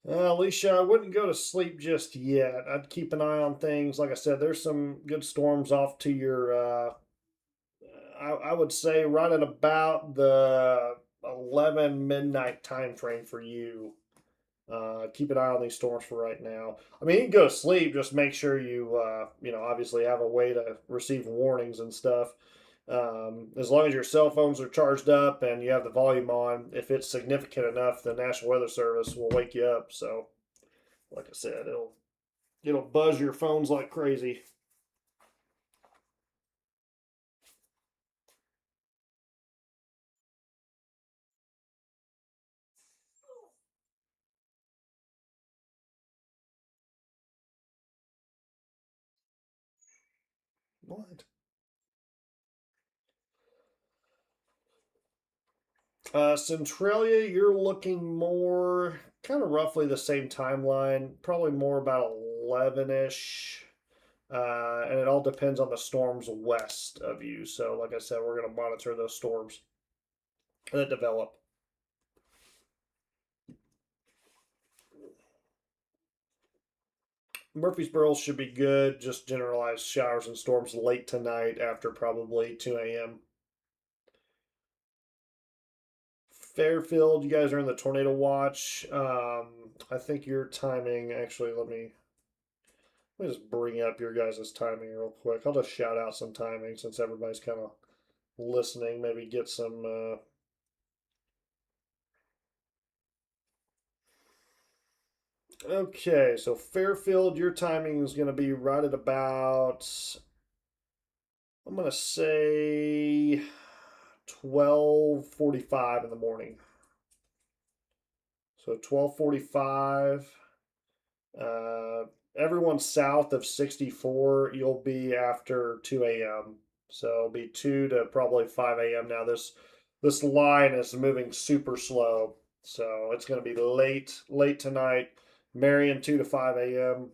Alicia, I wouldn't go to sleep just yet. I'd keep an eye on things. Like I said, there's some good storms off to your. I would say right at about the 11 midnight time frame for you. Keep an eye on these storms for right now. I mean, you can go to sleep. Just make sure you obviously have a way to receive warnings and stuff. As long as your cell phones are charged up and you have the volume on, if it's significant enough, the National Weather Service will wake you up. So, like I said, it'll buzz your phones like crazy. What? Centralia, you're looking more kind of roughly the same timeline, probably more about 11 ish. And it all depends on the storms west of you. So, like I said, we're going to monitor those storms that develop. Murfreesboro should be good. Just generalized showers and storms late tonight after probably 2 a.m. Fairfield, you guys are in the tornado watch. I think your timing, actually, let me just bring up your guys' timing real quick. I'll just shout out some timing since everybody's kind of listening. Maybe get some. Okay, so Fairfield, your timing is going to be right at about. I'm going to say 12:45 in the morning. So 12:45. Uh, Everyone south of 64, you'll be after 2 a.m. So it'll be 2 to probably 5 a.m. Now this line is moving super slow, so it's going to be late tonight. Marion 2 to 5 a.m.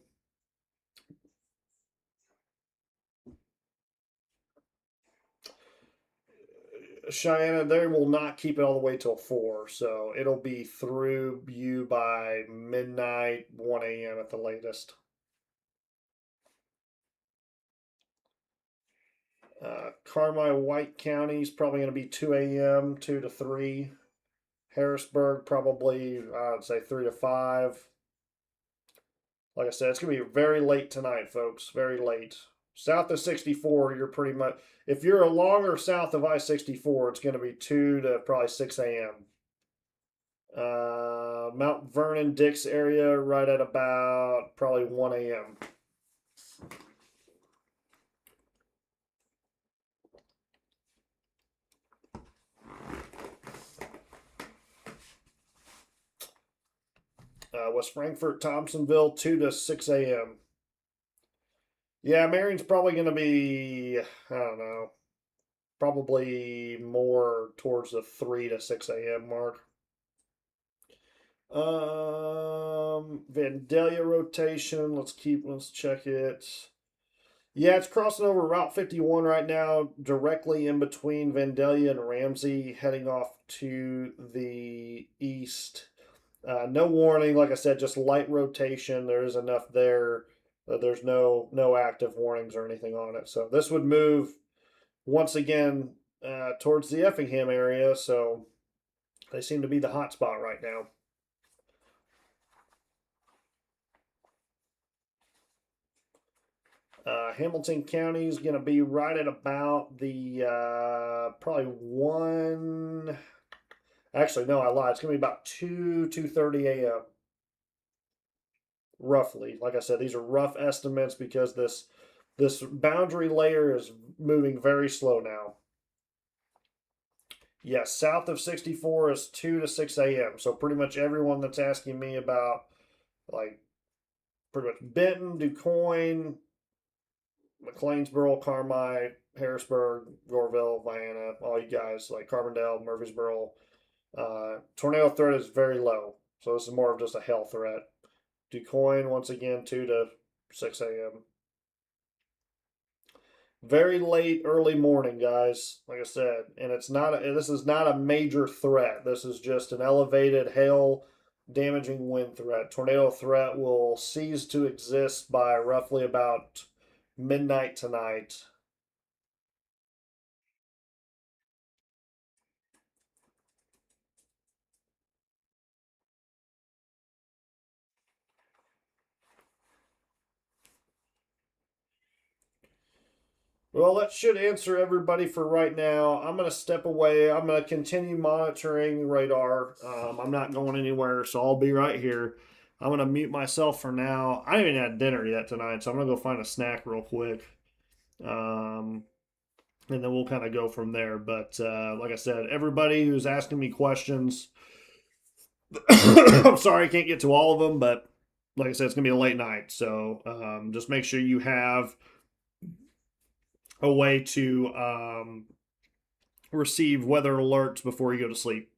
Cheyenne, they will not keep it all the way till 4, so it'll be through you by midnight, 1 a.m. at the latest. Carmi White County is probably going to be 2 a.m., 2 to 3. Harrisburg, probably, I'd say 3 to 5. Like I said, it's going to be very late tonight, folks. Very late. South of 64, you're pretty much, if you're along or south of I 64, it's going to be 2 to probably 6 a.m. Mount Vernon, Dix area, right at about probably 1 a.m. West Frankfort, Thompsonville, 2 to 6 a.m. Yeah, Marion's probably going to be, I don't know, probably more towards the 3 to 6 a.m. mark. Vandalia rotation. Let's check it. Yeah, it's crossing over Route 51 right now, directly in between Vandalia and Ramsey, heading off to the east. No warning, like I said, just light rotation. There is enough there. There's no active warnings or anything on it. So this would move once again towards the Effingham area. So they seem to be the hot spot right now. Hamilton County is going to be right at about the probably 1. Actually, no, I lied. It's going to be about 2:30 a.m. roughly. Like I said, these are rough estimates because this boundary layer is moving very slow now. Yes, south of 64 is 2 to 6 a.m. So pretty much everyone that's asking me about like pretty much Benton, DuQuoin, McLeansboro, Carmi, Harrisburg, Goreville, Vienna, all you guys like Carbondale, Murfreesboro. Tornado threat is very low, so this is more of just a hail threat. DuQuoin once again 2 to 6 a.m. Very late, early morning, guys. Like I said, and it's not. This is not a major threat. This is just an elevated hail, damaging wind threat. Tornado threat will cease to exist by roughly about midnight tonight. Well, that should answer everybody for right now. I'm going to step away. I'm going to continue monitoring radar. I'm not going anywhere, so I'll be right here. I'm going to mute myself for now. I haven't had dinner yet tonight, so I'm going to go find a snack real quick. And then we'll kind of go from there. But like I said, everybody who's asking me questions, I'm sorry I can't get to all of them, but like I said, it's going to be a late night. So just make sure you have a way to receive weather alerts before you go to sleep.